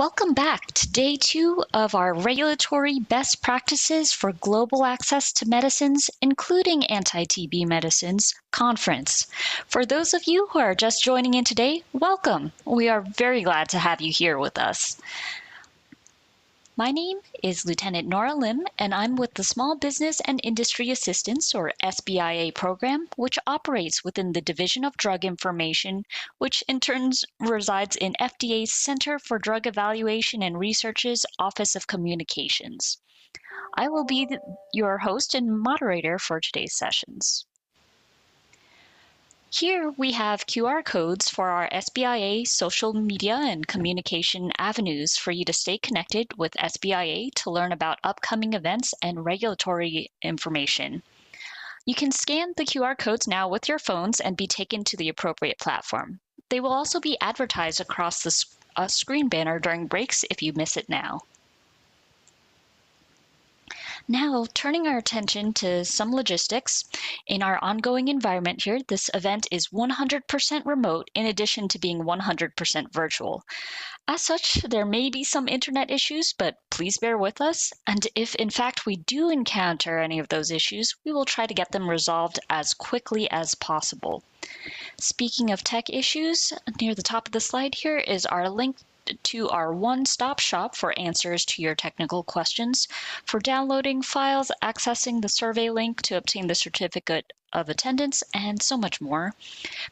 Welcome back to day 2 of our Regulatory Best Practices for Global Access to Medicines, including anti-TB medicines, conference. For those of you who are just joining in today, welcome. We are very glad to have you here with us. My name is Lieutenant Nora Lim, and I'm with the Small Business and Industry Assistance, or SBIA program, which operates within the Division of Drug Information, which in turn resides in FDA's Center for Drug Evaluation and Research's Office of Communications. I will be your host and moderator for today's sessions. Here we have QR codes for our SBIA social media and communication avenues for you to stay connected with SBIA to learn about upcoming events and regulatory information. You can scan the QR codes now with your phones and be taken to the appropriate platform. They will also be advertised across the screen banner during breaks if you miss it now. Now, turning our attention to some logistics. In our ongoing environment here, this event is 100% remote in addition to being 100% virtual. As such, there may be some internet issues, but please bear with us. And if in fact we do encounter any of those issues, we will try to get them resolved as quickly as possible. Speaking of tech issues, near the top of the slide here is our link to our one-stop shop for answers to your technical questions, for downloading files, accessing the survey link to obtain the certificate of attendance, and so much more.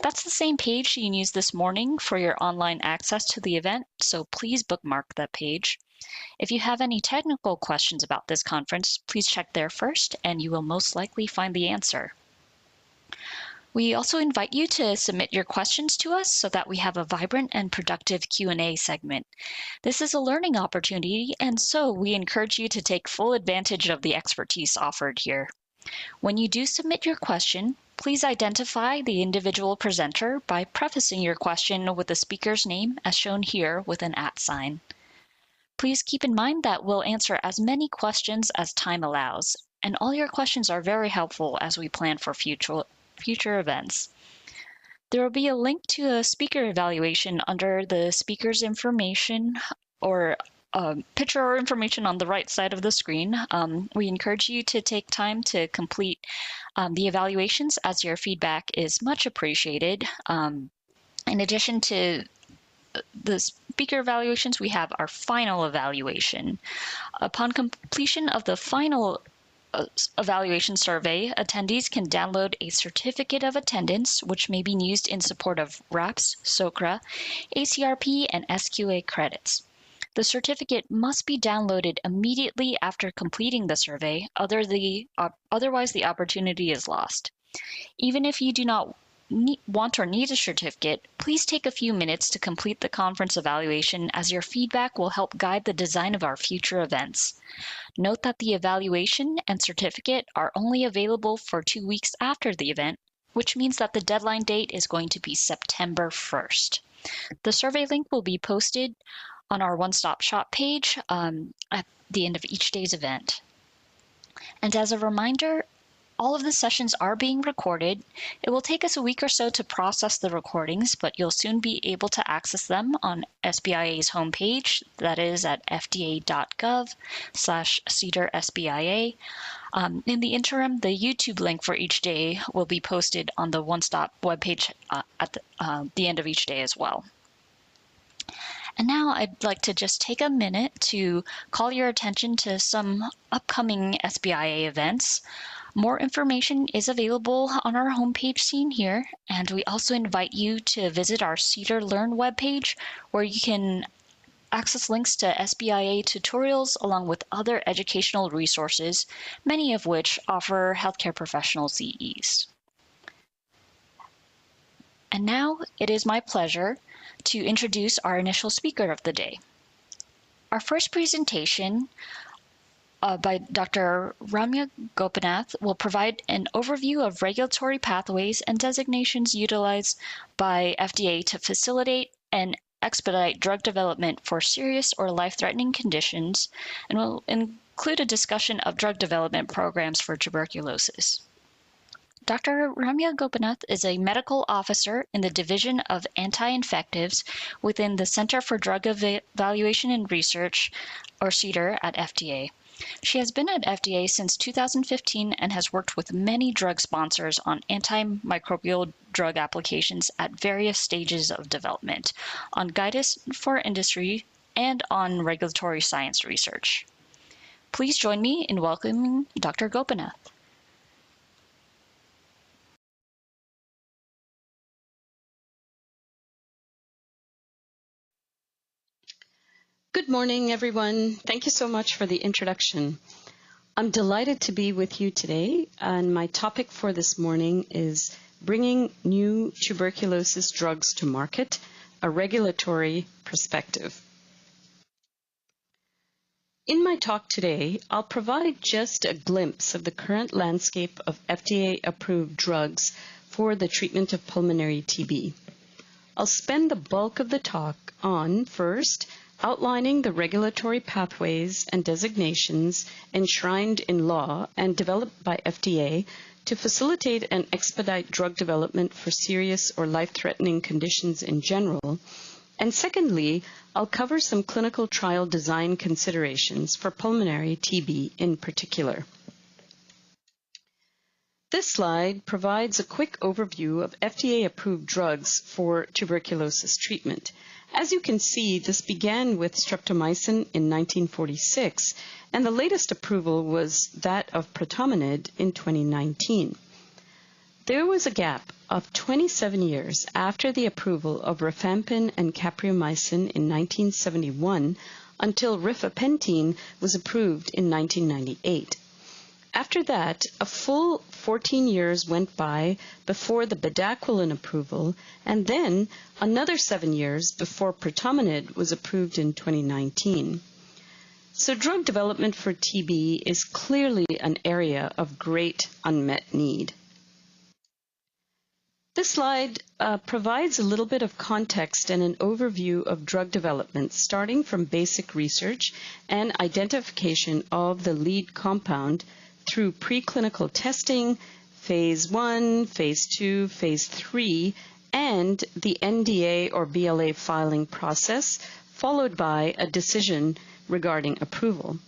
That's the same page you used this morning for your online access to the event, so please bookmark that page. If you have any technical questions about this conference, please check there first, and you will most likely find the answer. We also invite you to submit your questions to us so that we have a vibrant and productive Q&A segment. This is a learning opportunity, and so we encourage you to take full advantage of the expertise offered here. When you do submit your question, please identify the individual presenter by prefacing your question with the speaker's name as shown here with an @ sign. Please keep in mind that we'll answer as many questions as time allows, and all your questions are very helpful as we plan for future events. There will be a link to a speaker evaluation under the speaker's information or picture or information on the right side of the screen. We encourage you to take time to complete the evaluations as your feedback is much appreciated. In addition to the speaker evaluations, we have our final evaluation. Upon completion of the final evaluation survey, attendees can download a certificate of attendance, which may be used in support of RAPS, SOCRA, ACRP, and SQA credits. The certificate must be downloaded immediately after completing the survey, otherwise the opportunity is lost. Even if you do not want or need a certificate, please take a few minutes to complete the conference evaluation, as your feedback will help guide the design of our future events. Note that the evaluation and certificate are only available for 2 weeks after the event, which means that the deadline date is going to be September 1st. The survey link will be posted on our one-stop shop page at the end of each day's event. And as a reminder, all of the sessions are being recorded. It will take us a week or so to process the recordings, but you'll soon be able to access them on SBIA's homepage. That is at fda.gov/CEDAR-SBIA. In the interim, the YouTube link for each day will be posted on the one-stop webpage at the end of each day as well. And now I'd like to just take a minute to call your attention to some upcoming SBIA events. More information is available on our homepage seen here, and we also invite you to visit our CEDAR Learn webpage, where you can access links to SBIA tutorials along with other educational resources, many of which offer healthcare professionals ease. And now it is my pleasure to introduce our initial speaker of the day. Our first presentation by Dr. Ramya Gopinath will provide an overview of regulatory pathways and designations utilized by FDA to facilitate and expedite drug development for serious or life-threatening conditions, and will include a discussion of drug development programs for tuberculosis. Dr. Ramya Gopinath is a medical officer in the Division of Anti-Infectives within the Center for Drug Evaluation and Research, or CEDAR, at FDA. She has been at FDA since 2015 and has worked with many drug sponsors on antimicrobial drug applications at various stages of development, on guidance for industry, and on regulatory science research. Please join me in welcoming Dr. Gopinath. Good morning, everyone. Thank you so much for the introduction. I'm delighted to be with you today, and my topic for this morning is bringing new tuberculosis drugs to market, a regulatory perspective. In my talk today, I'll provide just a glimpse of the current landscape of FDA-approved drugs for the treatment of pulmonary TB. I'll spend the bulk of the talk on, first, outlining the regulatory pathways and designations enshrined in law and developed by FDA to facilitate and expedite drug development for serious or life-threatening conditions in general. And secondly, I'll cover some clinical trial design considerations for pulmonary TB in particular. This slide provides a quick overview of FDA-approved drugs for tuberculosis treatment. As you can see, this began with streptomycin in 1946, and the latest approval was that of protomanid in 2019. There was a gap of 27 years after the approval of rifampin and capreomycin in 1971 until rifapentine was approved in 1998. After that, a full 14 years went by before the bedaquiline approval, and then another 7 years before pretomanid was approved in 2019. So drug development for TB is clearly an area of great unmet need. This slide provides a little bit of context and an overview of drug development, starting from basic research and identification of the lead compound through preclinical testing, phase 1, phase 2, phase 3, and the NDA or BLA filing process, followed by a decision regarding approval.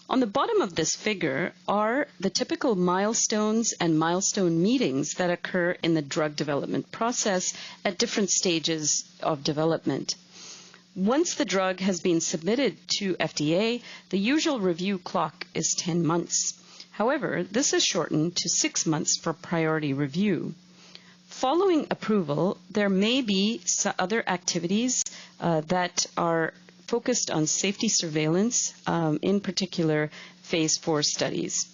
On the bottom of this figure are the typical milestones and milestone meetings that occur in the drug development process at different stages of development. Once the drug has been submitted to FDA, the usual review clock is 10 months. However, this is shortened to 6 months for priority review. Following approval, there may be other activities that are focused on safety surveillance, in particular phase 4 studies.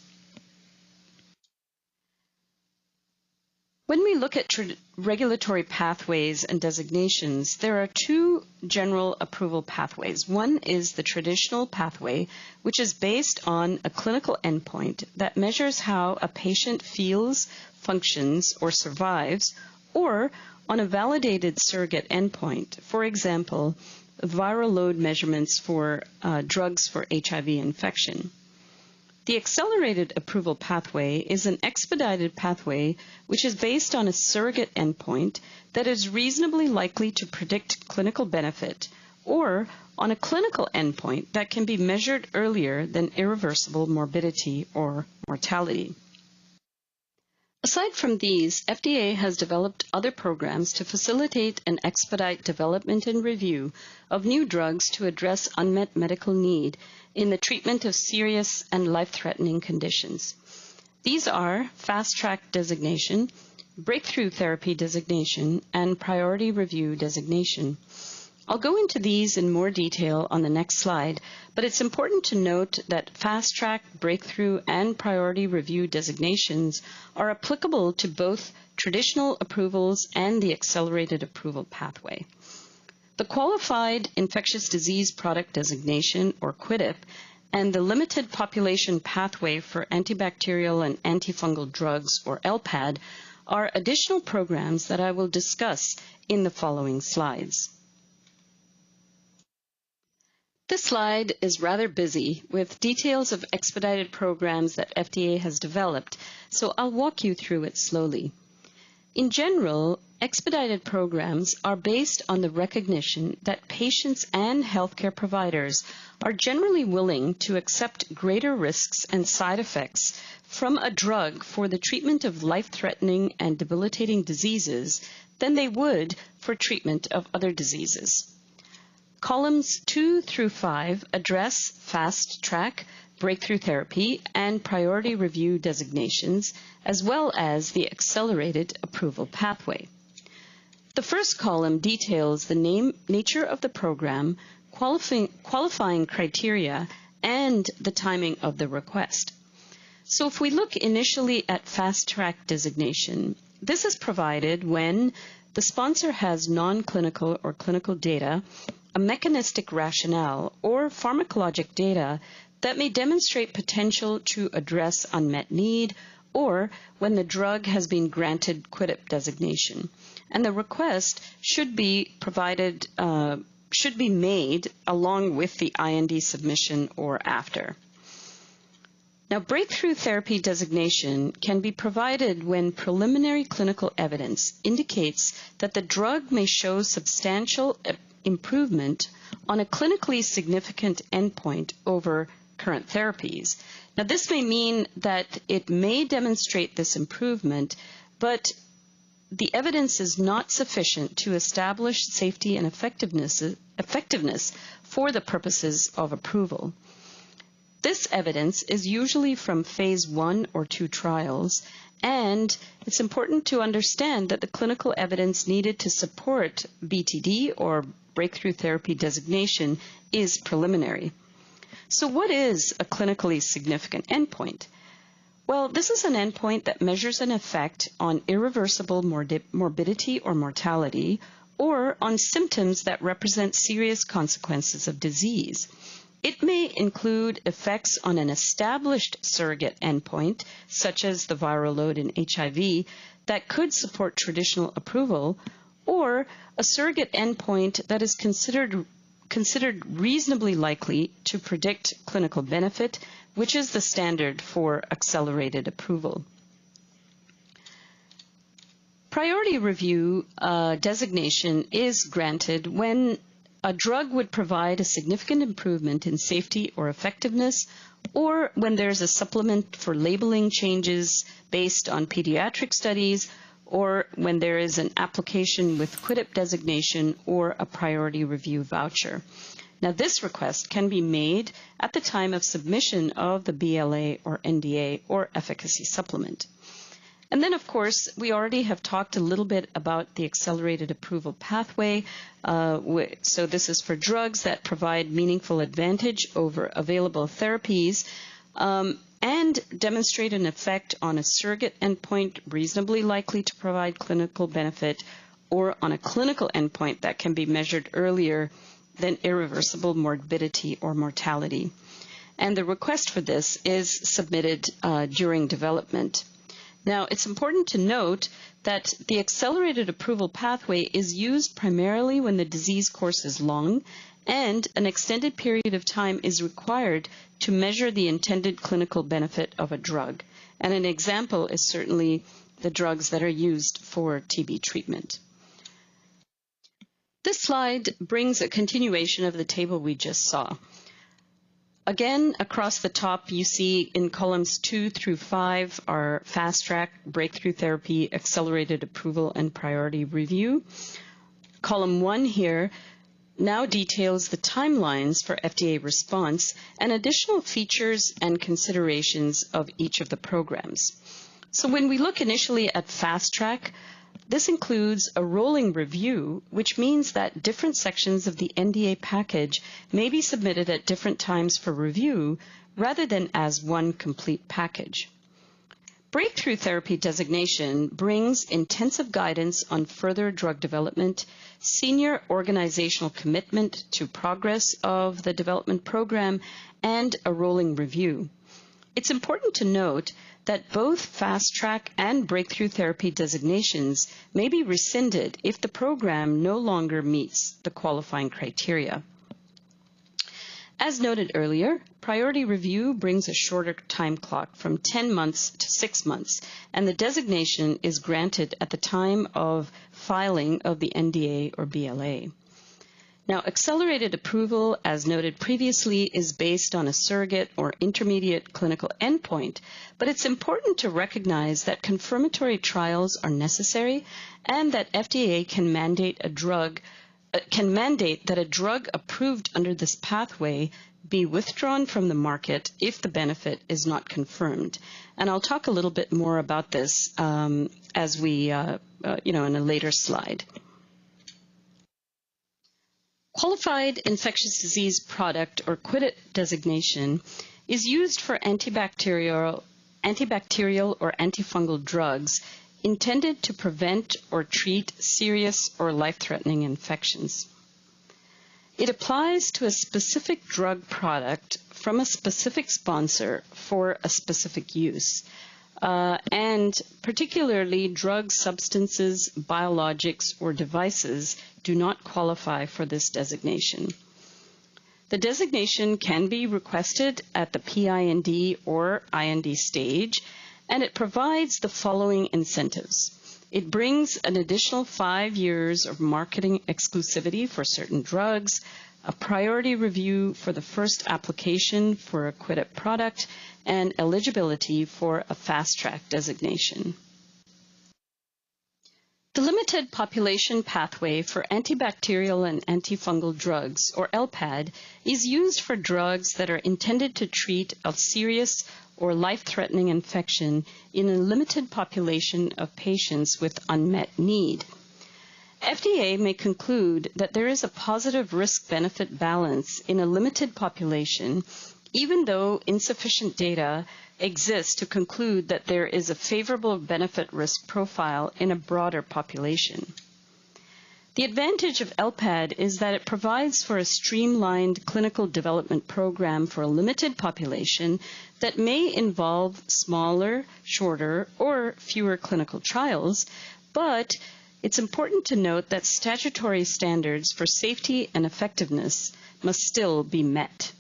When we look at regulatory pathways and designations, there are two general approval pathways. One is the traditional pathway, which is based on a clinical endpoint that measures how a patient feels, functions, or survives, or on a validated surrogate endpoint, for example, viral load measurements for drugs for HIV infection. The accelerated approval pathway is an expedited pathway which is based on a surrogate endpoint that is reasonably likely to predict clinical benefit, or on a clinical endpoint that can be measured earlier than irreversible morbidity or mortality. Aside from these, FDA has developed other programs to facilitate and expedite development and review of new drugs to address unmet medical need in the treatment of serious and life-threatening conditions. These are Fast Track designation, Breakthrough Therapy designation, and Priority Review designation. I'll go into these in more detail on the next slide, but it's important to note that Fast Track, Breakthrough, and Priority Review designations are applicable to both traditional approvals and the accelerated approval pathway. The Qualified Infectious Disease Product designation, or QIDP, and the Limited Population Pathway for Antibacterial and Antifungal Drugs, or LPAD, are additional programs that I will discuss in the following slides. This slide is rather busy with details of expedited programs that FDA has developed, so I'll walk you through it slowly. In general, expedited programs are based on the recognition that patients and healthcare providers are generally willing to accept greater risks and side effects from a drug for the treatment of life-threatening and debilitating diseases than they would for treatment of other diseases. Columns 2 through 5 address Fast Track, Breakthrough Therapy, and Priority Review designations, as well as the accelerated approval pathway. The first column details the nature of the program, qualifying criteria, and the timing of the request. So if we look initially at Fast Track designation, this is provided when the sponsor has non-clinical or clinical data, a mechanistic rationale, or pharmacologic data that may demonstrate potential to address unmet need, or when the drug has been granted QIDP designation. And the request should be made along with the IND submission or after. Now, Breakthrough Therapy designation can be provided when preliminary clinical evidence indicates that the drug may show substantial improvement on a clinically significant endpoint over current therapies. Now, this may mean that it may demonstrate this improvement, but the evidence is not sufficient to establish safety and effectiveness for the purposes of approval. This evidence is usually from phase 1 or 2 trials And it's important to understand that the clinical evidence needed to support BTD or breakthrough therapy designation is preliminary. So what is a clinically significant endpoint? Well, this is an endpoint that measures an effect on irreversible morbidity or mortality, or on symptoms that represent serious consequences of disease. It may include effects on an established surrogate endpoint, such as the viral load in HIV, that could support traditional approval, or a surrogate endpoint that is considered reasonably likely to predict clinical benefit, which is the standard for accelerated approval. Priority review designation is granted when a drug would provide a significant improvement in safety or effectiveness, or when there's a supplement for labeling changes based on pediatric studies, or when there is an application with QIDP designation or a priority review voucher. Now, this request can be made at the time of submission of the BLA or NDA or efficacy supplement. And then, of course, we already have talked a little bit about the accelerated approval pathway. So this is for drugs that provide meaningful advantage over available therapies and demonstrate an effect on a surrogate endpoint reasonably likely to provide clinical benefit, or on a clinical endpoint that can be measured earlier than irreversible morbidity or mortality. And the request for this is submitted during development. Now, it's important to note that the accelerated approval pathway is used primarily when the disease course is long and an extended period of time is required to measure the intended clinical benefit of a drug. And an example is certainly the drugs that are used for TB treatment. This slide brings a continuation of the table we just saw. Again, across the top, you see in columns 2 through 5 are fast track, breakthrough therapy, accelerated approval, and priority review. Column 1 here now details the timelines for FDA response and additional features and considerations of each of the programs. So when we look initially at fast track, this includes a rolling review, which means that different sections of the NDA package may be submitted at different times for review rather than as one complete package. Breakthrough therapy designation brings intensive guidance on further drug development, senior organizational commitment to progress of the development program, and a rolling review. It's important to note that both fast track and breakthrough therapy designations may be rescinded if the program no longer meets the qualifying criteria. As noted earlier, priority review brings a shorter time clock from 10 months to 6 months, and the designation is granted at the time of filing of the NDA or BLA. Now, accelerated approval, as noted previously, is based on a surrogate or intermediate clinical endpoint, but it's important to recognize that confirmatory trials are necessary and that FDA can mandate that a drug approved under this pathway be withdrawn from the market if the benefit is not confirmed. And I'll talk a little bit more about this as we, in a later slide. Qualified infectious disease product, or QIDP designation, is used for antibacterial or antifungal drugs intended to prevent or treat serious or life-threatening infections. It applies to a specific drug product from a specific sponsor for a specific use. And particularly drug substances, biologics, or devices do not qualify for this designation. The designation can be requested at the PIND or IND stage, and it provides the following incentives. It brings an additional 5 years of marketing exclusivity for certain drugs, a priority review for the first application for a QIDP product, and eligibility for a fast track designation. The limited population pathway for antibacterial and antifungal drugs, or LPAD, is used for drugs that are intended to treat a serious or life-threatening infection in a limited population of patients with unmet need. FDA may conclude that there is a positive risk-benefit balance in a limited population, even though insufficient data exists to conclude that there is a favorable benefit-risk profile in a broader population. The advantage of LPAD is that it provides for a streamlined clinical development program for a limited population that may involve smaller, shorter, or fewer clinical trials, but it's important to note that statutory standards for safety and effectiveness must still be met.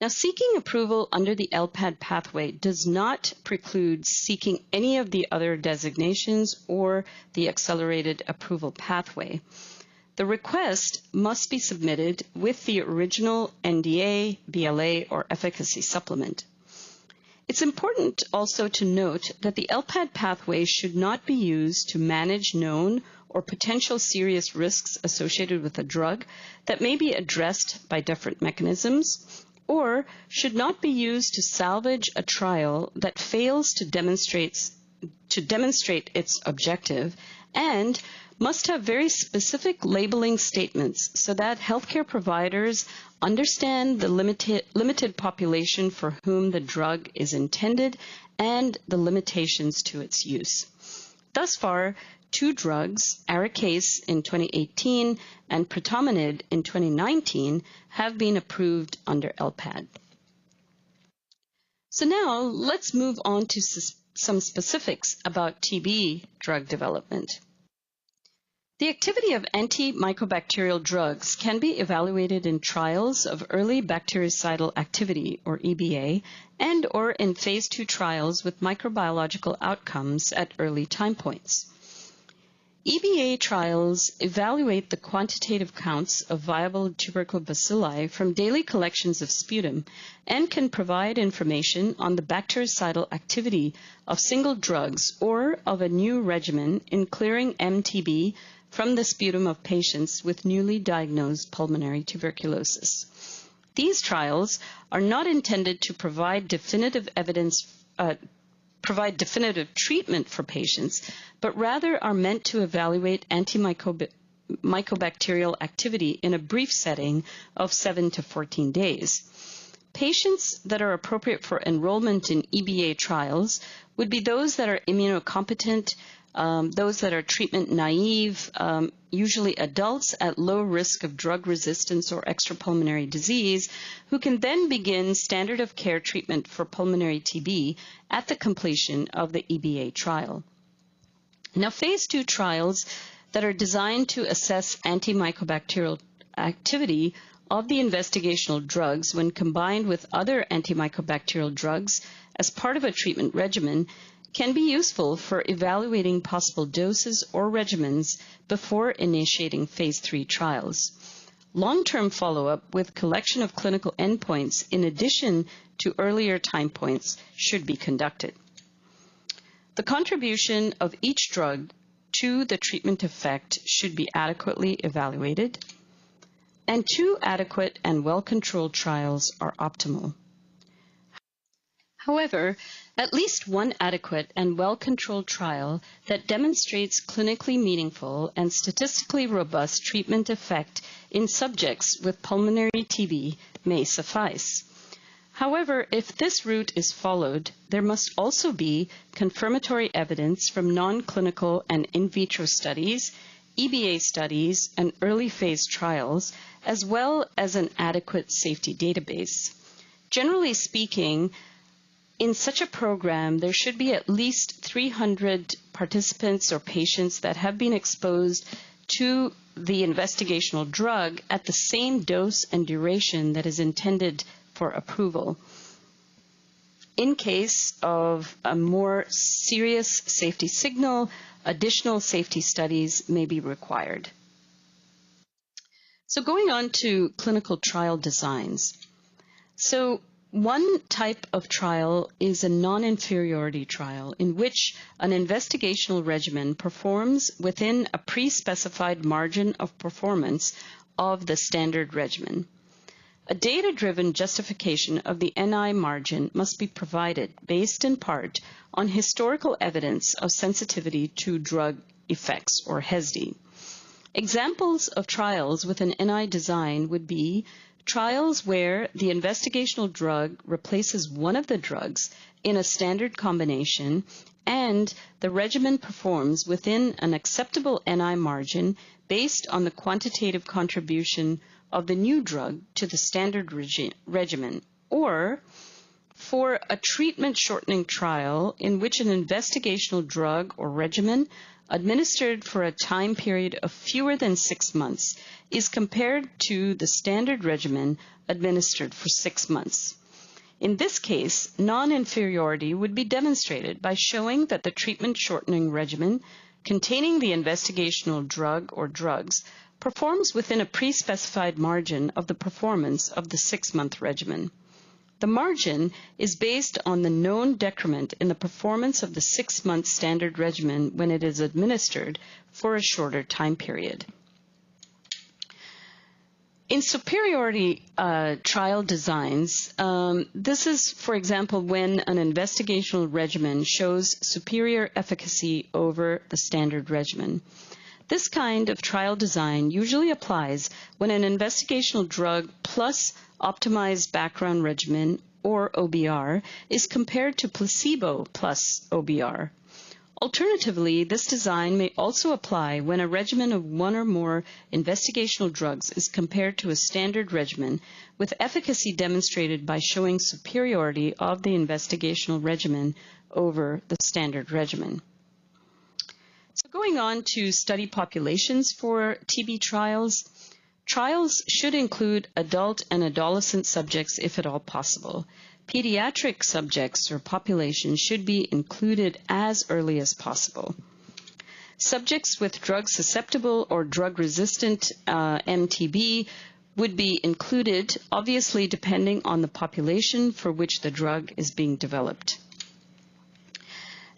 Now, seeking approval under the LPAD pathway does not preclude seeking any of the other designations or the accelerated approval pathway. The request must be submitted with the original NDA, BLA, or efficacy supplement. It's important also to note that the LPAD pathway should not be used to manage known or potential serious risks associated with a drug that may be addressed by different mechanisms, or should not be used to salvage a trial that fails to demonstrate its objective, and must have very specific labeling statements so that healthcare providers understand the limited population for whom the drug is intended and the limitations to its use. Thus far, 2 drugs, Arikayce in 2018 and Pretomanid in 2019, have been approved under LPAD. So now let's move on to some specifics about TB drug development. The activity of antimicrobacterial drugs can be evaluated in trials of early bactericidal activity, or EBA, and or in phase 2 trials with microbiological outcomes at early time points. EBA trials evaluate the quantitative counts of viable tubercle bacilli from daily collections of sputum and can provide information on the bactericidal activity of single drugs or of a new regimen in clearing MTB from the sputum of patients with newly diagnosed pulmonary tuberculosis. These trials are not intended to provide definitive treatment for patients, but rather are meant to evaluate antimicrobacterial activity in a brief setting of 7 to 14 days. Patients that are appropriate for enrollment in EBA trials would be those that are immunocompetent, those that are treatment naive, usually adults at low risk of drug resistance or extrapulmonary disease, who can then begin standard of care treatment for pulmonary TB at the completion of the EBA trial. Now, phase 2 trials that are designed to assess antimicrobacterial activity of the investigational drugs when combined with other antimicrobacterial drugs as part of a treatment regimen can be useful for evaluating possible doses or regimens before initiating phase 3 trials. Long-term follow-up with collection of clinical endpoints in addition to earlier time points should be conducted. The contribution of each drug to the treatment effect should be adequately evaluated, and 2 adequate and well-controlled trials are optimal. However, at least one adequate and well-controlled trial that demonstrates clinically meaningful and statistically robust treatment effect in subjects with pulmonary TB may suffice. However, if this route is followed, there must also be confirmatory evidence from non-clinical and in vitro studies, EBA studies, and early phase trials, as well as an adequate safety database. Generally speaking, in such a program, there should be at least 300 participants or patients that have been exposed to the investigational drug at the same dose and duration that is intended for approval. In case of a more serious safety signal, additional safety studies may be required. So going on to clinical trial designs. So One type of trial is a non-inferiority trial in which an investigational regimen performs within a pre-specified margin of performance of the standard regimen. A data-driven justification of the NI margin must be provided based in part on historical evidence of sensitivity to drug effects, or HESD. Examples of trials with an NI design would be trials where the investigational drug replaces one of the drugs in a standard combination and the regimen performs within an acceptable NI margin based on the quantitative contribution of the new drug to the standard regimen, or for a treatment shortening trial in which an investigational drug or regimen administered for a time period of fewer than 6 months is compared to the standard regimen administered for 6 months. In this case, non-inferiority would be demonstrated by showing that the treatment shortening regimen containing the investigational drug or drugs performs within a pre-specified margin of the performance of the 6-month regimen. The margin is based on the known decrement in the performance of the 6-month standard regimen when it is administered for a shorter time period. In superiority trial designs, this is, for example, when an investigational regimen shows superior efficacy over the standard regimen. This kind of trial design usually applies when an investigational drug plus optimized background regimen, or OBR, is compared to placebo plus OBR. Alternatively, this design may also apply when a regimen of one or more investigational drugs is compared to a standard regimen with efficacy demonstrated by showing superiority of the investigational regimen over the standard regimen. So going on to study populations for TB trials, trials should include adult and adolescent subjects if at all possible. Pediatric subjects or populations should be included as early as possible. Subjects with drug-susceptible or drug-resistant MTB would be included, obviously depending on the population for which the drug is being developed.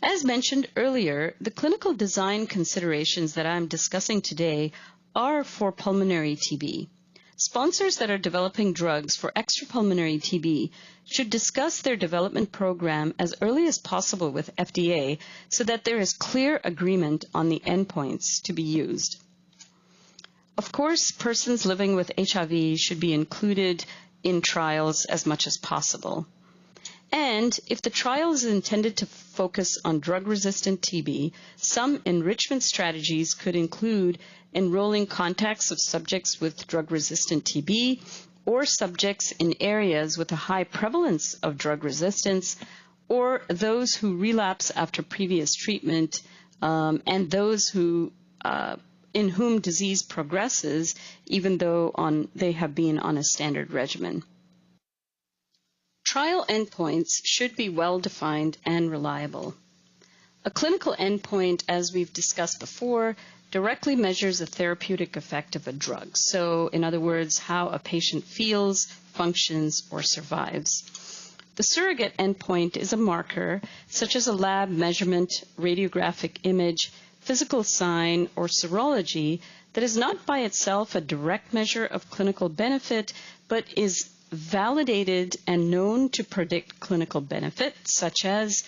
As mentioned earlier, the clinical design considerations that I'm discussing today are for pulmonary TB. Sponsors that are developing drugs for extrapulmonary TB should discuss their development program as early as possible with FDA so that there is clear agreement on the endpoints to be used. Of course, persons living with HIV should be included in trials as much as possible. And if the trial is intended to focus on drug-resistant TB, some enrichment strategies could include enrolling contacts of subjects with drug-resistant TB or subjects in areas with a high prevalence of drug resistance, or those who relapse after previous treatment, and those who in whom disease progresses even though they have been on a standard regimen. Trial endpoints should be well-defined and reliable. A clinical endpoint, as we've discussed before, directly measures the therapeutic effect of a drug. So, in other words, how a patient feels, functions, or survives. The surrogate endpoint is a marker, such as a lab measurement, radiographic image, physical sign, or serology, that is not by itself a direct measure of clinical benefit, but is validated and known to predict clinical benefit, such as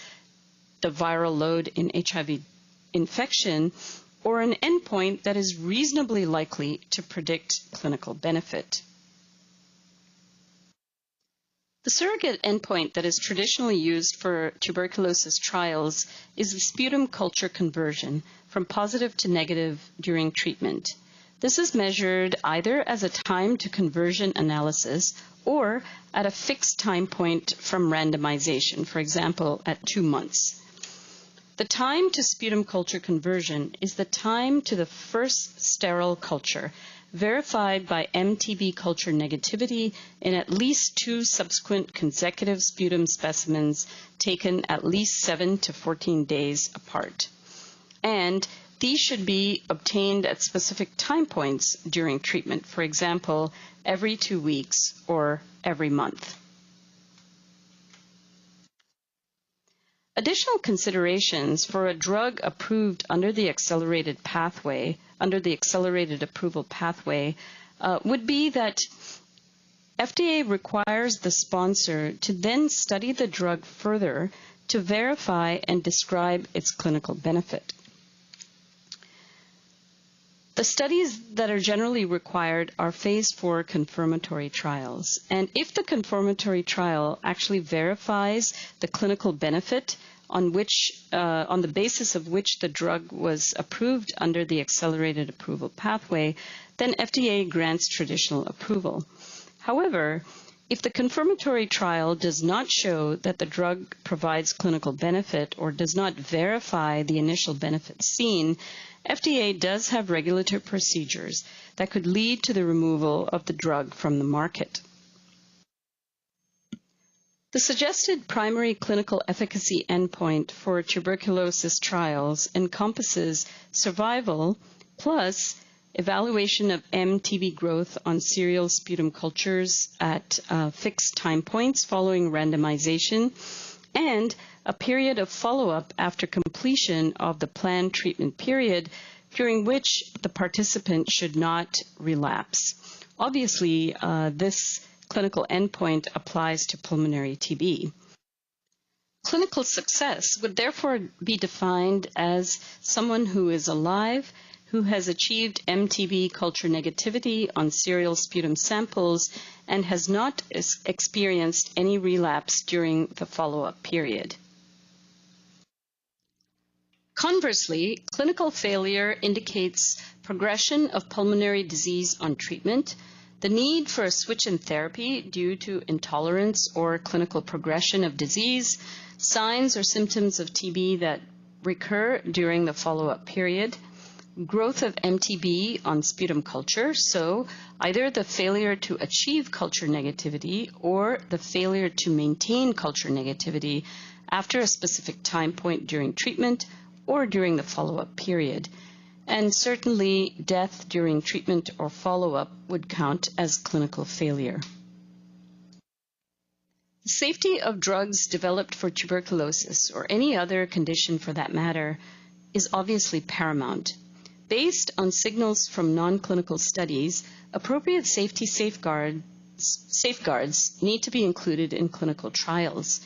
the viral load in HIV infection, or an endpoint that is reasonably likely to predict clinical benefit. The surrogate endpoint that is traditionally used for tuberculosis trials is the sputum culture conversion from positive to negative during treatment. This is measured either as a time to conversion analysis or at a fixed time point from randomization, for example, at 2 months. The time to sputum culture conversion is the time to the first sterile culture, verified by MTB culture negativity in at least 2 subsequent consecutive sputum specimens taken at least 7 to 14 days apart. And these should be obtained at specific time points during treatment, for example, every 2 weeks or every month. Additional considerations for a drug approved under the accelerated approval pathway, would be that FDA requires the sponsor to then study the drug further to verify and describe its clinical benefit. The studies that are generally required are phase 4 confirmatory trials. And if the confirmatory trial actually verifies the clinical benefit on the basis of which the drug was approved under the accelerated approval pathway, then FDA grants traditional approval. However, if the confirmatory trial does not show that the drug provides clinical benefit or does not verify the initial benefit seen, FDA does have regulatory procedures that could lead to the removal of the drug from the market. The suggested primary clinical efficacy endpoint for tuberculosis trials encompasses survival plus evaluation of MTB growth on serial sputum cultures at fixed time points following randomization, and a period of follow-up after completion of the planned treatment period during which the participant should not relapse. Obviously, this clinical endpoint applies to pulmonary TB. Clinical success would therefore be defined as someone who is alive, who has achieved MTB culture negativity on serial sputum samples and has not experienced any relapse during the follow-up period. Conversely, clinical failure indicates progression of pulmonary disease on treatment, the need for a switch in therapy due to intolerance or clinical progression of disease, signs or symptoms of TB that recur during the follow-up period, growth of MTB on sputum culture, so either the failure to achieve culture negativity or the failure to maintain culture negativity after a specific time point during treatment or during the follow-up period. And certainly death during treatment or follow-up would count as clinical failure. The safety of drugs developed for tuberculosis or any other condition for that matter is obviously paramount. Based on signals from non-clinical studies, appropriate safety safeguards need to be included in clinical trials.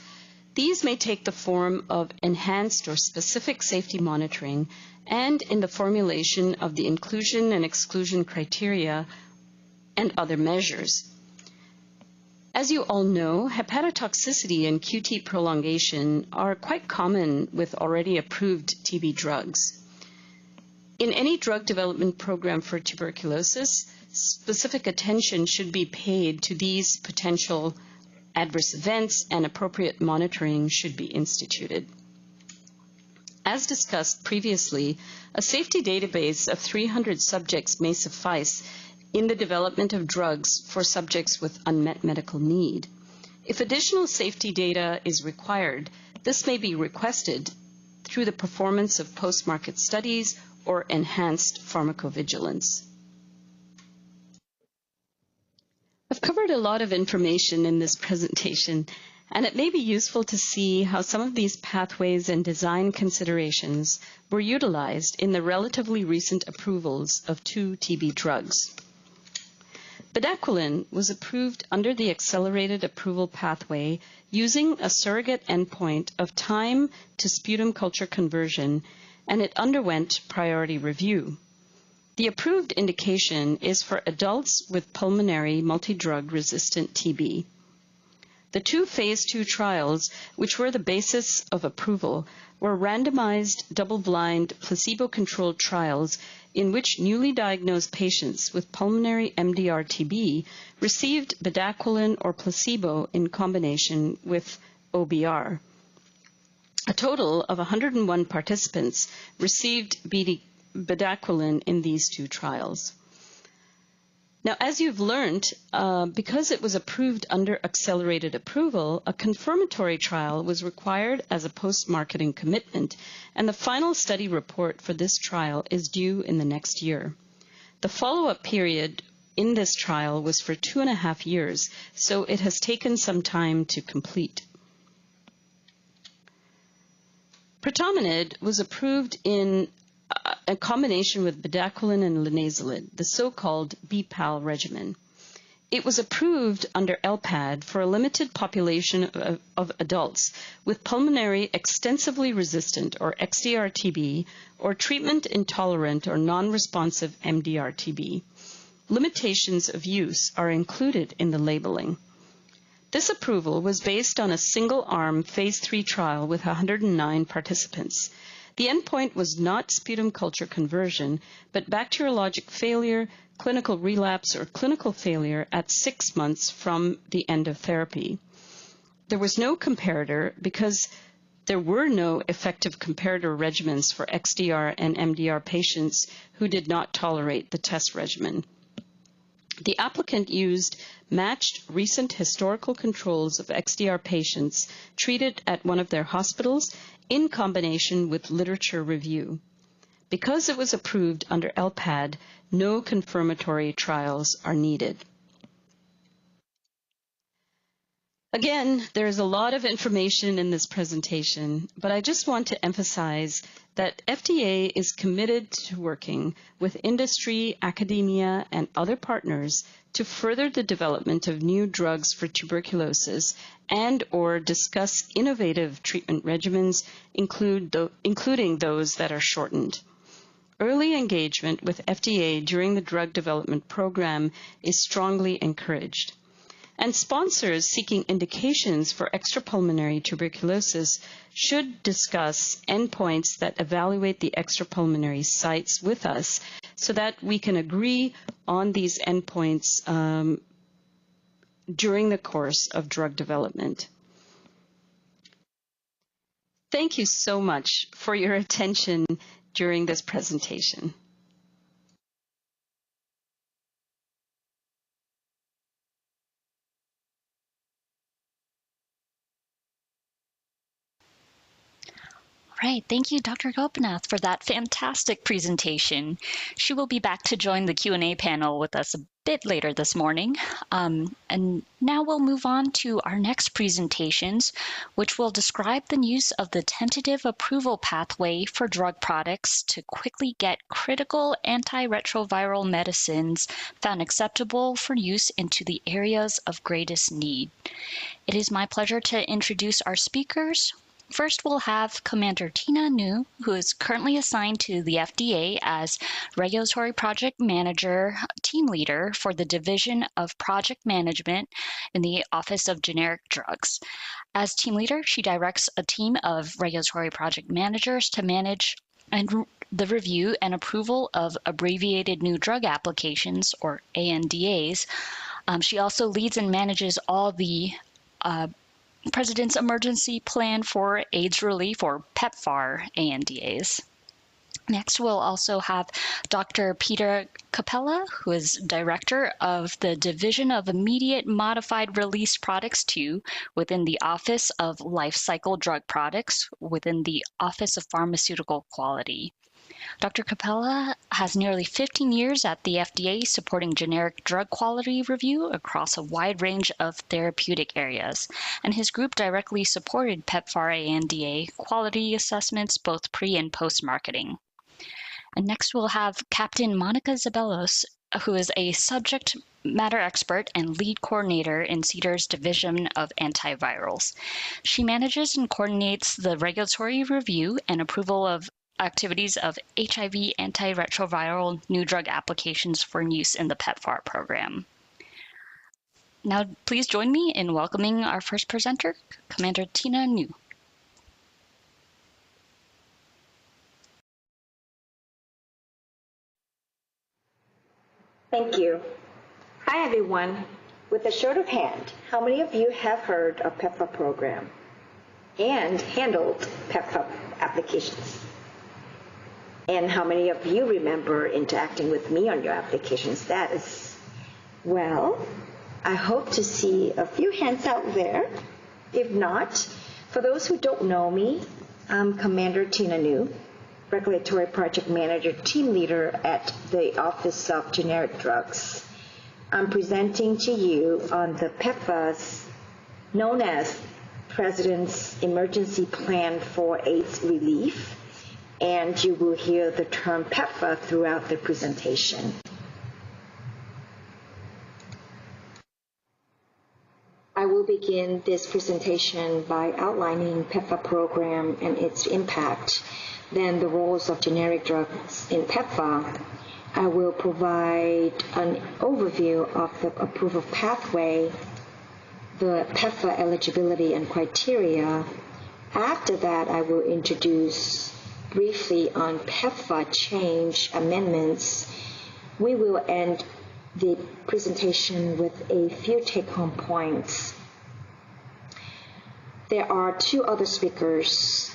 These may take the form of enhanced or specific safety monitoring and in the formulation of the inclusion and exclusion criteria and other measures. As you all know, hepatotoxicity and QT prolongation are quite common with already approved TB drugs. In any drug development program for tuberculosis, specific attention should be paid to these potential adverse events and appropriate monitoring should be instituted. As discussed previously, a safety database of 300 subjects may suffice in the development of drugs for subjects with unmet medical need. If additional safety data is required, this may be requested through the performance of post-market studies or enhanced pharmacovigilance. I've covered a lot of information in this presentation, and it may be useful to see how some of these pathways and design considerations were utilized in the relatively recent approvals of 2 TB drugs. Bedaquiline was approved under the accelerated approval pathway using a surrogate endpoint of time to sputum culture conversion, and it underwent priority review. The approved indication is for adults with pulmonary multidrug resistant TB. The 2 phase 2 trials, which were the basis of approval, were randomized, double-blind, placebo-controlled trials in which newly diagnosed patients with pulmonary MDR-TB received bedaquiline or placebo in combination with OBR. A total of 101 participants received bedaquiline in these 2 trials. Now, as you've learned, because it was approved under accelerated approval, a confirmatory trial was required as a post-marketing commitment, and the final study report for this trial is due in the next year. The follow-up period in this trial was for 2.5 years, so it has taken some time to complete. Pretomanid was approved in a combination with bedaquiline and linezolid, the so-called BPAL regimen. It was approved under LPAD for a limited population of adults with pulmonary extensively resistant or XDR-TB or treatment intolerant or non-responsive MDR-TB. Limitations of use are included in the labeling. This approval was based on a single-arm phase 3 trial with 109 participants. The endpoint was not sputum culture conversion, but bacteriologic failure, clinical relapse, or clinical failure at 6 months from the end of therapy. There was no comparator because there were no effective comparator regimens for XDR and MDR patients who did not tolerate the test regimen. The applicant used matched recent historical controls of XDR patients treated at one of their hospitals in combination with literature review. Because it was approved under LPAD, no confirmatory trials are needed. Again, there is a lot of information in this presentation, but I just want to emphasize that FDA is committed to working with industry, academia, and other partners to further the development of new drugs for tuberculosis and/or discuss innovative treatment regimens, including those that are shortened. Early engagement with FDA during the drug development program is strongly encouraged. And sponsors seeking indications for extrapulmonary tuberculosis should discuss endpoints that evaluate the extrapulmonary sites with us so that we can agree on these endpoints during the course of drug development. Thank you so much for your attention during this presentation. Right. Thank you, Dr. Gopinath, for that fantastic presentation. She will be back to join the Q&A panel with us a bit later this morning. And now we'll move on to our next presentations, which will describe the use of the tentative approval pathway for drug products to quickly get critical antiretroviral medicines found acceptable for use into the areas of greatest need. It is my pleasure to introduce our speakers. First, we'll have Commander Tina New, who is currently assigned to the FDA as Regulatory Project Manager, Team Leader for the Division of Project Management in the Office of Generic Drugs. As Team Leader, she directs a team of Regulatory Project Managers to manage the review and approval of abbreviated new drug applications, or ANDAs. She also leads and manages all the President's Emergency Plan for AIDS Relief, or PEPFAR, ANDAs. Next, we'll also have Dr. Peter Capella, who is Director of the Division of Immediate Modified Release Products 2 within the Office of Life Cycle Drug Products within the Office of Pharmaceutical Quality. Dr. Capella has nearly 15 years at the FDA supporting generic drug quality review across a wide range of therapeutic areas, and his group directly supported PEPFAR ANDA quality assessments both pre- and post-marketing. And next we'll have Captain Monica Zabelos, who is a subject matter expert and lead coordinator in CDER's Division of Antivirals. She manages and coordinates the regulatory review and approval of activities of HIV antiretroviral new drug applications for use in the PEPFAR program. Now, please join me in welcoming our first presenter, Commander Tina New. Thank you. Hi, everyone. With a show of hand, how many of you have heard of PEPFAR program and handled PEPFAR applications? And how many of you remember interacting with me on your application status? Well, I hope to see a few hands out there. If not, for those who don't know me, I'm Commander Tina New, Regulatory Project Manager, Team Leader at the Office of Generic Drugs. I'm presenting to you on the PEPFARs known as President's emergency plan for AIDS relief, and you will hear the term PEPFAR throughout the presentation. I will begin this presentation by outlining PEPFAR program and its impact, then the roles of generic drugs in PEPFAR. I will provide an overview of the approval pathway, the PEPFAR eligibility and criteria. After that, I will introduce briefly on PEPFAR change amendments. We will end the presentation with a few take-home points. There are two other speakers,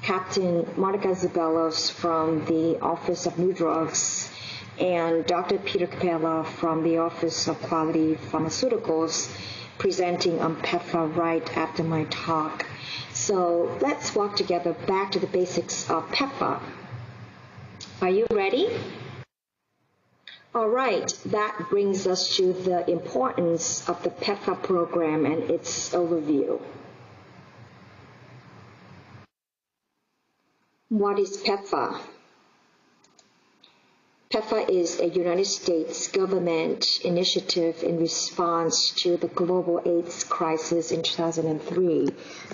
Captain Monica Zabelos from the Office of New Drugs and Dr. Peter Capella from the Office of Quality Pharmaceuticals, presenting on PEPFAR right after my talk. So let's walk together back to the basics of PEPFAR. Are you ready? All right, that brings us to the importance of the PEPFAR program and its overview. What is PEPFAR? PEPFAR is a United States government initiative in response to the global AIDS crisis in 2003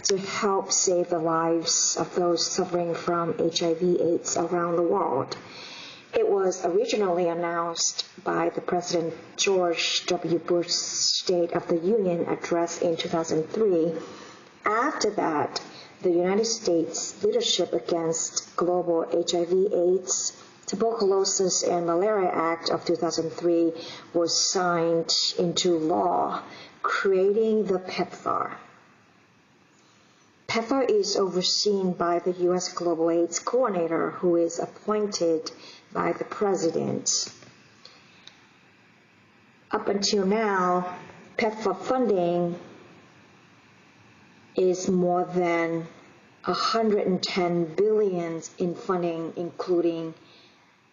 to help save the lives of those suffering from HIV/AIDS around the world. It was originally announced by the President George W. Bush's State of the Union address in 2003. After that, the United States Leadership Against Global HIV/AIDS, Tuberculosis and Malaria Act of 2003 was signed into law, creating the PEPFAR. PEPFAR is overseen by the U.S. Global AIDS Coordinator, who is appointed by the President. Up until now, PEPFAR funding is more than 110 billion in funding, including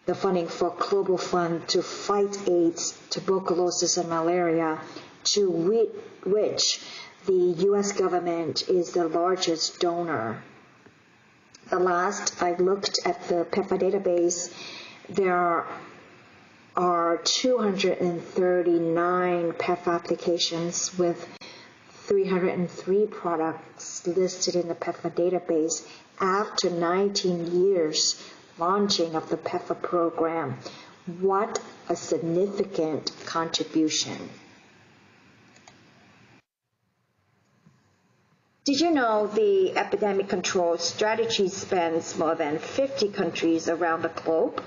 the funding for Global Fund to fight AIDS, tuberculosis, and malaria, to which the U.S. government is the largest donor. The last I looked at the PEPFAR database, there are 239 PEPFAR applications with 303 products listed in the PEPFAR database after 19 years launching of the PEPFAR program. What a significant contribution. Did you know the epidemic control strategy spans more than 50 countries around the globe?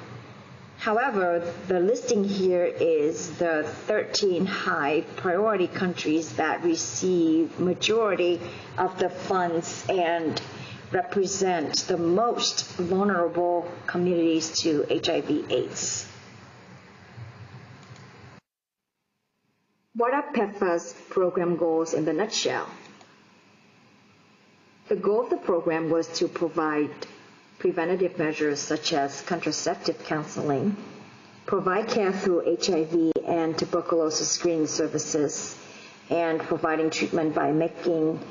However, the listing here is the 13 high priority countries that receive majority of the funds and represent the most vulnerable communities to HIV/AIDS. What are PEPFAR's program goals in the nutshell? The goal of the program was to provide preventative measures such as contraceptive counseling, provide care through HIV and tuberculosis screening services, and providing treatment by making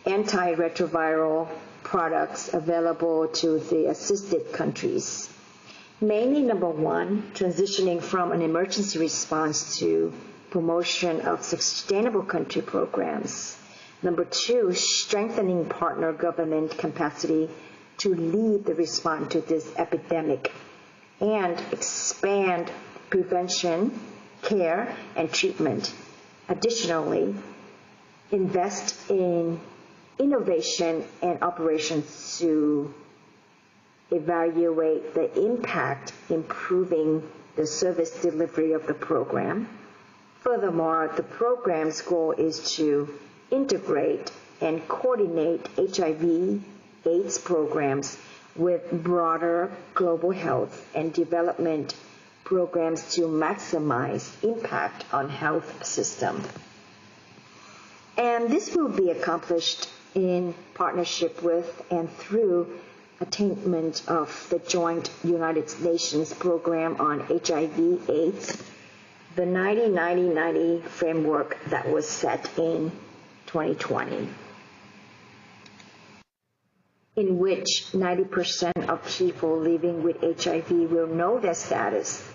antiretroviral products available to the assisted countries. Mainly, number one, transitioning from an emergency response to promotion of sustainable country programs. Number two, strengthening partner government capacity to lead the response to this epidemic and expand prevention, care, and treatment. Additionally, invest in innovation and operations to evaluate the impact, improving the service delivery of the program. Furthermore, the program's goal is to integrate and coordinate HIV/AIDS programs with broader global health and development programs to maximize impact on health system. And this will be accomplished in partnership with and through attainment of the joint United Nations program on HIV/AIDS, the 90-90-90 framework that was set in 2020. in which 90% of people living with HIV will know their status.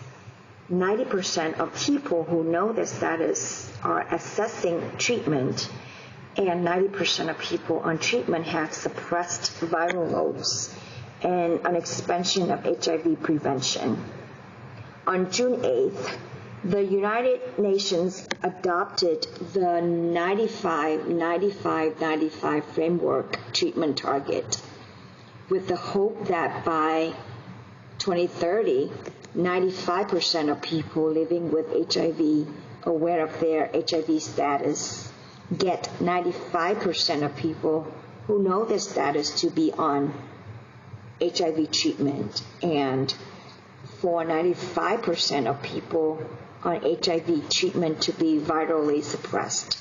90% of people who know their status are accessing treatment, and 90% of people on treatment have suppressed viral loads and an expansion of HIV prevention. On June 8th, the United Nations adopted the 95-95-95 framework treatment target with the hope that by 2030, 95% of people living with HIV aware of their HIV status get 95% of people who know their status to be on HIV treatment, and for 95% of people on HIV treatment to be virally suppressed.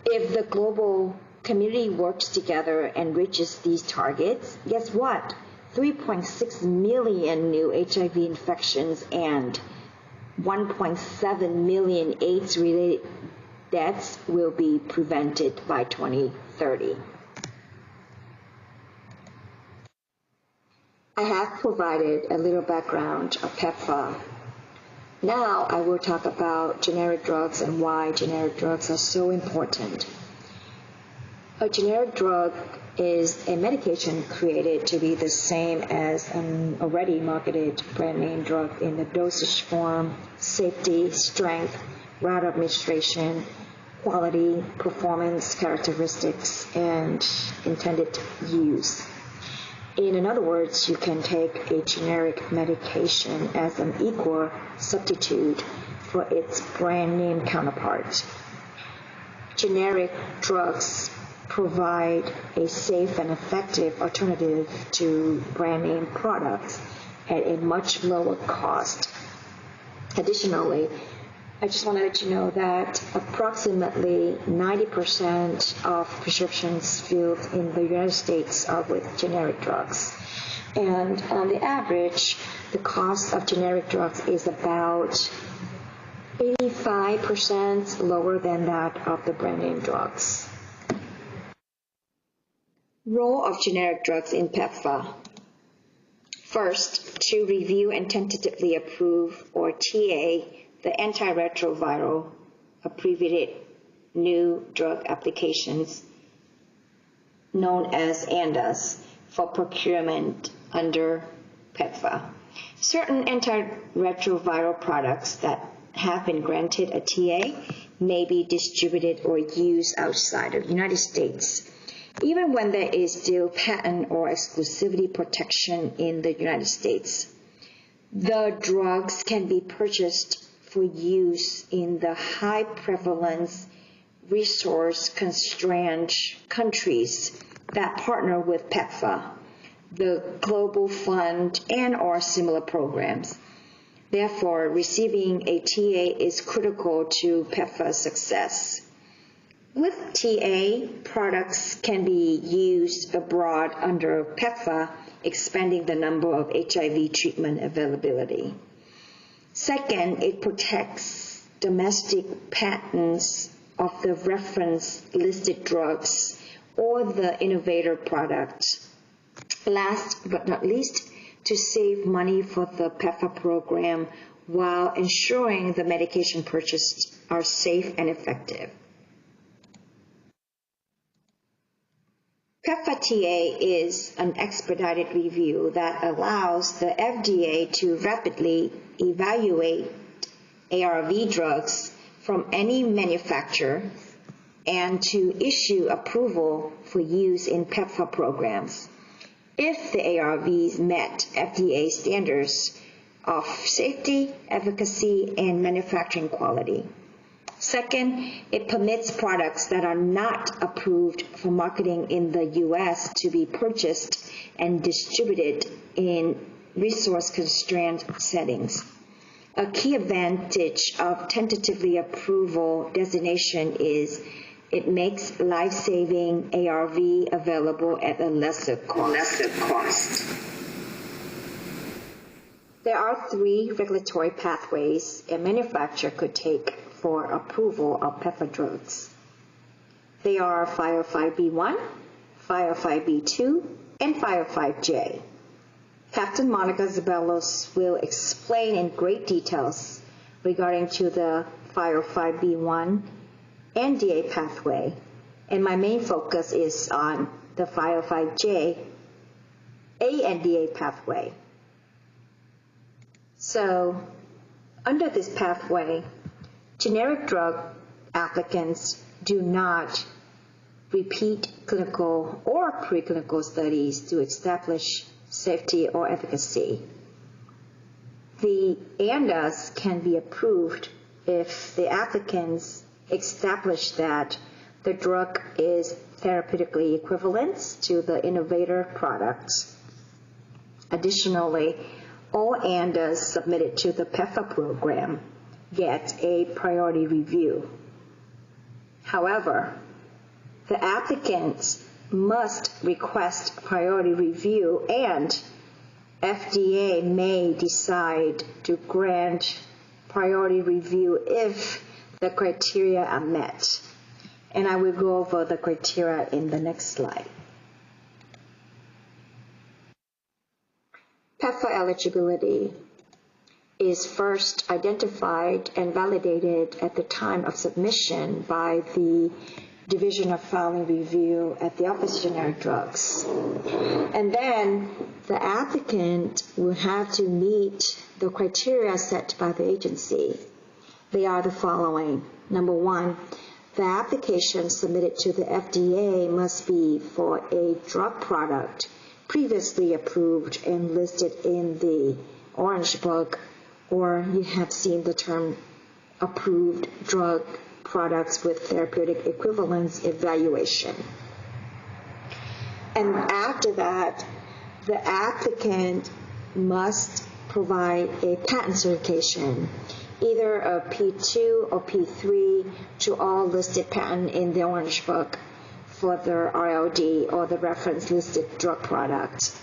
If the global community works together and reaches these targets, guess what? 3.6 million new HIV infections and 1.7 million AIDS-related deaths will be prevented by 2030. I have provided a little background of PEPFAR. Now I will talk about generic drugs and why generic drugs are so important. A generic drug is a medication created to be the same as an already marketed brand name drug in the dosage form, safety, strength, route of administration, quality, performance characteristics, and intended use. In other words, you can take a generic medication as an equal substitute for its brand name counterpart. Generic drugs provide a safe and effective alternative to brand name products at a much lower cost. Additionally, I just want to let you know that approximately 90% of prescriptions filled in the United States are with generic drugs. And on the average, the cost of generic drugs is about 85% lower than that of the brand name drugs. Role of generic drugs in PEPFAR. First, to review and tentatively approve, or TA, the antiretroviral abbreviated new drug applications known as ANDAs for procurement under PEPFAR. Certain antiretroviral products that have been granted a TA may be distributed or used outside of the United States, even when there is still patent or exclusivity protection in the United States. The drugs can be purchased for use in the high prevalence, resource-constrained countries that partner with PEPFAR, the Global Fund, and/or similar programs. Therefore, receiving a TA is critical to PEPFAR's success. With TA, products can be used abroad under PEPFAR, expanding the number of HIV treatment availability. Second, it protects domestic patents of the reference listed drugs or the innovator product. Last but not least, to save money for the PEPFAR program while ensuring the medication purchased are safe and effective. PEPFAR TA is an expedited review that allows the FDA to rapidly evaluate ARV drugs from any manufacturer and to issue approval for use in PEPFAR programs if the ARVs met FDA standards of safety, efficacy, and manufacturing quality. Second, it permits products that are not approved for marketing in the U.S. to be purchased and distributed in resource-constrained settings. A key advantage of tentatively approval designation is it makes life-saving ARV available at a lesser cost. There are 3 regulatory pathways a manufacturer could take for approval of PEPFAR drugs. They are 505(b)(1), 505B2, and 505J. Captain Monica Zabelos will explain in great details regarding to the 505B1 NDA pathway, and my main focus is on the 505J ANDA pathway. So, under this pathway, generic drug applicants do not repeat clinical or preclinical studies to establish safety or efficacy. The ANDAs can be approved if the applicants establish that the drug is therapeutically equivalent to the innovator products. Additionally, all ANDAs submitted to the PEPFAR program get a priority review. However, the applicants must request priority review, and FDA may decide to grant priority review if the criteria are met. And I will go over the criteria in the next slide. PEPFAR eligibility is first identified and validated at the time of submission by the Division of Filing Review at the Office of Generic Drugs. And then the applicant will have to meet the criteria set by the agency. They are the following. Number one, the application submitted to the FDA must be for a drug product previously approved and listed in the Orange Book, or you have seen the term approved drug products with therapeutic equivalence evaluation. And after that, the applicant must provide a patent certification, either a P2 or P3 to all listed patents in the Orange Book for the RLD or the reference listed drug product.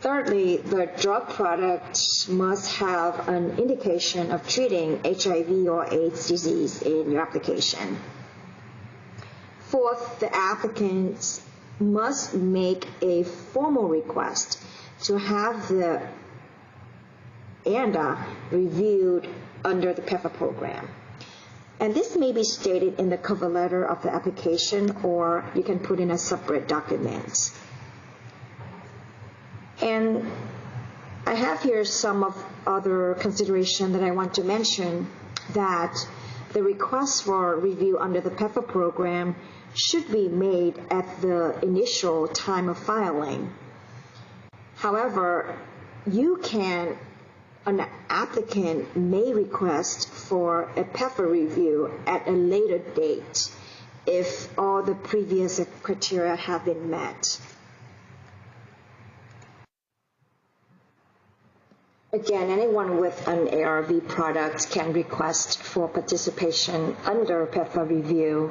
Thirdly, the drug product must have an indication of treating HIV or AIDS disease in your application. Fourth, the applicants must make a formal request to have the ANDA reviewed under the PEPFAR program. And this may be stated in the cover letter of the application, or you can put in a separate document. And I have here some of other consideration that I want to mention, that the request for review under the PEPFAR program should be made at the initial time of filing. However, an applicant may request for a PEPFAR review at a later date if all the previous criteria have been met. Again, anyone with an ARV product can request for participation under PEPFAR review.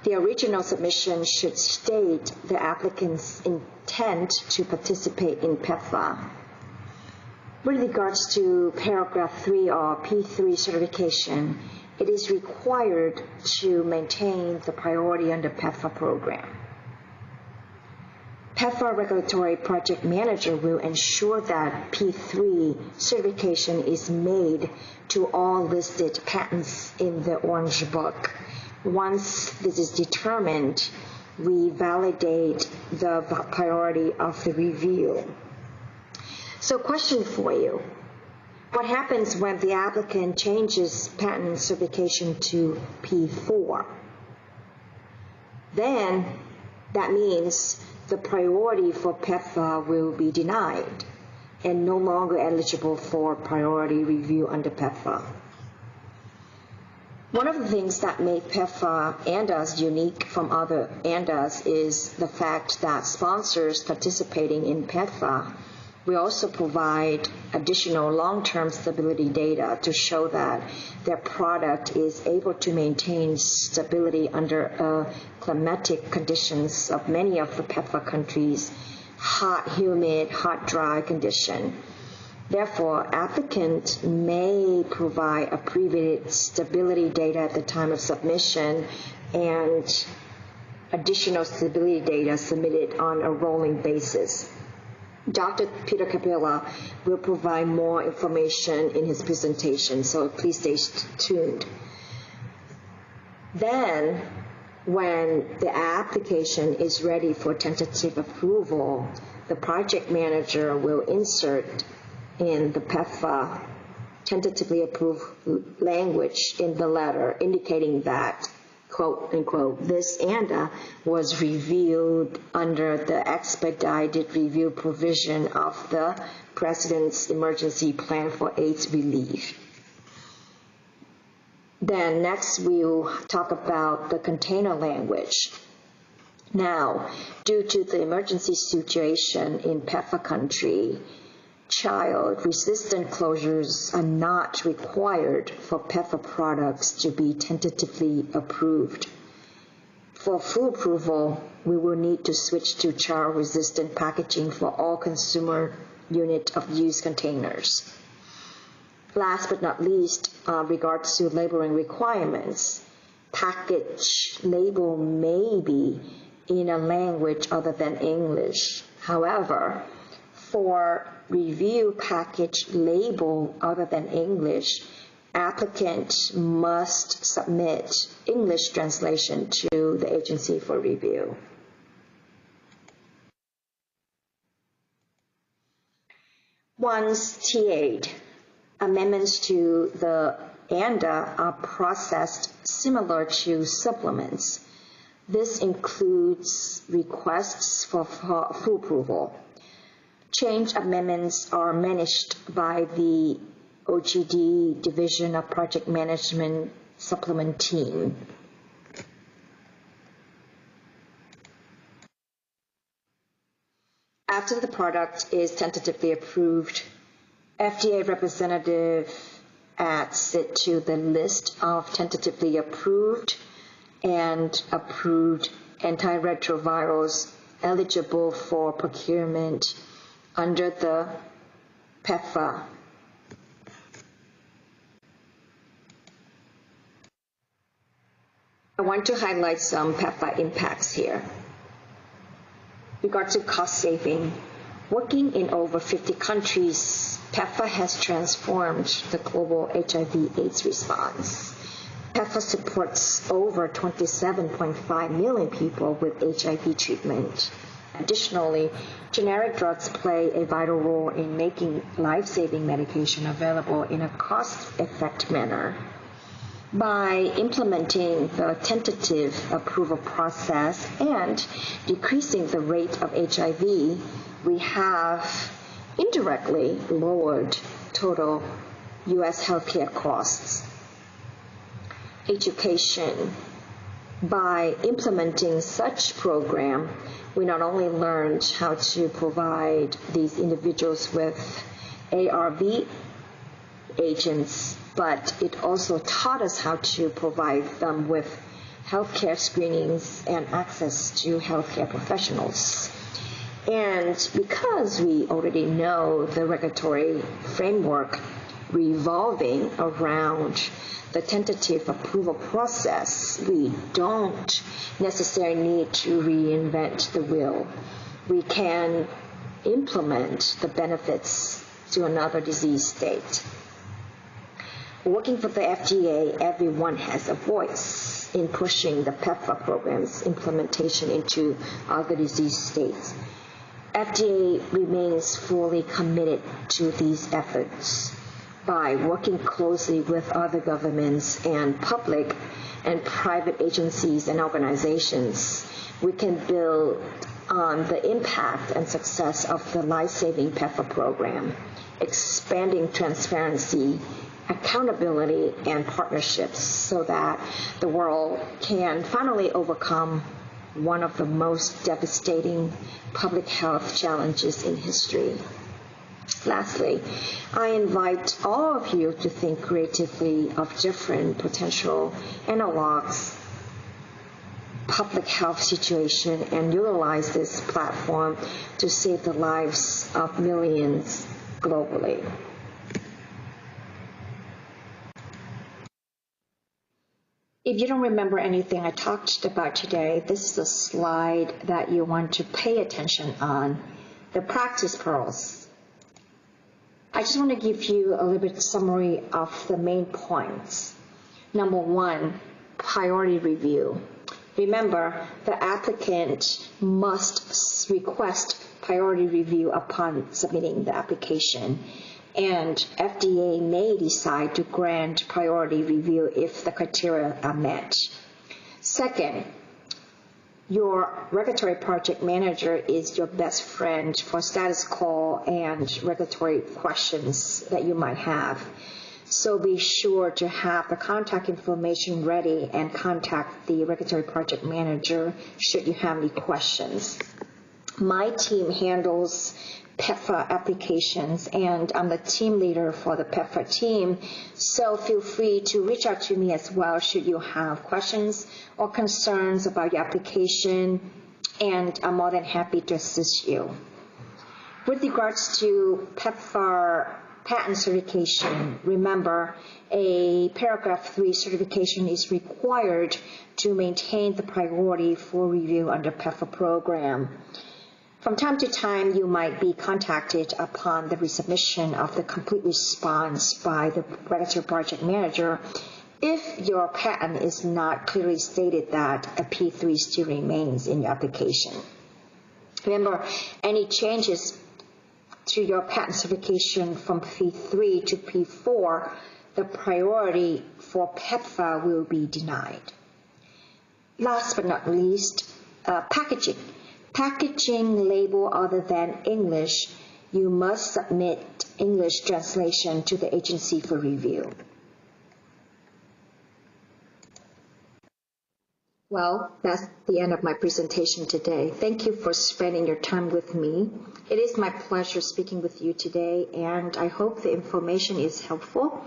The original submission should state the applicant's intent to participate in PEPFAR. With regards to paragraph 3 or P3 certification, it is required to maintain the priority under PEPFAR program. PEPFAR Regulatory Project Manager will ensure that P3 certification is made to all listed patents in the Orange Book. Once this is determined, we validate the priority of the review. So question for you. What happens when the applicant changes patent certification to P4? Then that means the priority for PEPFAR will be denied and no longer eligible for priority review under PEPFAR. One of the things that make PEPFAR ANDAs unique from other ANDAs is the fact that sponsors participating in PEPFAR will also provide additional long-term stability data to show that their product is able to maintain stability under climatic conditions of many of the PEPFAR countries, hot, humid, hot, dry condition. Therefore, applicants may provide abbreviated stability data at the time of submission and additional stability data submitted on a rolling basis. Dr. Peter Capella will provide more information in his presentation, so please stay tuned. Then, when the application is ready for tentative approval, the project manager will insert in the PEPFAR tentatively approved language in the letter indicating that, quote unquote, this ANDA was reviewed under the expedited review provision of the President's Emergency Plan for AIDS Relief. Then next we'll talk about the container language. Now, due to the emergency situation in PEPFAR country, child-resistant closures are not required for PEPFAR products to be tentatively approved. For full approval, we will need to switch to child-resistant packaging for all consumer unit of use containers. Last but not least, regards to labeling requirements, package label may be in a language other than English. However, for review package label other than English, applicant must submit English translation to the agency for review. Once TA'd, amendments to the ANDA are processed similar to supplements. This includes requests for full approval. Change amendments are managed by the OGD Division of Project Management Supplement Team. After the product is tentatively approved, FDA representative adds it to the list of tentatively approved and approved antiretrovirals eligible for procurement under the PEPFAR. I want to highlight some PEPFAR impacts here. Regard to cost saving, working in over 50 countries, PEPFAR has transformed the global HIV/AIDS response. PEPFAR supports over 27.5 million people with HIV treatment. Additionally, generic drugs play a vital role in making life-saving medication available in a cost-effective manner. By implementing the tentative approval process and decreasing the rate of HIV, we have indirectly lowered total U.S. healthcare costs. Education. By implementing such program, we not only learned how to provide these individuals with ARV agents, but it also taught us how to provide them with healthcare screenings and access to healthcare professionals. And because we already know the regulatory framework revolving around the tentative approval process, we don't necessarily need to reinvent the wheel. We can implement the benefits to another disease state. Working for the FDA, everyone has a voice in pushing the PEPFAR program's implementation into other disease states. FDA remains fully committed to these efforts. By working closely with other governments and public and private agencies and organizations, we can build on the impact and success of the life-saving PEPFAR program, expanding transparency, accountability, and partnerships so that the world can finally overcome one of the most devastating public health challenges in history. Lastly, I invite all of you to think creatively of different potential analogs public health situation and utilize this platform to save the lives of millions globally. If you don't remember anything I talked about today, this is a slide that you want to pay attention on, the practice pearls. I just want to give you a little bit summary of the main points. Number one, priority review. Remember, the applicant must request priority review upon submitting the application, and FDA may decide to grant priority review if the criteria are met. Second, your regulatory project manager is your best friend for status call and regulatory questions that you might have. So be sure to have the contact information ready and contact the regulatory project manager should you have any questions. My team handles PEPFAR applications, and I'm the team leader for the PEPFAR team, so feel free to reach out to me as well should you have questions or concerns about your application, and I'm more than happy to assist you. With regards to PEPFAR patent certification, remember a paragraph 3 certification is required to maintain the priority for review under PEPFAR program. From time to time, you might be contacted upon the resubmission of the complete response by the regulatory project manager if your patent is not clearly stated that a P3 still remains in your application. Remember, any changes to your patent certification from P3 to P4, the priority for PEPFAR will be denied. Last but not least, packaging. Packaging label other than English, you must submit English translation to the agency for review. Well, that's the end of my presentation today. Thank you for spending your time with me. It is my pleasure speaking with you today, and I hope the information is helpful.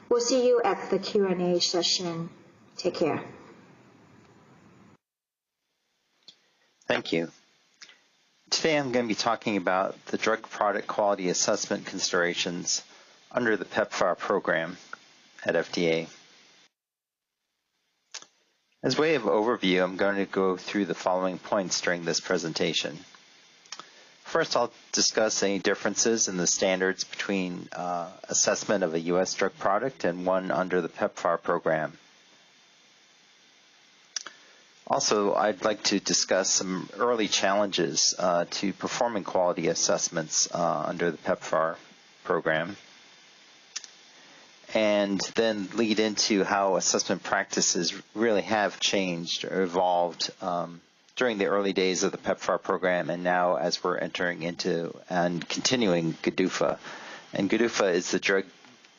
We'll see you at the Q&A session. Take care. Thank you. Today I'm going to be talking about the drug product quality assessment considerations under the PEPFAR program at FDA. As way of overview, I'm going to go through the following points during this presentation. First, I'll discuss any differences in the standards between assessment of a U.S. drug product and one under the PEPFAR program. Also, I'd like to discuss some early challenges to performing quality assessments under the PEPFAR program, and then lead into how assessment practices really have changed or evolved during the early days of the PEPFAR program and now as we're entering into and continuing GDUFA. And GDUFA is the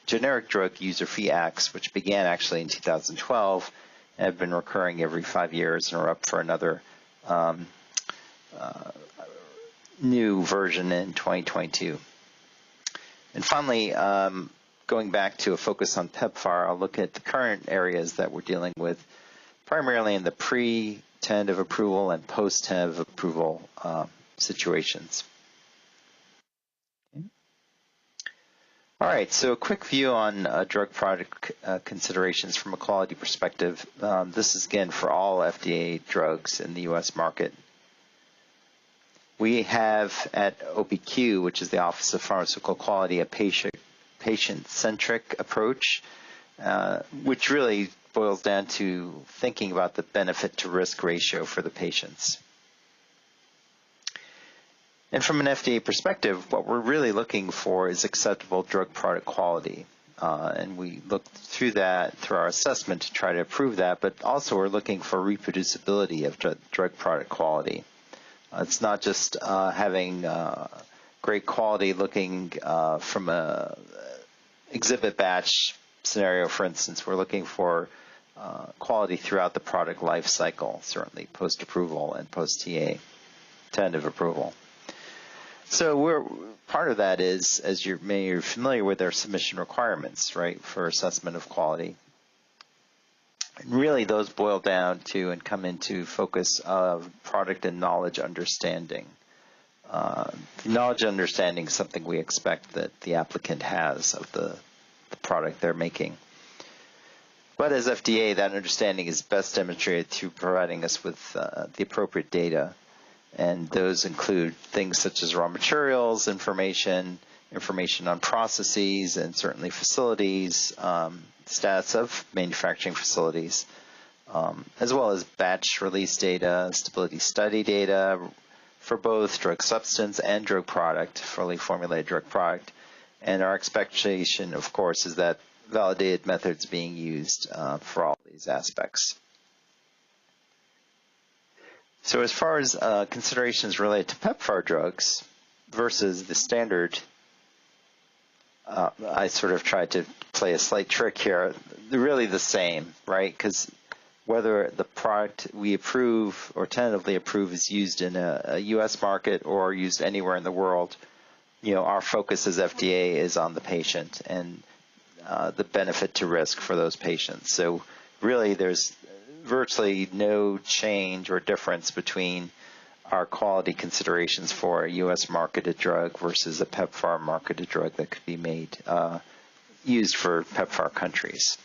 Generic Drug User Fee Acts, which began actually in 2012 and have been recurring every 5 years and are up for another new version in 2022. And finally, going back to a focus on PEPFAR, I'll look at the current areas that we're dealing with, primarily in the pre-tentative approval and post-tentative approval situations. Okay. All right, so a quick view on drug product considerations from a quality perspective. This is, again, for all FDA drugs in the U.S. market. We have at OPQ, which is the Office of Pharmaceutical Quality, a patient-centric approach, which really boils down to thinking about the benefit-to-risk ratio for the patients. And from an FDA perspective, what we're really looking for is acceptable drug product quality. And we look through that, through our assessment, to try to improve that, but also we're looking for reproducibility of drug product quality. It's not just having great quality looking from a exhibit batch scenario, for instance. We're looking for quality throughout the product life cycle, certainly post-approval and post-TA, tentative approval. So part of that is, as you're familiar with, our submission requirements, right, for assessment of quality. And really those boil down to and come into focus of product and knowledge understanding. Knowledge understanding is something we expect that the applicant has of the product they're making. But as FDA, that understanding is best demonstrated through providing us with the appropriate data. And those include things such as raw materials, information on processes, and certainly facilities, status of manufacturing facilities, as well as batch release data, stability study data for both drug substance and drug product, fully formulated drug product. And our expectation, of course, is that validated methods being used for all these aspects. So as far as considerations related to PEPFAR drugs versus the standard, I sort of tried to play a slight trick here. They're really the same, right? Because whether the product we approve or tentatively approve is used in a U.S. market or used anywhere in the world, our focus as FDA is on the patient and the benefit to risk for those patients. So really there's virtually no change or difference between our quality considerations for a U.S. marketed drug versus a PEPFAR marketed drug that could be made used for PEPFAR countries.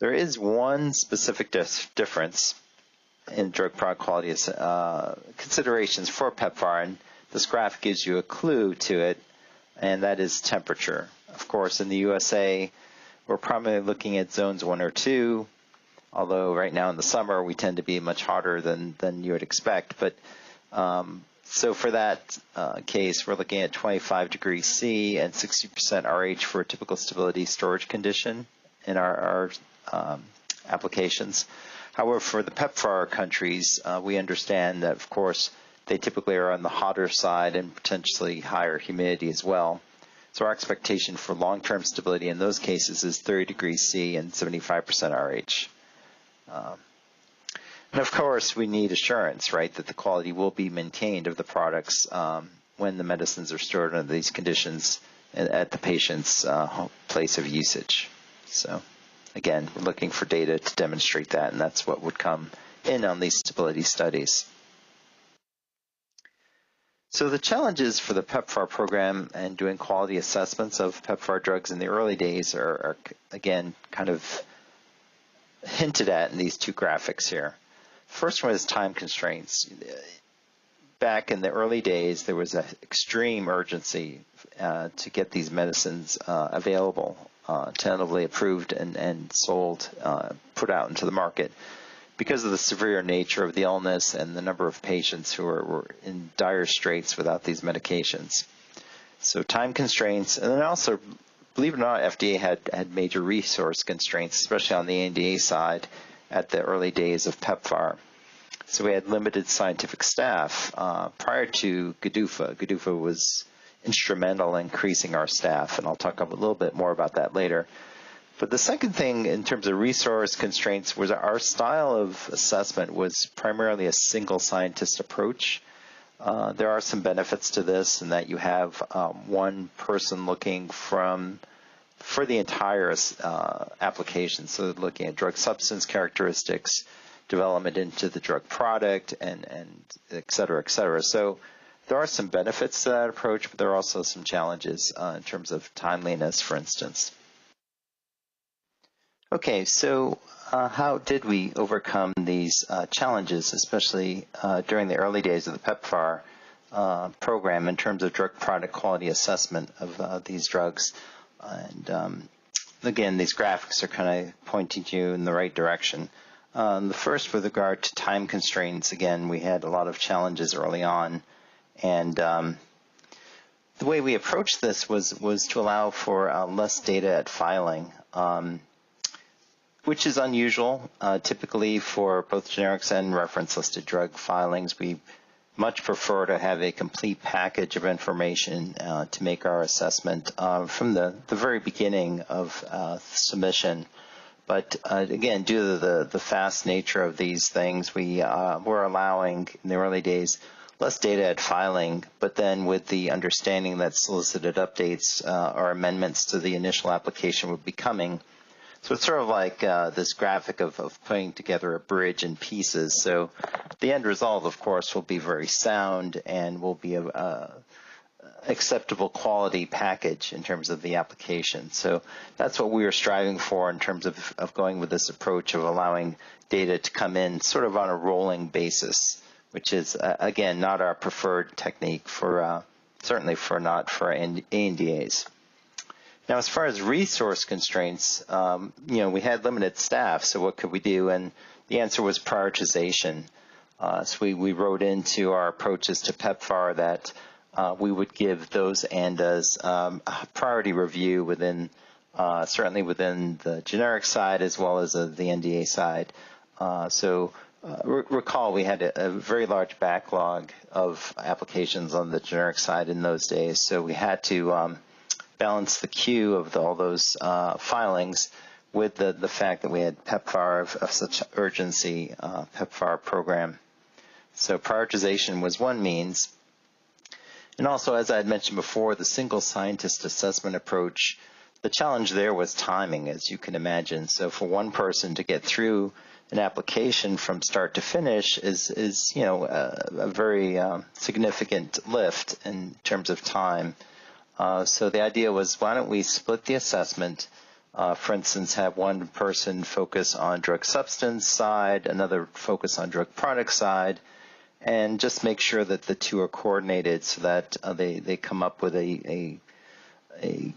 There is one specific difference in drug product quality considerations for PEPFAR, and this graph gives you a clue to it, and that is temperature. Of course, in the USA, we're primarily looking at zones 1 or 2, although right now in the summer we tend to be much hotter than you would expect. But so for that case, we're looking at 25 degrees C and 60% RH for a typical stability storage condition in our applications. However, for the PEPFAR countries, we understand that, of course, they typically are on the hotter side and potentially higher humidity as well. So our expectation for long-term stability in those cases is 30 degrees C and 75% RH. And of course, we need assurance, right, that the quality will be maintained of the products when the medicines are stored under these conditions at the patient's place of usage. So again, we're looking for data to demonstrate that, and that's what would come in on these stability studies. So the challenges for the PEPFAR program and doing quality assessments of PEPFAR drugs in the early days are again, kind of hinted at in these two graphics here. First one is time constraints. Back in the early days, there was an extreme urgency to get these medicines available, tentatively approved and sold, put out into the market, because of the severe nature of the illness and the number of patients who were in dire straits without these medications. So time constraints, and then also, believe it or not, FDA had major resource constraints, especially on the ANDA side at the early days of PEPFAR. So we had limited scientific staff prior to GDUFA. GDUFA was instrumental in increasing our staff, and I'll talk a little bit more about that later. But the second thing in terms of resource constraints was our style of assessment was primarily a single scientist approach. There are some benefits to this in that you have one person looking for the entire application, so looking at drug substance characteristics, development into the drug product, and et cetera, et cetera. So there are some benefits to that approach, but there are also some challenges in terms of timeliness, for instance. Okay, so how did we overcome these challenges, especially during the early days of the PEPFAR program in terms of drug product quality assessment of these drugs? And again, these graphics are kind of pointing you in the right direction. The first, with regard to time constraints, again, we had a lot of challenges early on, and the way we approached this was to allow for less data at filing, which is unusual. Typically for both generics and reference-listed drug filings, we much prefer to have a complete package of information to make our assessment from the very beginning of submission. But again, due to the fast nature of these things, we were allowing, in the early days, less data at filing, but then with the understanding that solicited updates or amendments to the initial application would be coming. So it's sort of like this graphic of putting together a bridge in pieces. So the end result, of course, will be very sound and will be acceptable quality package in terms of the application. So that's what we were striving for in terms of going with this approach of allowing data to come in sort of on a rolling basis, which is, again, not our preferred technique for certainly not for ANDAs. Now, as far as resource constraints, we had limited staff, so what could we do? And the answer was prioritization. So we wrote into our approaches to PEPFAR that we would give those ANDAs a priority review within, certainly within the generic side as well as the NDA side. Recall we had a very large backlog of applications on the generic side in those days, so we had to balance the queue of all those filings with the fact that we had PEPFAR of such urgency, PEPFAR program. So prioritization was one means. And also, as I had mentioned before, the single scientist assessment approach, the challenge there was timing, as you can imagine. So for one person to get through an application from start to finish is a very significant lift in terms of time. So the idea was, why don't we split the assessment? For instance, have one person focus on drug substance side, another focus on drug product side, and just make sure that the two are coordinated so that they come up with a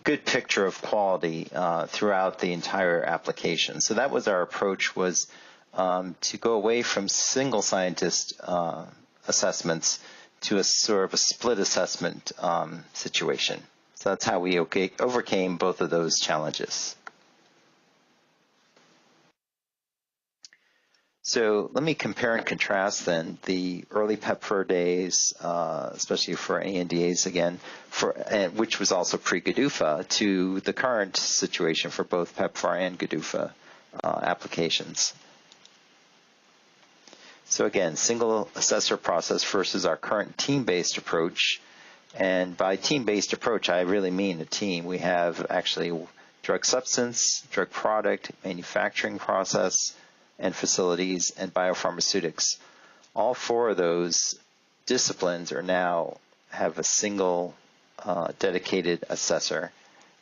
good picture of quality throughout the entire application. So that was our approach, was to go away from single scientist assessments to a sort of a split assessment situation. So that's how we overcame both of those challenges. So let me compare and contrast then the early PEPFAR days, especially for ANDAs again, which was also pre-GDUFA, to the current situation for both PEPFAR and GDUFA applications. So again, single assessor process versus our current team-based approach. And by team-based approach, I really mean a team. We have actually drug substance, drug product, manufacturing process, and facilities, and biopharmaceutics. All four of those disciplines now have a single dedicated assessor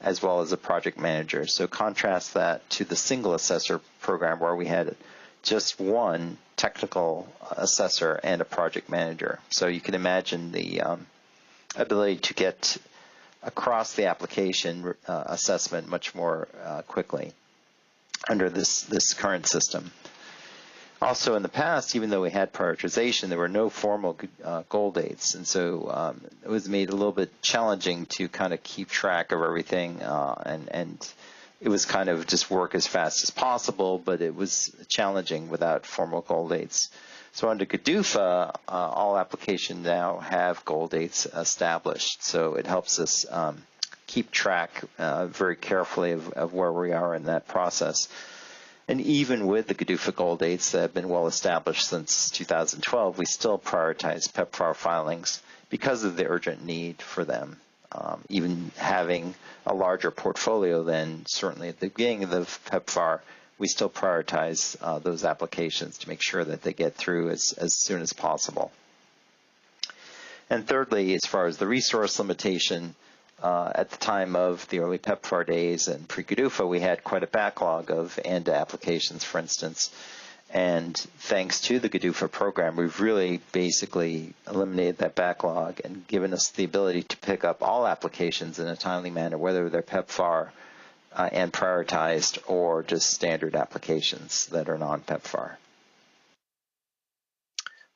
as well as a project manager. So contrast that to the single assessor program where we had just one technical assessor and a project manager. So you can imagine the ability to get across the application assessment much more quickly under this current system. Also in the past, even though we had prioritization, there were no formal goal dates, and so it was made a little bit challenging to kind of keep track of everything, and it was kind of just work as fast as possible, but it was challenging without formal goal dates. So under GDUFA, all applications now have goal dates established, so it helps us keep track very carefully of where we are in that process. And even with the GDUFA goal dates that have been well established since 2012, we still prioritize PEPFAR filings because of the urgent need for them. Even having a larger portfolio than certainly at the beginning of the PEPFAR, we still prioritize those applications to make sure that they get through as soon as possible. And thirdly, as far as the resource limitation, at the time of the early PEPFAR days and pre-GDUFA, we had quite a backlog of ANDA applications, for instance. And thanks to the GDUFA program, we've really basically eliminated that backlog and given us the ability to pick up all applications in a timely manner, whether they're PEPFAR and prioritized or just standard applications that are non-PEPFAR.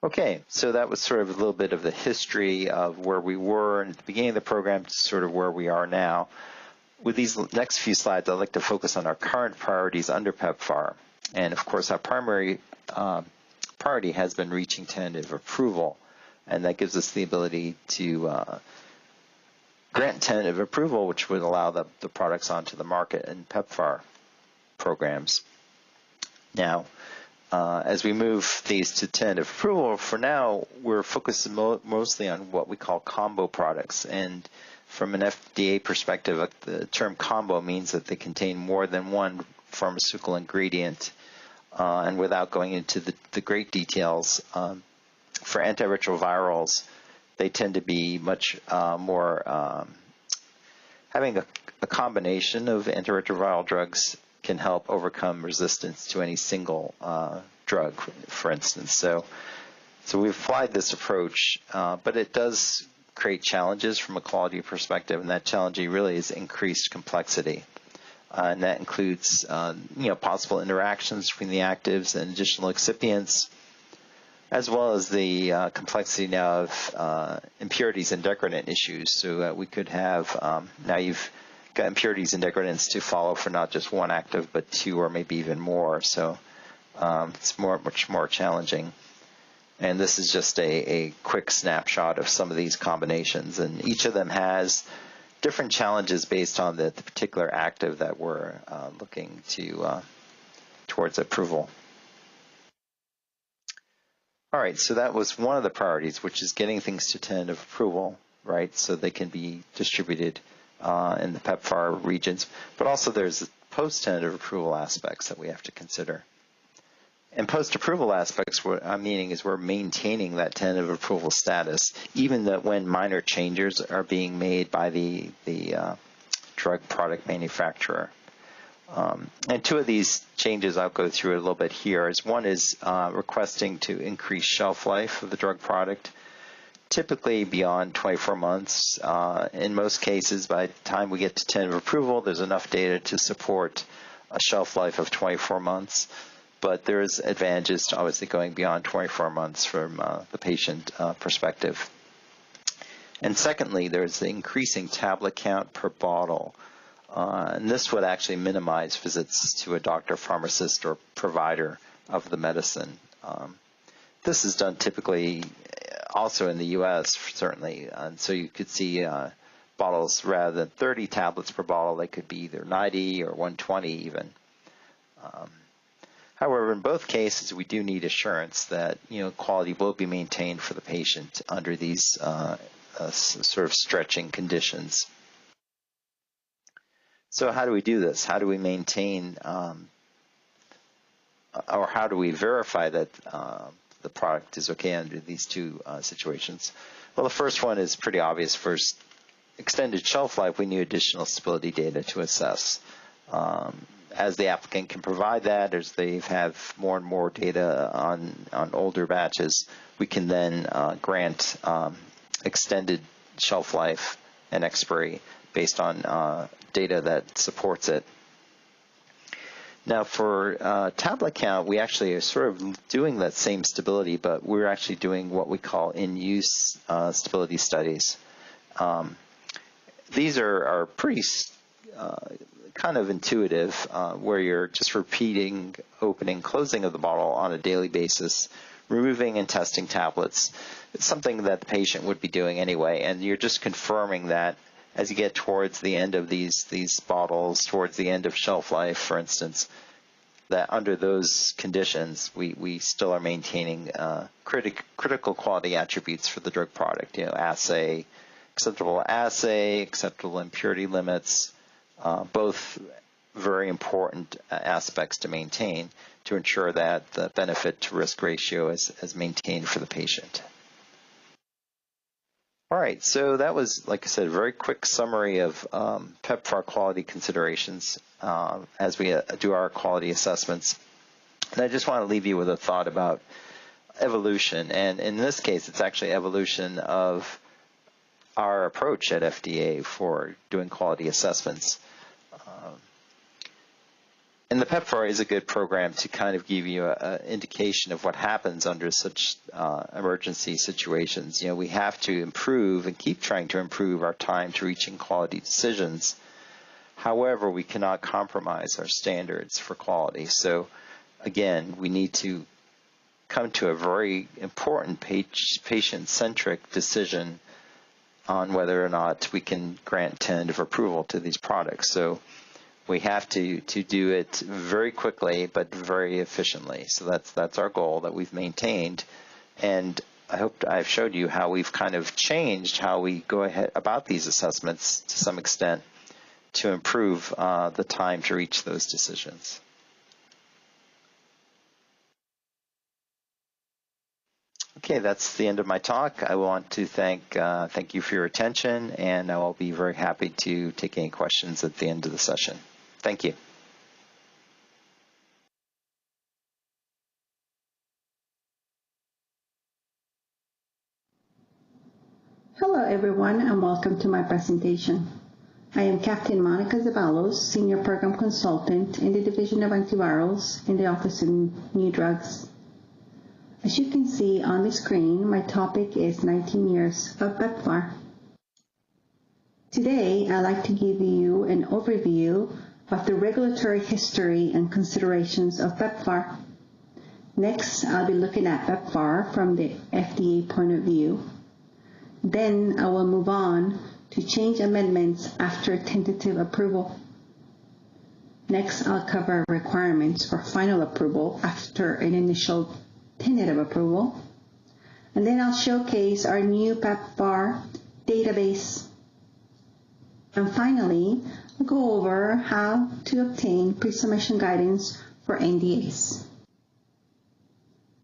Okay, so that was sort of a little bit of the history of where we were at the beginning of the program to sort of where we are now. With these next few slides, I'd like to focus on our current priorities under PEPFAR. And of course, our primary priority has been reaching tentative approval, and that gives us the ability to grant tentative approval, which would allow the products onto the market in PEPFAR programs. Now, as we move these to tentative approval, for now, we're focused mostly on what we call combo products. And from an FDA perspective, the term combo means that they contain more than one pharmaceutical ingredient. And without going into the great details, for antiretrovirals, they tend to be much more having a combination of antiretroviral drugs can help overcome resistance to any single drug, for instance. So we've applied this approach, but it does create challenges from a quality perspective, and that challenge really is increased complexity. And that includes possible interactions between the actives and additional excipients, as well as the complexity now of impurities and degradant issues. So we could have, now you've got impurities and degradants to follow for not just one active, but two or maybe even more. So it's much more challenging. And this is just a quick snapshot of some of these combinations. And each of them has different challenges based on the particular active that we're looking to towards approval. All right, so that was one of the priorities, which is getting things to tentative approval, right, so they can be distributed in the PEPFAR regions. But also there's post-tentative approval aspects that we have to consider. And post-approval aspects, what I'm meaning is we're maintaining that tentative approval status, even that when minor changes are being made by the drug product manufacturer. And two of these changes I'll go through a little bit here. Is one is requesting to increase shelf life of the drug product, typically beyond 24 months. In most cases, by the time we get to tentative approval, there's enough data to support a shelf life of 24 months. But there's advantages to obviously going beyond 24 months from the patient perspective. And secondly, there's the increasing tablet count per bottle. And this would actually minimize visits to a doctor, pharmacist, or provider of the medicine. This is done typically also in the U.S., certainly. And so you could see bottles, rather than 30 tablets per bottle, they could be either 90 or 120 even. However, in both cases, we do need assurance that quality will be maintained for the patient under these sort of stretching conditions. So how do we do this? How do we maintain, or how do we verify that the product is okay under these two situations? Well, the first one is pretty obvious. First, extended shelf life, we need additional stability data to assess. As the applicant can provide that, as they have more and more data on older batches, we can then grant extended shelf life and expiry based on data that supports it. Now for tablet count, we actually are sort of doing that same stability, but we're actually doing what we call in-use stability studies. These are pretty kind of intuitive, where you're just repeating opening, closing of the bottle on a daily basis, removing and testing tablets. It's something that the patient would be doing anyway, and you're just confirming that as you get towards the end of these bottles, towards the end of shelf life, for instance, that under those conditions, we still are maintaining critical quality attributes for the drug product, acceptable assay, acceptable impurity limits, both very important aspects to maintain to ensure that the benefit to risk ratio is maintained for the patient. All right, so that was, like I said, a very quick summary of PEPFAR quality considerations as we do our quality assessments. And I just want to leave you with a thought about evolution. And in this case, it's actually evolution of our approach at FDA for doing quality assessments. And the PEPFAR is a good program to kind of give you an indication of what happens under such emergency situations. We have to improve and keep trying to improve our time to reaching quality decisions. However, we cannot compromise our standards for quality. So, again, we need to come to a very important patient-centric decision on whether or not we can grant tentative approval to these products. So we have to do it very quickly but very efficiently. So that's our goal that we've maintained. And I hope I've showed you how we've kind of changed how we go ahead about these assessments to some extent to improve the time to reach those decisions. Okay, that's the end of my talk. I want to thank you for your attention, and I will be very happy to take any questions at the end of the session. Thank you. Hello everyone, and welcome to my presentation. I am Captain Monica Zabalos, Senior Program Consultant in the Division of Antivirals in the Office of New Drugs. As you can see on the screen, my topic is 19 years of PEPFAR. Today, I'd like to give you an overview of the regulatory history and considerations of PEPFAR. Next, I'll be looking at PEPFAR from the FDA point of view. Then I will move on to change amendments after tentative approval. Next, I'll cover requirements for final approval after an initial tentative approval. And then I'll showcase our new PEPFAR database. And finally, I'll go over how to obtain pre-submission guidance for NDAs.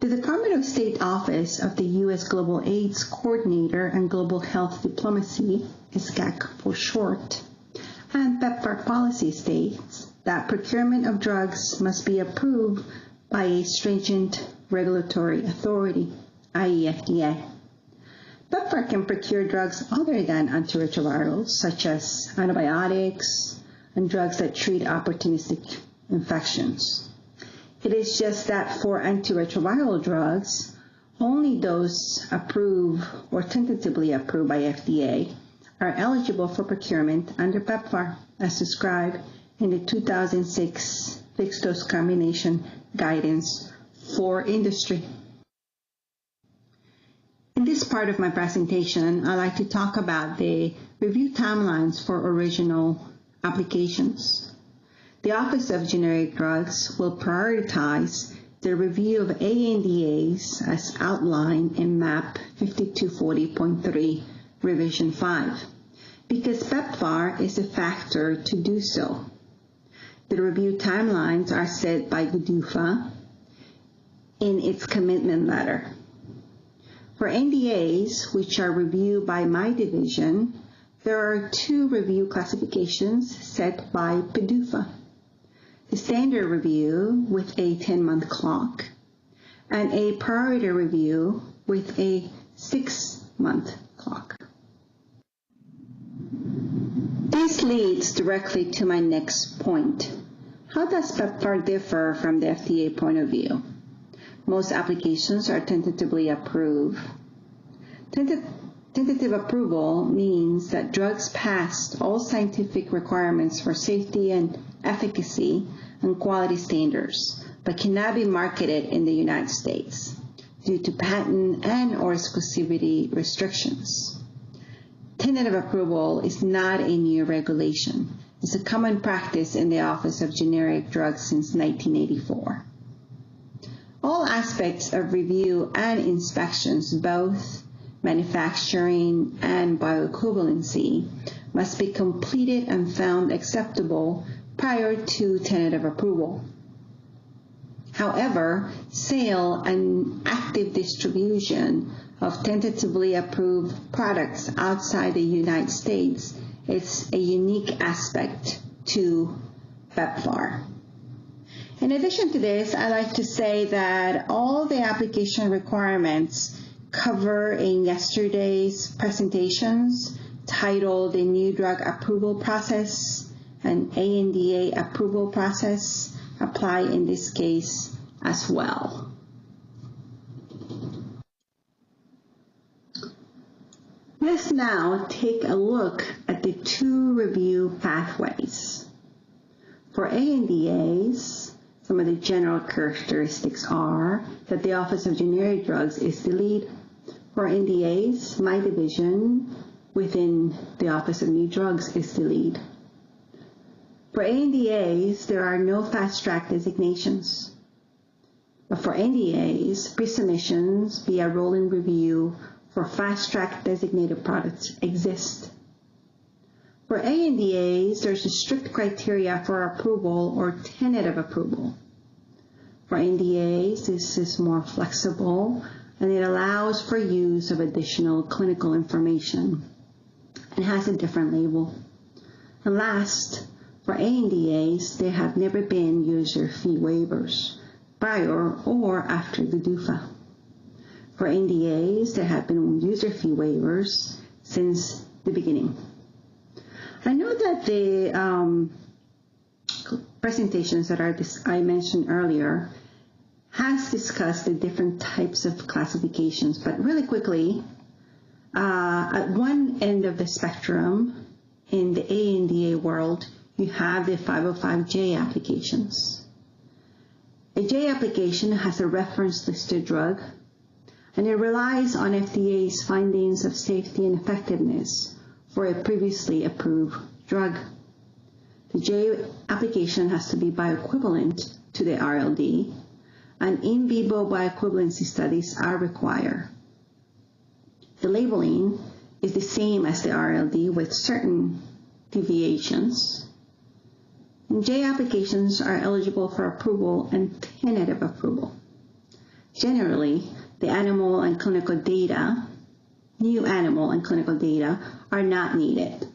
The Department of State Office of the U.S. Global AIDS Coordinator and Global Health Diplomacy, SGAC for short, and PEPFAR policy states that procurement of drugs must be approved by a stringent regulatory authority, i.e. FDA. PEPFAR can procure drugs other than antiretrovirals, such as antibiotics and drugs that treat opportunistic infections. It is just that for antiretroviral drugs, only those approved or tentatively approved by FDA are eligible for procurement under PEPFAR, as described in the 2006 fixed-dose combination guidance for industry. In this part of my presentation, I'd like to talk about the review timelines for original applications. The Office of Generic Drugs will prioritize the review of ANDAs as outlined in MAP 5240.3 Revision 5, because PEPFAR is a factor to do so. The review timelines are set by GDUFA in its commitment letter. For NDAs, which are reviewed by my division, there are two review classifications set by PDUFA. The standard review with a 10-month clock, and a priority review with a 6-month clock. This leads directly to my next point. How does PEPFAR differ from the FDA point of view? Most applications are tentatively approved. Tentative approval means that drugs passed all scientific requirements for safety and efficacy and quality standards, but cannot be marketed in the United States due to patent and/or exclusivity restrictions. Tentative approval is not a new regulation. It's a common practice in the Office of Generic Drugs since 1984. All aspects of review and inspections, both manufacturing and bioequivalency, must be completed and found acceptable prior to tentative approval. However, sale and active distribution of tentatively approved products outside the United States is a unique aspect to PEPFAR. In addition to this, I like to say that all the application requirements covered in yesterday's presentations, titled the New Drug Approval Process and ANDA Approval Process, apply in this case as well. Let's now take a look at the two review pathways. For ANDAs, some of the general characteristics are that the Office of Generic Drugs is the lead. For NDAs, my division within the Office of New Drugs is the lead. For ANDAs, there are no fast-track designations. But for NDAs, pre-submissions via rolling review for fast-track designated products exist. For ANDAs, there's a strict criteria for approval or tentative approval. For NDAs, this is more flexible and it allows for use of additional clinical information and has a different label. And last, for ANDAs, there have never been user fee waivers prior or after the DUFA. For NDAs, there have been user fee waivers since the beginning. I know that the presentations that I mentioned earlier has discussed the different types of classifications, but really quickly, at one end of the spectrum in the ANDA world, you have the 505J applications. A J application has a reference listed drug, and it relies on FDA's findings of safety and effectiveness for a previously approved drug. The J application has to be bioequivalent to the RLD, and in vivo bioequivalency studies are required. The labeling is the same as the RLD with certain deviations. And J applications are eligible for approval and tentative approval. Generally, the animal and clinical data, new animal and clinical data, are not needed.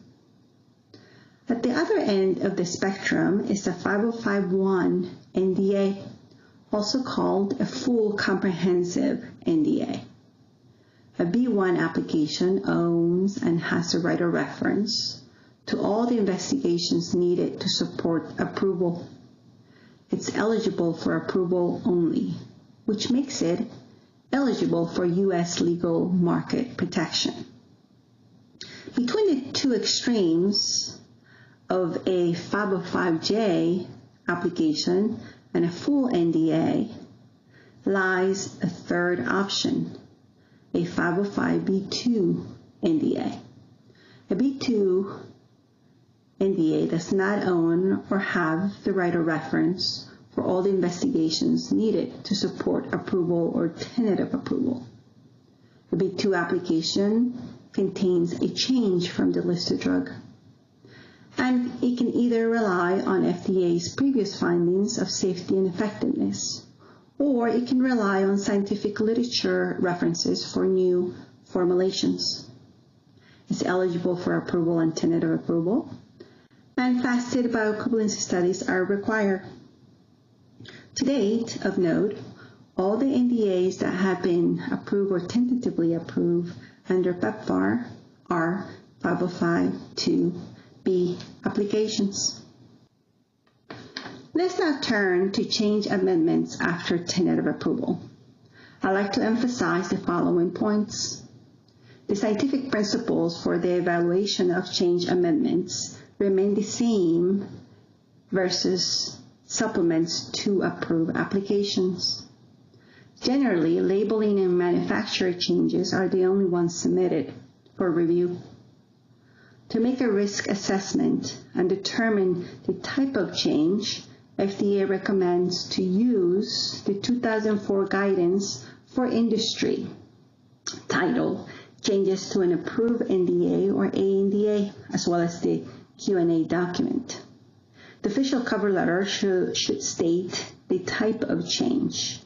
At the other end of the spectrum is the 505(1) NDA, also called a full comprehensive NDA. A B1 application owns and has a right of reference to all the investigations needed to support approval. It's eligible for approval only, which makes it eligible for U.S. legal market protection. Between the two extremes of a 505J application and a full NDA lies a third option, a 505B2 NDA. A B2 NDA does not own or have the right of reference for all the investigations needed to support approval or tentative approval. The B2 application contains a change from the listed drug, and it can either rely on FDA's previous findings of safety and effectiveness, or it can rely on scientific literature references for new formulations. It's eligible for approval and tentative approval, and fasted bioequivalency studies are required. To date, of note, all the NDAs that have been approved or tentatively approved under PEPFAR are 505(2)B applications. Let's now turn to change amendments after tentative approval. I'd like to emphasize the following points. The scientific principles for the evaluation of change amendments remain the same versus supplements to approved applications. Generally, labeling and manufacturer changes are the only ones submitted for review. To make a risk assessment and determine the type of change, FDA recommends to use the 2004 guidance for industry titled Changes to an Approved NDA or ANDA, as well as the Q&A document. The official cover letter should state the type of change,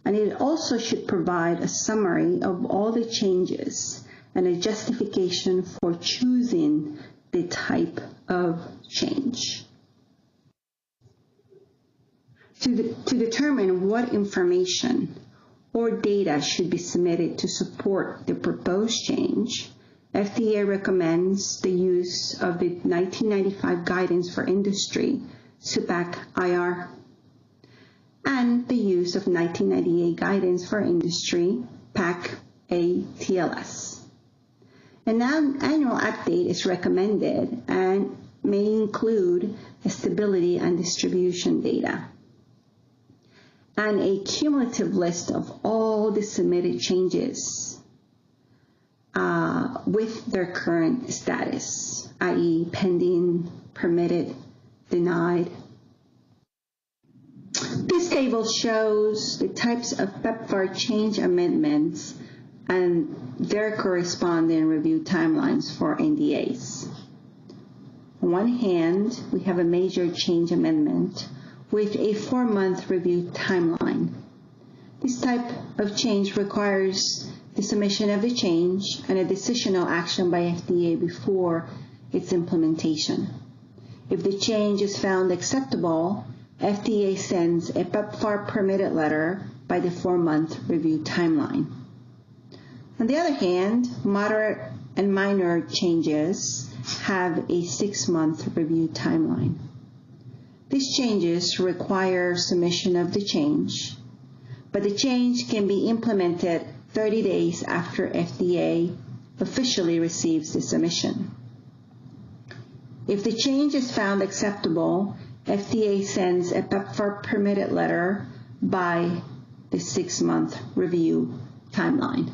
and it also should provide a summary of all the changes and a justification for choosing the type of change. To determine what information or data should be submitted to support the proposed change, FDA recommends the use of the 1995 Guidance for Industry, SUPAC-IR, and the use of 1998 Guidance for Industry, PAC-ATLS. An annual update is recommended and may include a stability and distribution data, and a cumulative list of all the submitted changes with their current status, i.e. pending, permitted, denied. This table shows the types of PEPFAR change amendments and their corresponding review timelines for NDAs. On one hand, we have a major change amendment with a 4-month review timeline. This type of change requires the submission of the change and a decisional action by FDA before its implementation. If the change is found acceptable, FDA sends a PEPFAR permitted letter by the 4-month review timeline. On the other hand, moderate and minor changes have a 6-month review timeline. These changes require submission of the change, but the change can be implemented 30 days after FDA officially receives the submission. If the change is found acceptable, FDA sends a PEPFAR permitted letter by the 6-month review timeline.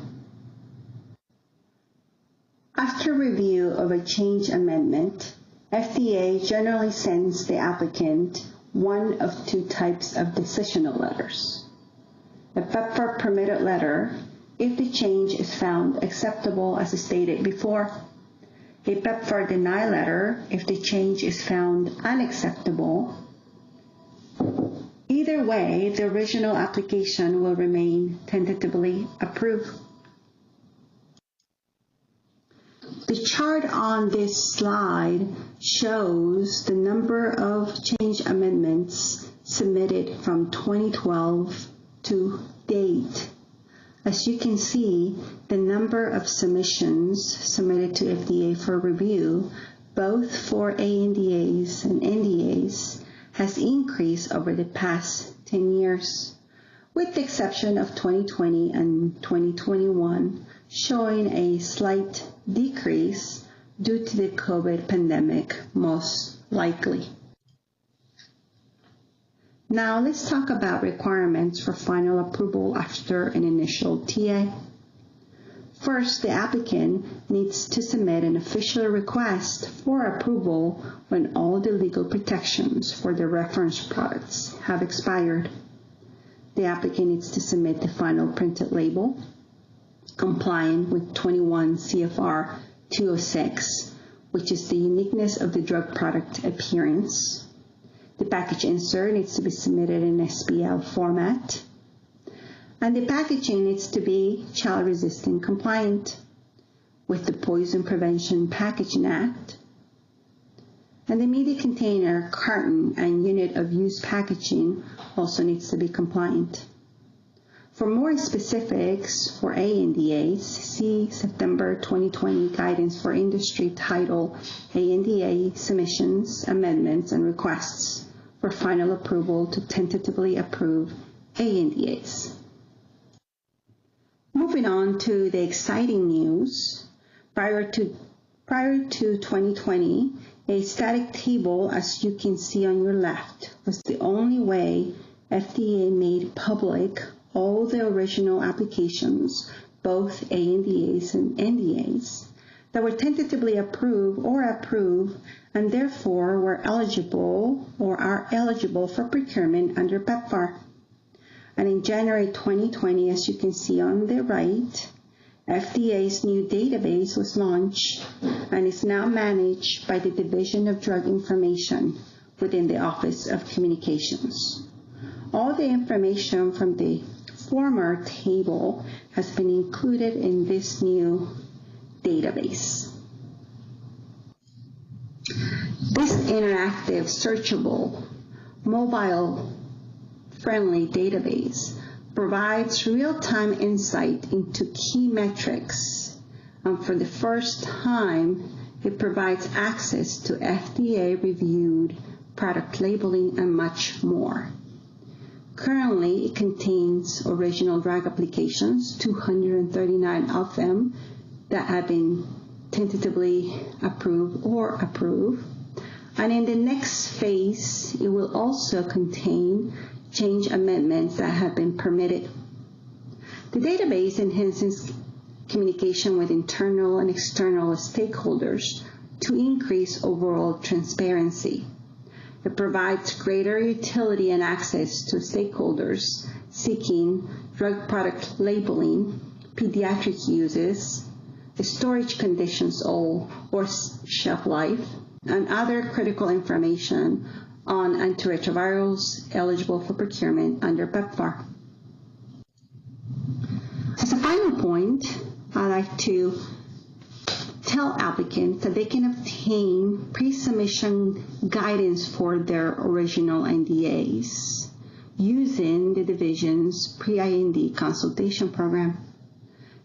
After review of a change amendment, FDA generally sends the applicant one of 2 types of decisional letters. A PEPFAR permitted letter if the change is found acceptable as stated before, a PEPFAR deny letter if the change is found unacceptable. Either way, the original application will remain tentatively approved. The chart on this slide shows the number of change amendments submitted from 2012 to date. As you can see, the number of submissions submitted to FDA for review, both for ANDAs and NDAs, has increased over the past 10 years, with the exception of 2020 and 2021, showing a slight decrease due to the COVID pandemic, most likely. Now let's talk about requirements for final approval after an initial TA. First, the applicant needs to submit an official request for approval when all the legal protections for the reference products have expired. The applicant needs to submit the final printed label, compliant with 21 CFR 206, which is the uniqueness of the drug product appearance. The package insert needs to be submitted in SPL format. And the packaging needs to be child-resistant compliant with the Poison Prevention Packaging Act. And the media container, carton, and unit of use packaging also needs to be compliant. For more specifics for ANDAs, see September 2020 Guidance for Industry titled ANDA Submissions, Amendments, and Requests for Final Approval to Tentatively Approve ANDAs. Moving on to the exciting news, prior to 2020, a static table, as you can see on your left, was the only way FDA made public all the original applications, both ANDAs and NDAs, that were tentatively approved or approved and therefore were eligible or are eligible for procurement under PEPFAR. And in January 2020, as you can see on the right, FDA's new database was launched and is now managed by the Division of Drug Information within the Office of Communications. All the information from the former table has been included in this new database. This interactive, searchable, mobile-friendly database provides real-time insight into key metrics, and for the first time, it provides access to FDA-reviewed product labeling and much more. Currently, it contains original drug applications, 239 of them that have been tentatively approved or approved. And in the next phase, it will also contain change amendments that have been permitted. The database enhances communication with internal and external stakeholders to increase overall transparency. It provides greater utility and access to stakeholders seeking drug product labeling, pediatric uses, storage conditions or shelf life, and other critical information on antiretrovirals eligible for procurement under PEPFAR. final point, I like to tell applicants that they can obtain pre-submission guidance for their original NDAs using the division's pre-IND consultation program.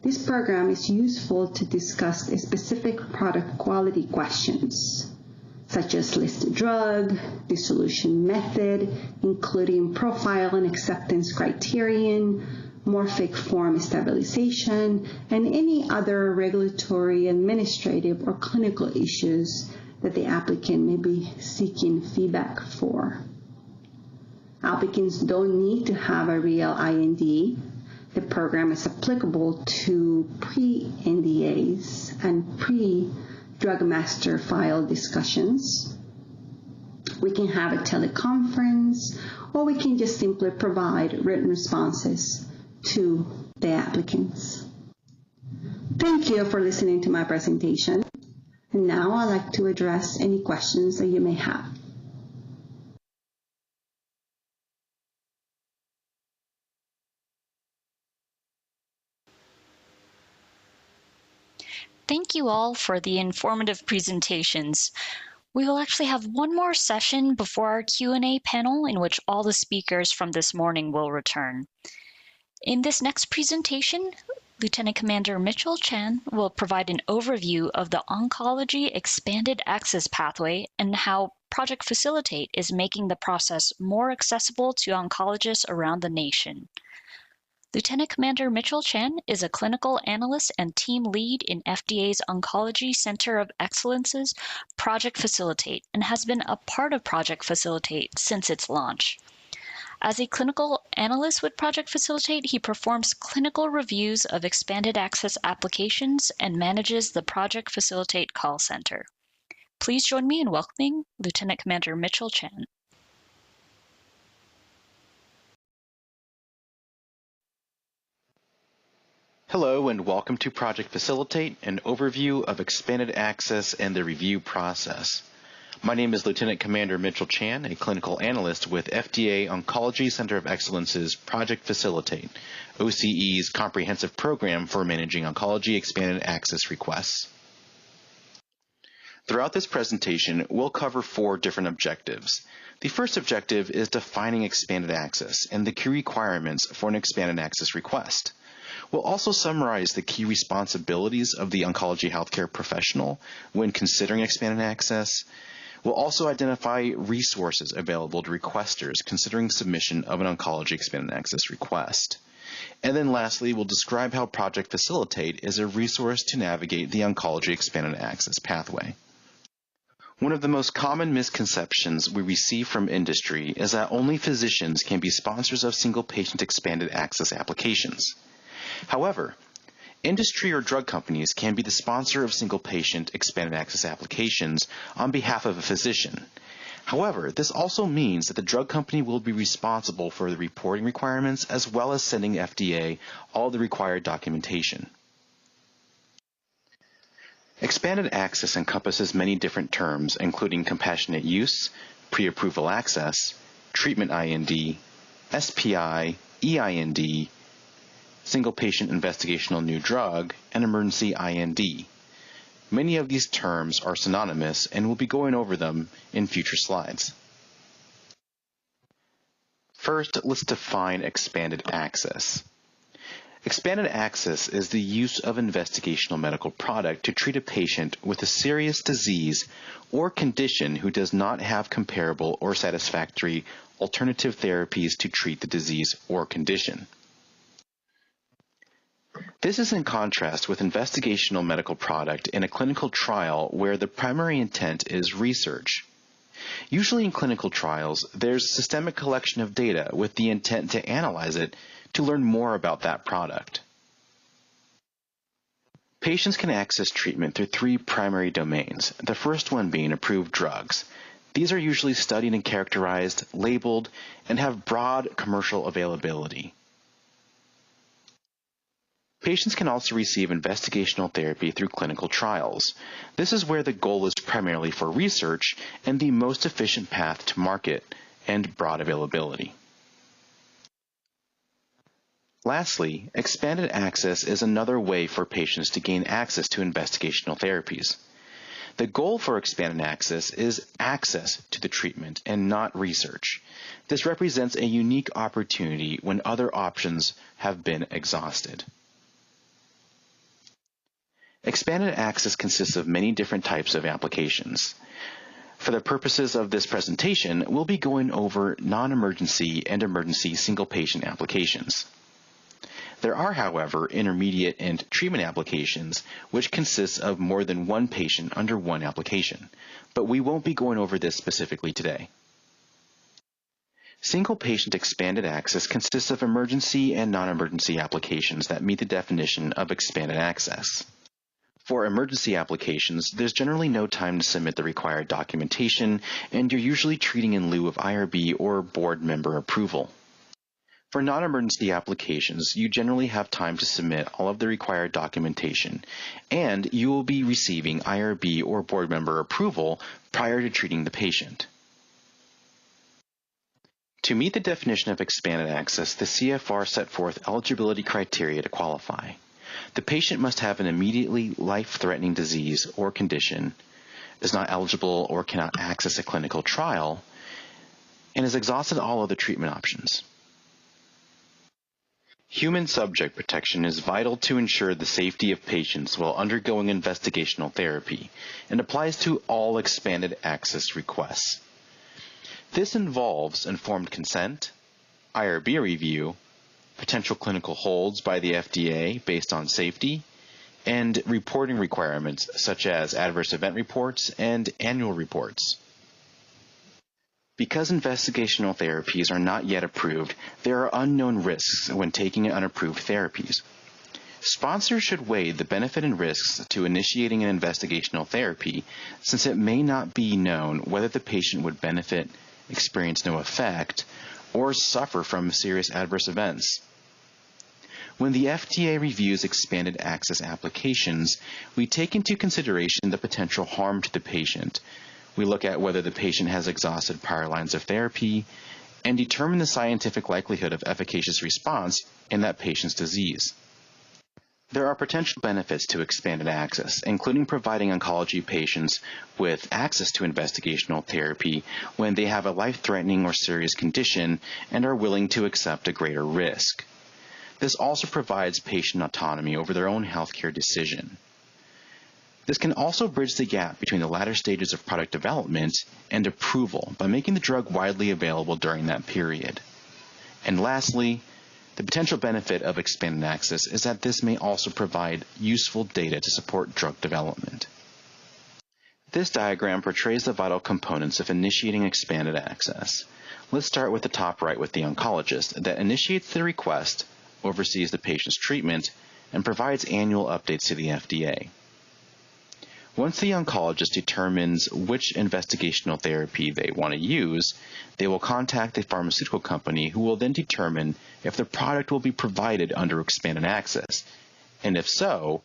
This program is useful to discuss specific product quality questions, such as listed drug, dissolution method, including profile and acceptance criterion, morphic form stabilization, and any other regulatory, administrative, or clinical issues that the applicant may be seeking feedback for. Applicants don't need to have a real IND. The program is applicable to pre-NDAs and pre-drug master file discussions. We can have a teleconference, or we can just simply provide written responses to the applicants. Thank you for listening to my presentation. And now I'd like to address any questions that you may have. Thank you all for the informative presentations. We will actually have one more session before our Q&A panel in which all the speakers from this morning will return. In this next presentation, Lieutenant Commander Mitchell Chan will provide an overview of the Oncology Expanded Access Pathway and how Project Facilitate is making the process more accessible to oncologists around the nation. Lieutenant Commander Mitchell Chan is a clinical analyst and team lead in FDA's Oncology Center of Excellence's Project Facilitate and has been a part of Project Facilitate since its launch. As a clinical analyst with Project Facilitate, he performs clinical reviews of expanded access applications and manages the Project Facilitate call center. Please join me in welcoming Lieutenant Commander Mitchell Chan. Hello and welcome to Project Facilitate, an overview of expanded access and the review process. My name is Lieutenant Commander Mitchell Chan, a clinical analyst with FDA Oncology Center of Excellence's Project Facilitate, OCE's comprehensive program for managing oncology expanded access requests. Throughout this presentation, we'll cover 4 different objectives. The first objective is defining expanded access and the key requirements for an expanded access request. We'll also summarize the key responsibilities of the oncology healthcare professional when considering expanded access. We'll also identify resources available to requesters considering submission of an oncology expanded access request. And then lastly, we'll describe how Project Facilitate is a resource to navigate the oncology expanded access pathway. One of the most common misconceptions we receive from industry is that only physicians can be sponsors of single-patient expanded access applications. However, industry or drug companies can be the sponsor of single-patient expanded access applications on behalf of a physician. However, this also means that the drug company will be responsible for the reporting requirements as well as sending FDA all the required documentation. Expanded access encompasses many different terms, including compassionate use, pre-approval access, treatment IND, SPI, EIND, single patient investigational new drug, and emergency IND. Many of these terms are synonymous, and we'll be going over them in future slides. First, let's define expanded access. Expanded access is the use of investigational medical product to treat a patient with a serious disease or condition who does not have comparable or satisfactory alternative therapies to treat the disease or condition. This is in contrast with investigational medical product in a clinical trial where the primary intent is research. Usually in clinical trials, there's systemic collection of data with the intent to analyze it to learn more about that product. Patients can access treatment through 3 primary domains, the first one being approved drugs. These are usually studied and characterized, labeled, and have broad commercial availability. Patients can also receive investigational therapy through clinical trials. This is where the goal is primarily for research and the most efficient path to market and broad availability. Lastly, expanded access is another way for patients to gain access to investigational therapies. The goal for expanded access is access to the treatment and not research. This represents a unique opportunity when other options have been exhausted. Expanded access consists of many different types of applications. For the purposes of this presentation, we'll be going over non-emergency and emergency single-patient applications. There are, however, intermediate and treatment applications, which consists of more than one patient under one application, but we won't be going over this specifically today. Single-patient expanded access consists of emergency and non-emergency applications that meet the definition of expanded access. For emergency applications, there's generally no time to submit the required documentation, and you're usually treating in lieu of IRB or board member approval. For non-emergency applications, you generally have time to submit all of the required documentation, and you will be receiving IRB or board member approval prior to treating the patient. To meet the definition of expanded access, the CFR set forth eligibility criteria to qualify. The patient must have an immediately life-threatening disease or condition, is not eligible or cannot access a clinical trial, and has exhausted all other treatment options. Human subject protection is vital to ensure the safety of patients while undergoing investigational therapy and applies to all expanded access requests. This involves informed consent, IRB review, potential clinical holds by the FDA based on safety, and reporting requirements such as adverse event reports and annual reports. Because investigational therapies are not yet approved, there are unknown risks when taking unapproved therapies. Sponsors should weigh the benefit and risks to initiating an investigational therapy, since it may not be known whether the patient would benefit, experience no effect, or suffer from serious adverse events. When the FDA reviews expanded access applications, we take into consideration the potential harm to the patient. We look at whether the patient has exhausted prior lines of therapy and determine the scientific likelihood of efficacious response in that patient's disease. There are potential benefits to expanded access, including providing oncology patients with access to investigational therapy when they have a life-threatening or serious condition and are willing to accept a greater risk. This also provides patient autonomy over their own healthcare decision. This can also bridge the gap between the latter stages of product development and approval by making the drug widely available during that period. And lastly, the potential benefit of expanded access is that this may also provide useful data to support drug development. This diagram portrays the vital components of initiating expanded access. Let's start with the top right with the oncologist that initiates the request, oversees the patient's treatment, and provides annual updates to the FDA. Once the oncologist determines which investigational therapy they want to use, they will contact the pharmaceutical company who will then determine if the product will be provided under expanded access, and if so,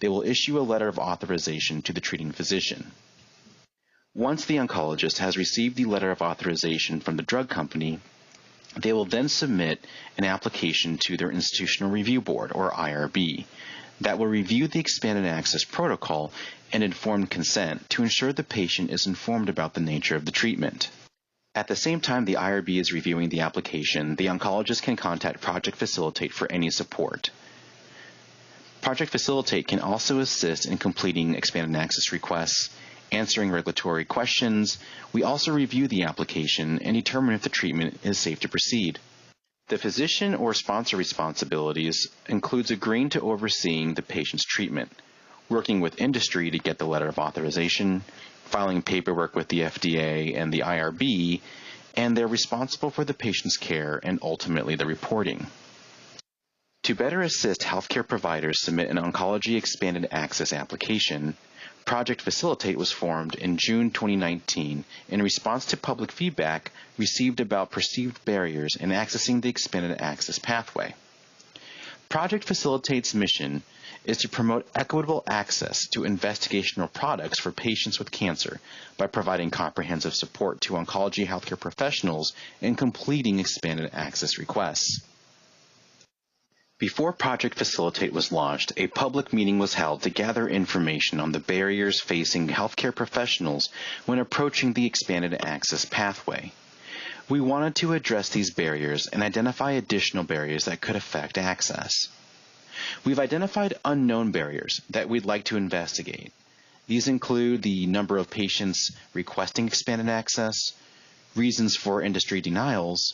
they will issue a letter of authorization to the treating physician. Once the oncologist has received the letter of authorization from the drug company, they will then submit an application to their Institutional Review Board, or IRB, that will review the expanded access protocol and informed consent to ensure the patient is informed about the nature of the treatment. At the same time the IRB is reviewing the application, the oncologist can contact Project Facilitate for any support. Project Facilitate can also assist in completing expanded access requests, answering regulatory questions. We also review the application and determine if the treatment is safe to proceed. The physician or sponsor responsibilities includes agreeing to overseeing the patient's treatment, working with industry to get the letter of authorization, filing paperwork with the FDA and the IRB, and they're responsible for the patient's care and ultimately the reporting. To better assist healthcare providers submit an oncology expanded access application, Project Facilitate was formed in June 2019 in response to public feedback received about perceived barriers in accessing the expanded access pathway. Project Facilitate's mission is to promote equitable access to investigational products for patients with cancer by providing comprehensive support to oncology healthcare professionals in completing expanded access requests. Before Project Facilitate was launched, a public meeting was held to gather information on the barriers facing healthcare professionals when approaching the expanded access pathway. We wanted to address these barriers and identify additional barriers that could affect access. We've identified unknown barriers that we'd like to investigate. These include the number of patients requesting expanded access, reasons for industry denials,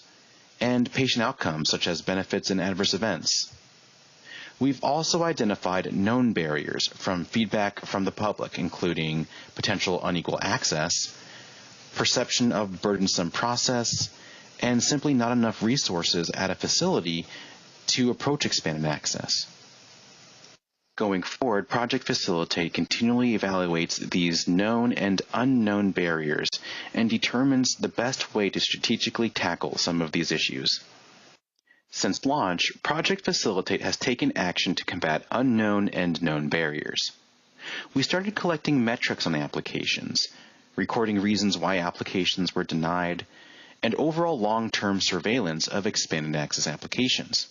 and patient outcomes such as benefits and adverse events. We've also identified known barriers from feedback from the public, including potential unequal access, perception of burdensome process, and simply not enough resources at a facility to approach expanded access. Going forward, Project Facilitate continually evaluates these known and unknown barriers and determines the best way to strategically tackle some of these issues. Since launch, Project Facilitate has taken action to combat unknown and known barriers. We started collecting metrics on applications, recording reasons why applications were denied, and overall long-term surveillance of expanded access applications.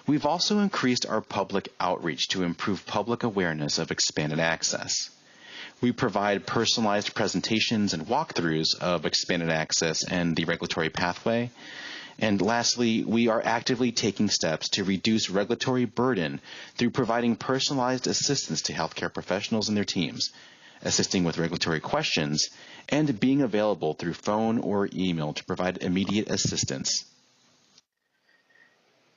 We've also increased our public outreach to improve public awareness of expanded access. We provide personalized presentations and walkthroughs of expanded access and the regulatory pathway. And lastly, we are actively taking steps to reduce regulatory burden through providing personalized assistance to healthcare professionals and their teams, assisting with regulatory questions, and being available through phone or email to provide immediate assistance.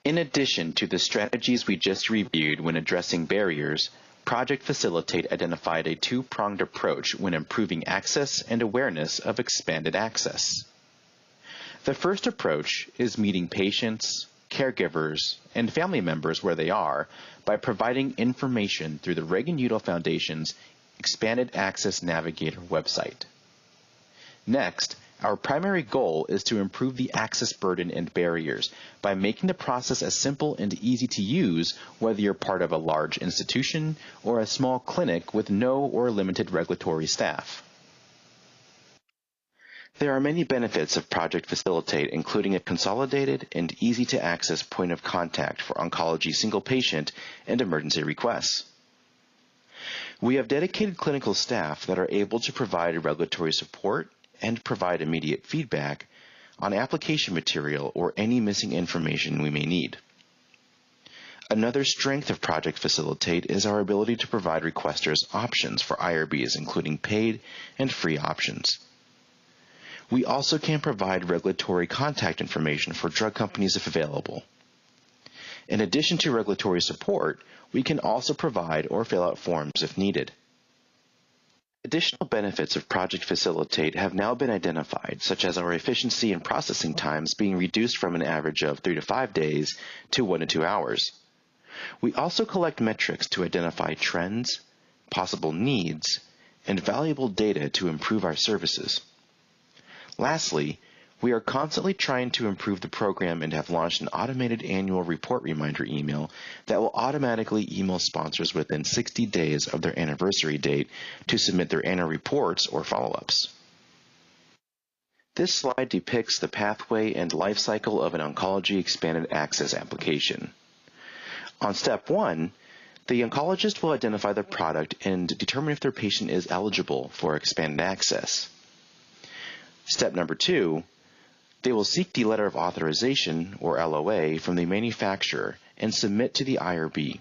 In addition to the strategies we just reviewed when addressing barriers, Project Facilitate identified a two-pronged approach when improving access and awareness of expanded access. The first approach is meeting patients, caregivers, and family members where they are by providing information through the Reagan-Udall Foundation's Expanded Access Navigator website. Next, our primary goal is to improve the access burden and barriers by making the process as simple and easy to use whether you're part of a large institution or a small clinic with no or limited regulatory staff. There are many benefits of Project Facilitate, including a consolidated and easy-to-access point of contact for oncology single patient and emergency requests. We have dedicated clinical staff that are able to provide regulatory support and provide immediate feedback on application material or any missing information we may need. Another strength of Project Facilitate is our ability to provide requesters options for IRBs, including paid and free options. We also can provide regulatory contact information for drug companies if available. In addition to regulatory support, we can also provide or fill out forms if needed. Additional benefits of Project Facilitate have now been identified, such as our efficiency in processing times being reduced from an average of 3 to 5 days to 1 to 2 hours. We also collect metrics to identify trends, possible needs, and valuable data to improve our services. Lastly, we are constantly trying to improve the program and have launched an automated annual report reminder email that will automatically email sponsors within 60 days of their anniversary date to submit their annual reports or follow-ups. This slide depicts the pathway and life cycle of an oncology expanded access application. On step 1, the oncologist will identify the product and determine if their patient is eligible for expanded access. Step number 2, they will seek the letter of authorization, or LOA, from the manufacturer and submit to the IRB.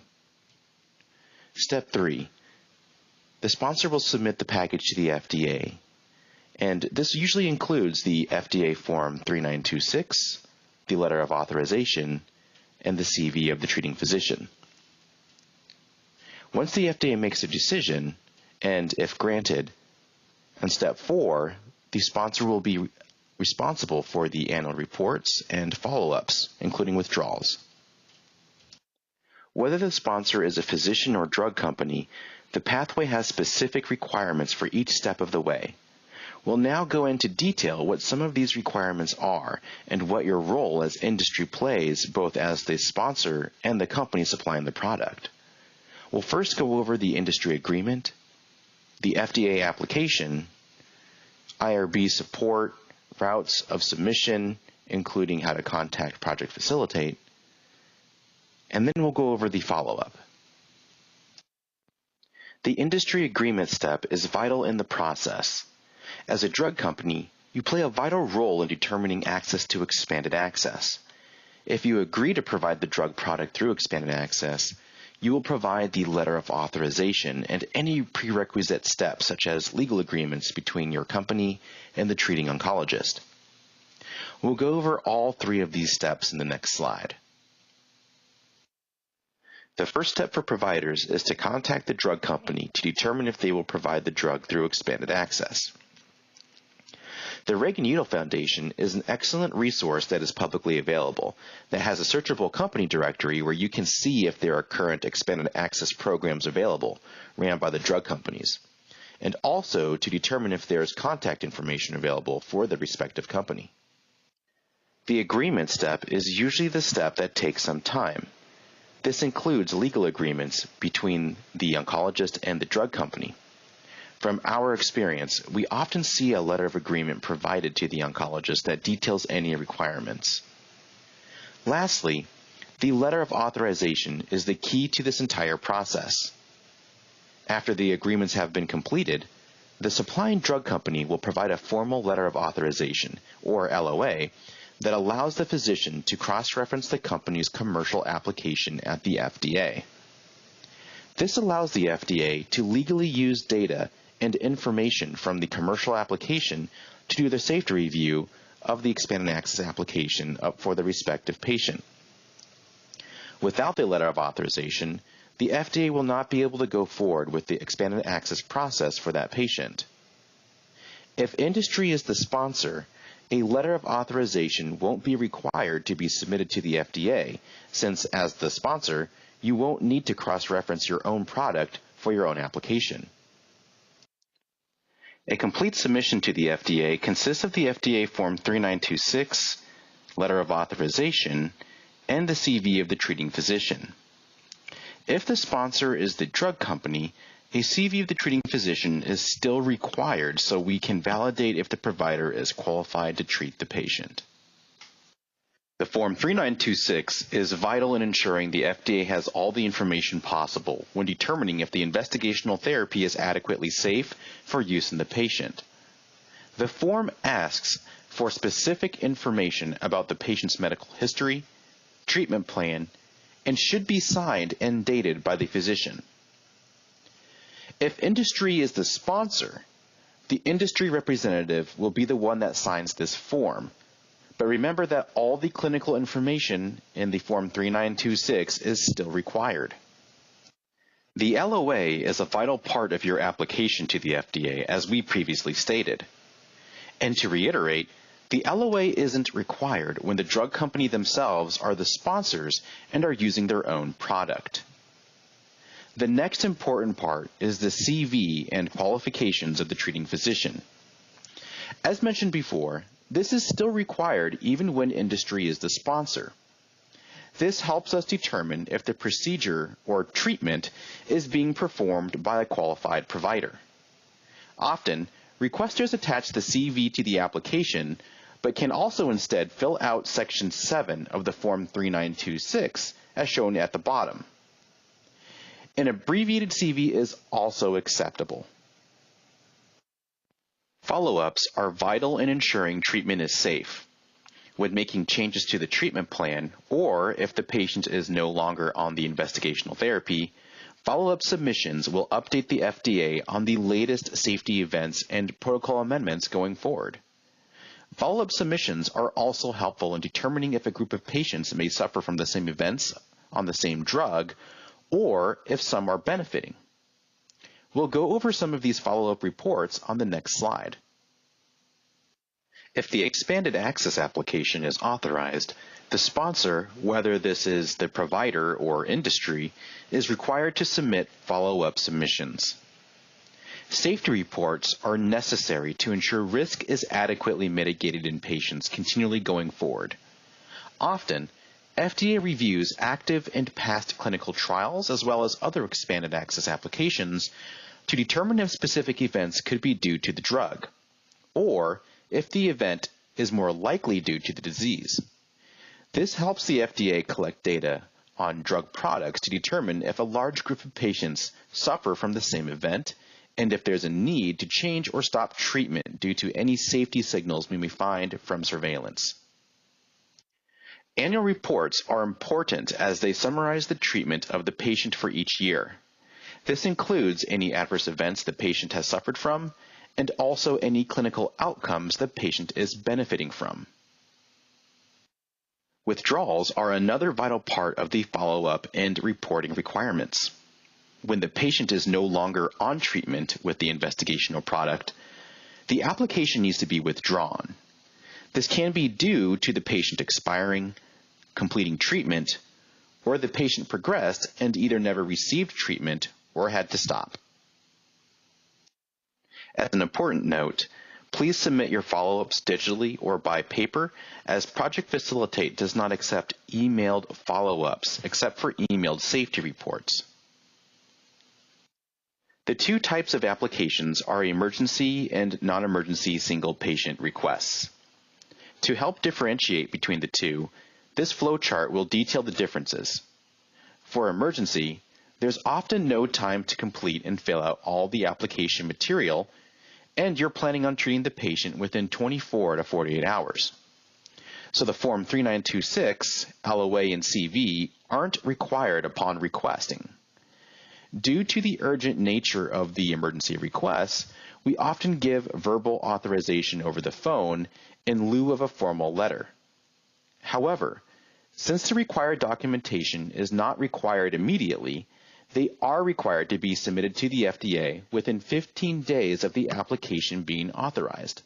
Step 3, the sponsor will submit the package to the FDA, and this usually includes the FDA Form 3926, the letter of authorization, and the CV of the treating physician. Once the FDA makes a decision, and if granted, on step 4, the sponsor will be responsible for the annual reports and follow-ups, including withdrawals. Whether the sponsor is a physician or drug company, the pathway has specific requirements for each step of the way. We'll now go into detail what some of these requirements are and what your role as industry plays both as the sponsor and the company supplying the product. We'll first go over the industry agreement, the FDA application, IRB support, routes of submission, including how to contact Project Facilitate, and then we'll go over the follow-up. The industry agreement step is vital in the process. As a drug company, you play a vital role in determining access to expanded access. If you agree to provide the drug product through expanded access, you will provide the letter of authorization and any prerequisite steps such as legal agreements between your company and the treating oncologist. We'll go over all three of these steps in the next slide. The first step for providers is to contact the drug company to determine if they will provide the drug through expanded access. The Reagan-Udall Foundation is an excellent resource that is publicly available that has a searchable company directory where you can see if there are current expanded access programs available ran by the drug companies, and also to determine if there is contact information available for the respective company. The agreement step is usually the step that takes some time. This includes legal agreements between the oncologist and the drug company. From our experience, we often see a letter of agreement provided to the oncologist that details any requirements. Lastly, the letter of authorization is the key to this entire process. After the agreements have been completed, the supplying drug company will provide a formal letter of authorization, or LOA, that allows the physician to cross-reference the company's commercial application at the FDA. This allows the FDA to legally use data and information from the commercial application to do the safety review of the expanded access application for the respective patient. Without the letter of authorization, the FDA will not be able to go forward with the expanded access process for that patient. If industry is the sponsor, a letter of authorization won't be required to be submitted to the FDA, since as the sponsor, you won't need to cross-reference your own product for your own application. A complete submission to the FDA consists of the FDA Form 3926, letter of authorization, and the CV of the treating physician. If the sponsor is the drug company, a CV of the treating physician is still required so we can validate if the provider is qualified to treat the patient. The Form 3926 is vital in ensuring the FDA has all the information possible when determining if the investigational therapy is adequately safe for use in the patient. The form asks for specific information about the patient's medical history, treatment plan, and should be signed and dated by the physician. If industry is the sponsor, the industry representative will be the one that signs this form. But remember that all the clinical information in the Form 3926 is still required. The LOA is a vital part of your application to the FDA, as we previously stated. And to reiterate, the LOA isn't required when the drug company themselves are the sponsors and are using their own product. The next important part is the CV and qualifications of the treating physician. As mentioned before, this is still required even when industry is the sponsor. This helps us determine if the procedure or treatment is being performed by a qualified provider. Often, requesters attach the CV to the application, but can also instead fill out Section 7 of the Form 3926 as shown at the bottom. An abbreviated CV is also acceptable. Follow-ups are vital in ensuring treatment is safe. When making changes to the treatment plan, or if the patient is no longer on the investigational therapy, follow-up submissions will update the FDA on the latest safety events and protocol amendments going forward. Follow-up submissions are also helpful in determining if a group of patients may suffer from the same events on the same drug, or if some are benefiting. We'll go over some of these follow-up reports on the next slide. If the expanded access application is authorized, the sponsor, whether this is the provider or industry, is required to submit follow-up submissions. Safety reports are necessary to ensure risk is adequately mitigated in patients continually going forward. Often, FDA reviews active and past clinical trials as well as other expanded access applications to determine if specific events could be due to the drug, or if the event is more likely due to the disease. This helps the FDA collect data on drug products to determine if a large group of patients suffer from the same event and if there's a need to change or stop treatment due to any safety signals we may find from surveillance. Annual reports are important as they summarize the treatment of the patient for each year. This includes any adverse events the patient has suffered from and also any clinical outcomes the patient is benefiting from. Withdrawals are another vital part of the follow-up and reporting requirements. When the patient is no longer on treatment with the investigational product, the application needs to be withdrawn. This can be due to the patient expiring, completing treatment, or the patient progressed and either never received treatment or had to stop. As an important note, please submit your follow-ups digitally or by paper, as Project Facilitate does not accept emailed follow-ups except for emailed safety reports. The two types of applications are emergency and non-emergency single patient requests. To help differentiate between the two, this flowchart will detail the differences. For emergency, there's often no time to complete and fill out all the application material, and you're planning on treating the patient within 24 to 48 hours. So the Form 3926, LOA, and CV aren't required upon requesting. Due to the urgent nature of the emergency requests, we often give verbal authorization over the phone in lieu of a formal letter. However, since the required documentation is not required immediately, they are required to be submitted to the FDA within 15 days of the application being authorized.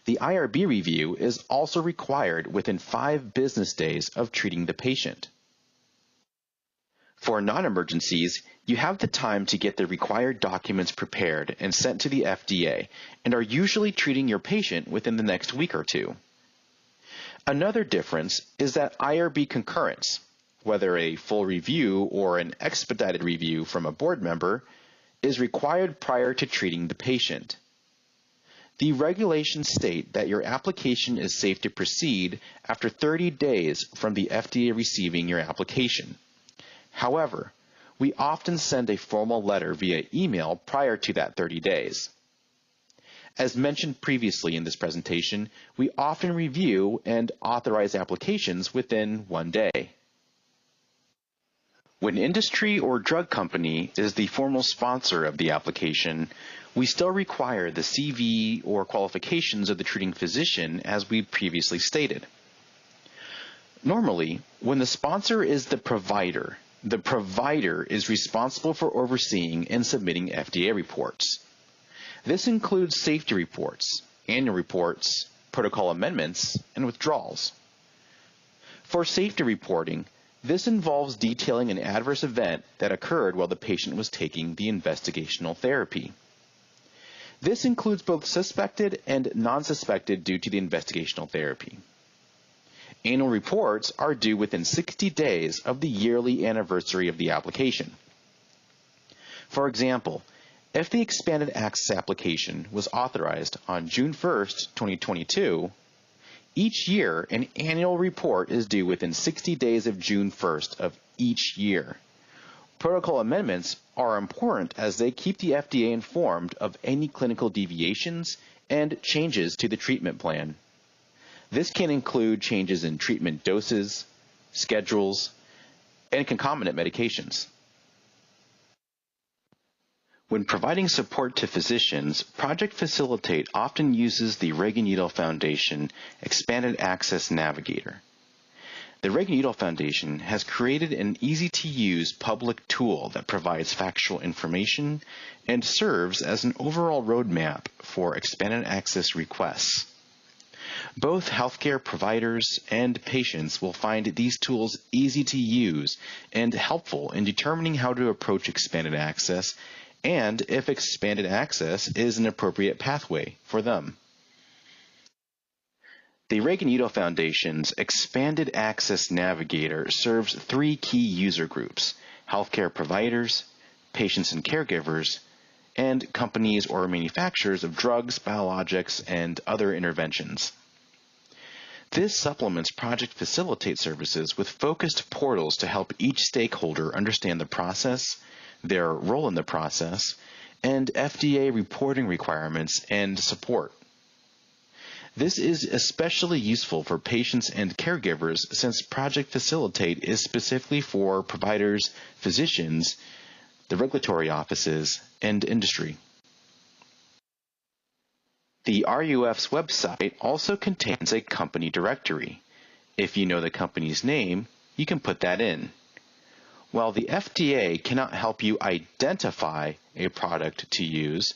The IRB review is also required within 5 business days of treating the patient. For non-emergencies, you have the time to get the required documents prepared and sent to the FDA and are usually treating your patient within the next week or two. Another difference is that IRB concurrence, whether a full review or an expedited review from a board member, is required prior to treating the patient. The regulations state that your application is safe to proceed after 30 days from the FDA receiving your application. However, we often send a formal letter via email prior to that 30 days. As mentioned previously in this presentation, we often review and authorize applications within 1 day. When industry or drug company is the formal sponsor of the application, we still require the CV or qualifications of the treating physician as we previously stated. Normally, when the sponsor is the provider is responsible for overseeing and submitting FDA reports. This includes safety reports, annual reports, protocol amendments, and withdrawals. For safety reporting, this involves detailing an adverse event that occurred while the patient was taking the investigational therapy. This includes both suspected and non-suspected due to the investigational therapy. Annual reports are due within 60 days of the yearly anniversary of the application. For example, if the expanded access application was authorized on June 1st, 2022, each year an annual report is due within 60 days of June 1st of each year. Protocol amendments are important as they keep the FDA informed of any clinical deviations and changes to the treatment plan. This can include changes in treatment doses, schedules, and concomitant medications. When providing support to physicians, Project Facilitate often uses the Reagan-Udall Foundation Expanded Access Navigator. The Reagan-Udall Foundation has created an easy-to-use public tool that provides factual information and serves as an overall roadmap for expanded access requests. Both healthcare providers and patients will find these tools easy to use and helpful in determining how to approach expanded access and if expanded access is an appropriate pathway for them. The Reagan-Udall Foundation's Expanded Access Navigator serves 3 key user groups: healthcare providers, patients and caregivers, and companies or manufacturers of drugs, biologics, and other interventions. This supplements Project Facilitate services with focused portals to help each stakeholder understand the process, their role in the process, and FDA reporting requirements and support. This is especially useful for patients and caregivers since Project Facilitate is specifically for providers, physicians, the regulatory offices, and industry. The RUF's website also contains a company directory. If you know the company's name, you can put that in. While the FDA cannot help you identify a product to use,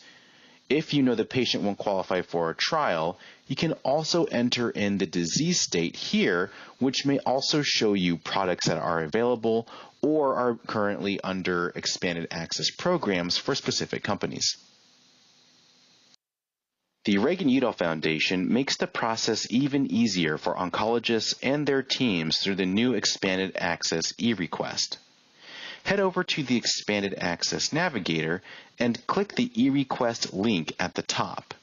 if you know the patient won't qualify for a trial, you can also enter in the disease state here, which may also show you products that are available or are currently under expanded access programs for specific companies. The Reagan-Udall Foundation makes the process even easier for oncologists and their teams through the new Expanded Access e-request. Head over to the Expanded Access Navigator and click the e-request link at the top.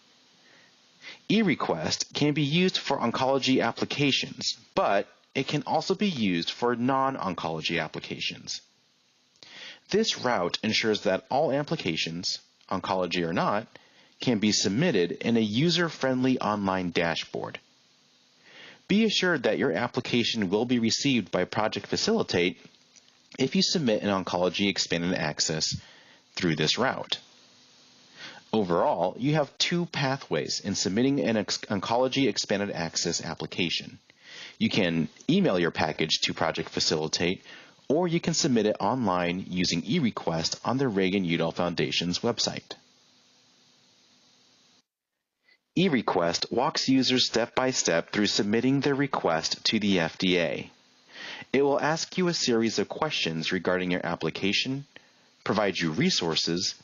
E-request can be used for oncology applications, but it can also be used for non-oncology applications. This route ensures that all applications, oncology or not, can be submitted in a user-friendly online dashboard. Be assured that your application will be received by Project Facilitate if you submit an Oncology Expanded Access through this route. Overall, you have two pathways in submitting an Oncology Expanded Access application. You can email your package to Project Facilitate, or you can submit it online using e-request on the Reagan-Udall Foundation's website. E-request walks users step by step through submitting their request to the FDA. It will ask you a series of questions regarding your application, provide you resources,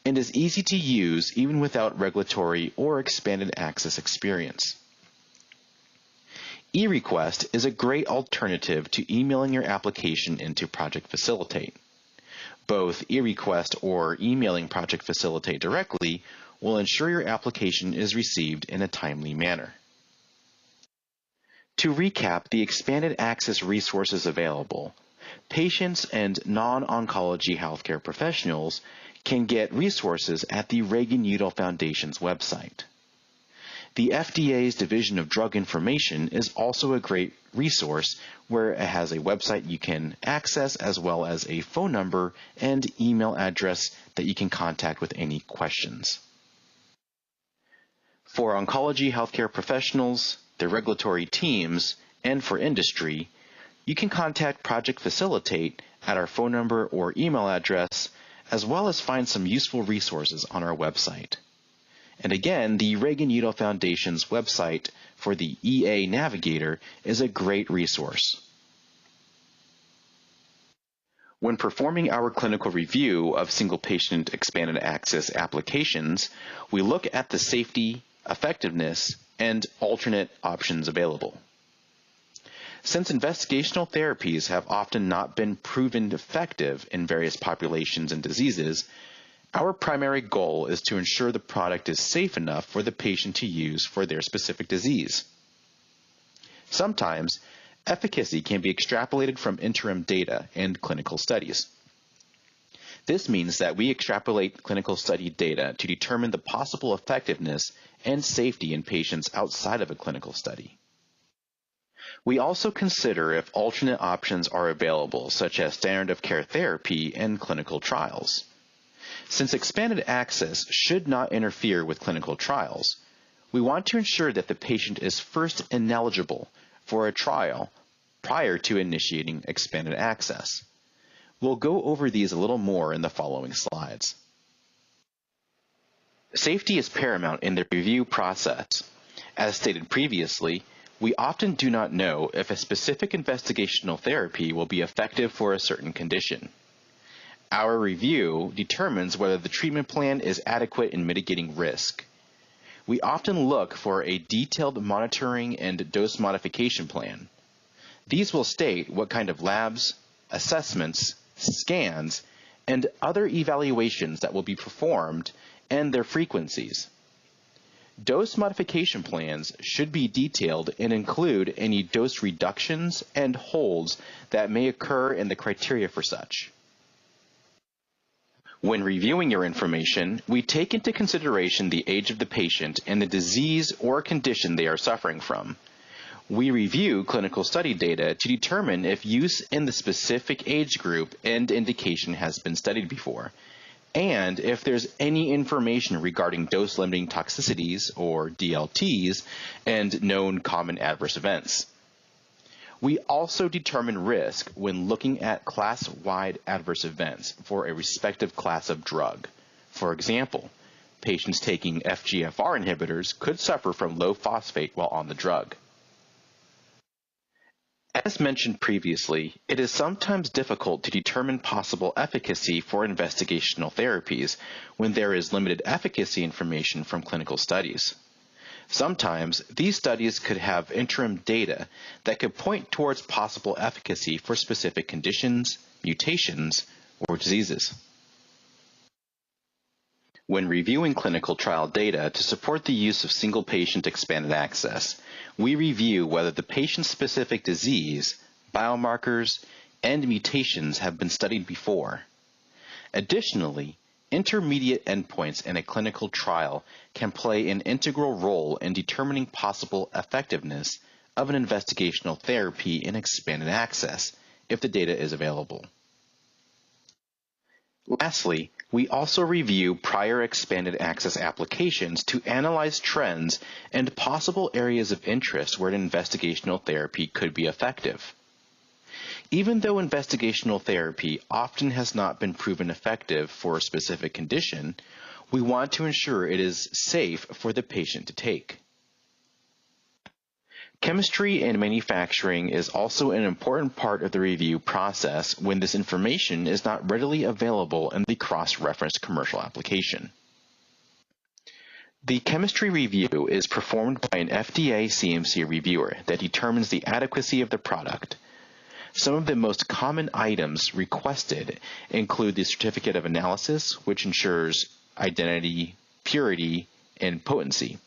and is easy to use even without regulatory or expanded access experience. E-request is a great alternative to emailing your application into Project Facilitate. Both e-request or emailing Project Facilitate directly will ensure your application is received in a timely manner. To recap the expanded access resources available, patients and non-oncology healthcare professionals can get resources at the Reagan-Udall Foundation's website. The FDA's Division of Drug Information is also a great resource where it has a website you can access as well as a phone number and email address that you can contact with any questions. For oncology healthcare professionals, their regulatory teams, and for industry, you can contact Project Facilitate at our phone number or email address, as well as find some useful resources on our website. And again, the Reagan-Udall Foundation's website for the EA Navigator is a great resource. When performing our clinical review of single-patient expanded access applications, we look at the safety, effectiveness, and alternate options available. Since investigational therapies have often not been proven effective in various populations and diseases, our primary goal is to ensure the product is safe enough for the patient to use for their specific disease. Sometimes, efficacy can be extrapolated from interim data and clinical studies. This means that we extrapolate clinical study data to determine the possible effectiveness and safety in patients outside of a clinical study. We also consider if alternate options are available, such as standard of care therapy and clinical trials. Since expanded access should not interfere with clinical trials, we want to ensure that the patient is first ineligible for a trial prior to initiating expanded access. We'll go over these a little more in the following slides. Safety is paramount in the review process. As stated previously, we often do not know if a specific investigational therapy will be effective for a certain condition. Our review determines whether the treatment plan is adequate in mitigating risk. We often look for a detailed monitoring and dose modification plan. These will state what kind of labs, assessments, scans, and other evaluations that will be performed and their frequencies. Dose modification plans should be detailed and include any dose reductions and holds that may occur in the criteria for such. When reviewing your information, we take into consideration the age of the patient and the disease or condition they are suffering from. We review clinical study data to determine if use in the specific age group and indication has been studied before, and if there's any information regarding dose-limiting toxicities, or DLTs, and known common adverse events. We also determine risk when looking at class-wide adverse events for a respective class of drug. For example, patients taking FGFR inhibitors could suffer from low phosphate while on the drug. As mentioned previously, it is sometimes difficult to determine possible efficacy for investigational therapies when there is limited efficacy information from clinical studies. Sometimes, these studies could have interim data that could point towards possible efficacy for specific conditions, mutations, or diseases. When reviewing clinical trial data to support the use of single-patient expanded access, we review whether the patient-specific disease, biomarkers, and mutations have been studied before. Additionally, intermediate endpoints in a clinical trial can play an integral role in determining possible effectiveness of an investigational therapy in expanded access if the data is available. Lastly, we also review prior expanded access applications to analyze trends and possible areas of interest where an investigational therapy could be effective. Even though investigational therapy often has not been proven effective for a specific condition, we want to ensure it is safe for the patient to take. Chemistry and manufacturing is also an important part of the review process when this information is not readily available in the cross-referenced commercial application. The chemistry review is performed by an FDA CMC reviewer that determines the adequacy of the product. Some of the most common items requested include the certificate of analysis, which ensures identity, purity, and potency.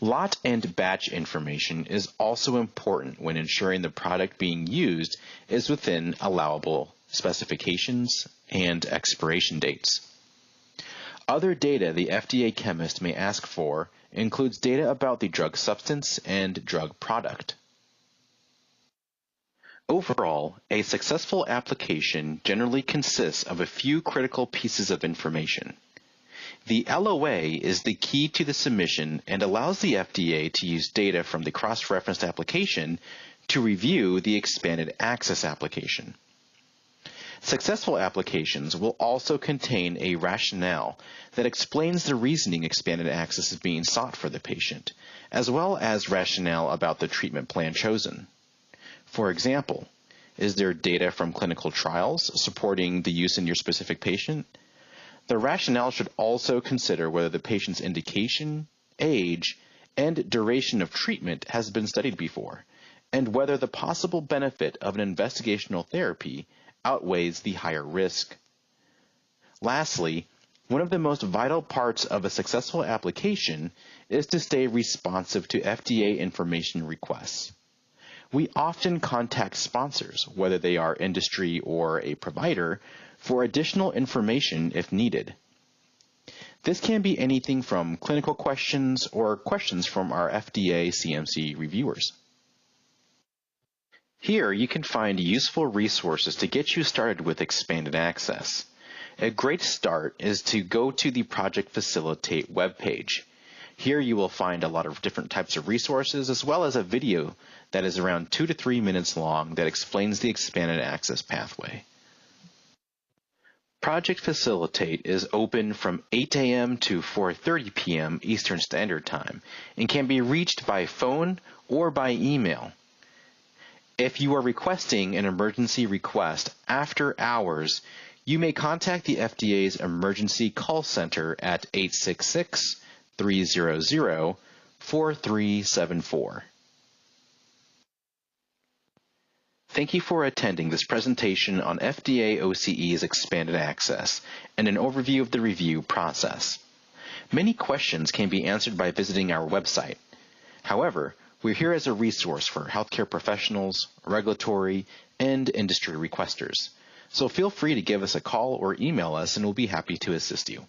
Lot and batch information is also important when ensuring the product being used is within allowable specifications and expiration dates. Other data the FDA chemist may ask for includes data about the drug substance and drug product. Overall, a successful application generally consists of a few critical pieces of information. The LOA is the key to the submission and allows the FDA to use data from the cross-referenced application to review the expanded access application. Successful applications will also contain a rationale that explains the reasoning expanded access is being sought for the patient, as well as rationale about the treatment plan chosen. For example, is there data from clinical trials supporting the use in your specific patient? The rationale should also consider whether the patient's indication, age, and duration of treatment has been studied before, and whether the possible benefit of an investigational therapy outweighs the higher risk. Lastly, one of the most vital parts of a successful application is to stay responsive to FDA information requests. We often contact sponsors, whether they are industry or a provider, for additional information if needed. This can be anything from clinical questions or questions from our FDA CMC reviewers. Here you can find useful resources to get you started with expanded access. A great start is to go to the Project Facilitate webpage. Here you will find a lot of different types of resources as well as a video that is around 2 to 3 minutes long that explains the expanded access pathway. Project Facilitate is open from 8 a.m. to 4:30 p.m. Eastern Standard Time and can be reached by phone or by email. If you are requesting an emergency request after hours, you may contact the FDA's Emergency Call Center at 866-300-4374. Thank you for attending this presentation on FDA OCE's expanded access and an overview of the review process. Many questions can be answered by visiting our website. However, we're here as a resource for healthcare professionals, regulatory, and industry requesters. So feel free to give us a call or email us and we'll be happy to assist you.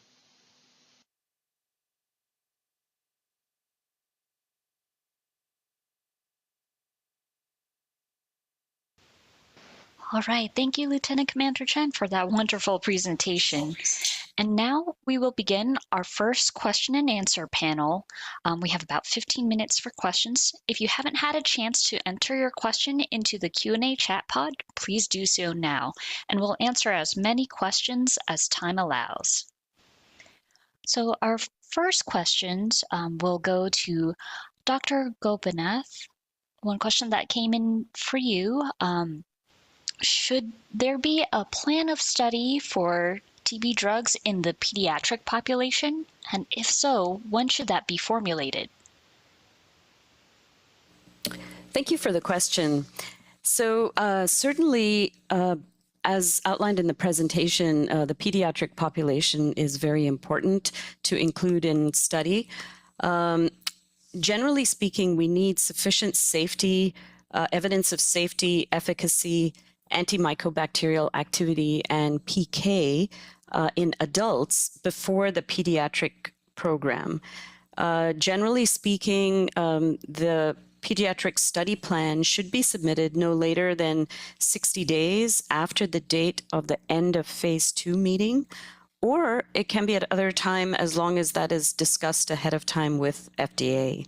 All right, thank you, Lieutenant Commander Chen, for that wonderful presentation. And now we will begin our first question and answer panel. We have about 15 minutes for questions. If you haven't had a chance to enter your question into the Q&A chat pod, please do so now, and we'll answer as many questions as time allows. So our first questions will go to Dr. Gopinath. One question that came in for you. Should there be a plan of study for TB drugs in the pediatric population? And if so, when should that be formulated? Thank you for the question. So certainly, as outlined in the presentation, the pediatric population is very important to include in study. Generally speaking, we need sufficient safety, evidence of safety, efficacy, antimicrobacterial activity, and PK in adults before the pediatric program. Generally speaking, the pediatric study plan should be submitted no later than 60 days after the date of the end of phase 2 meeting, or it can be at other time as long as that is discussed ahead of time with FDA.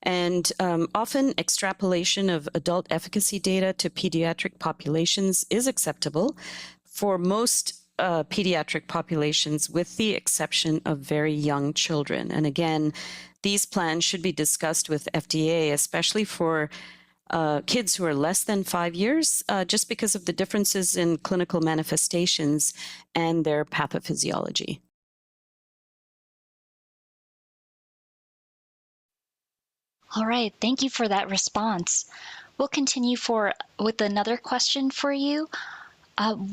And often extrapolation of adult efficacy data to pediatric populations is acceptable for most pediatric populations, with the exception of very young children. And again, these plans should be discussed with FDA, especially for kids who are less than 5 years, just because of the differences in clinical manifestations and their pathophysiology. All right, thank you for that response. We'll continue with another question for you.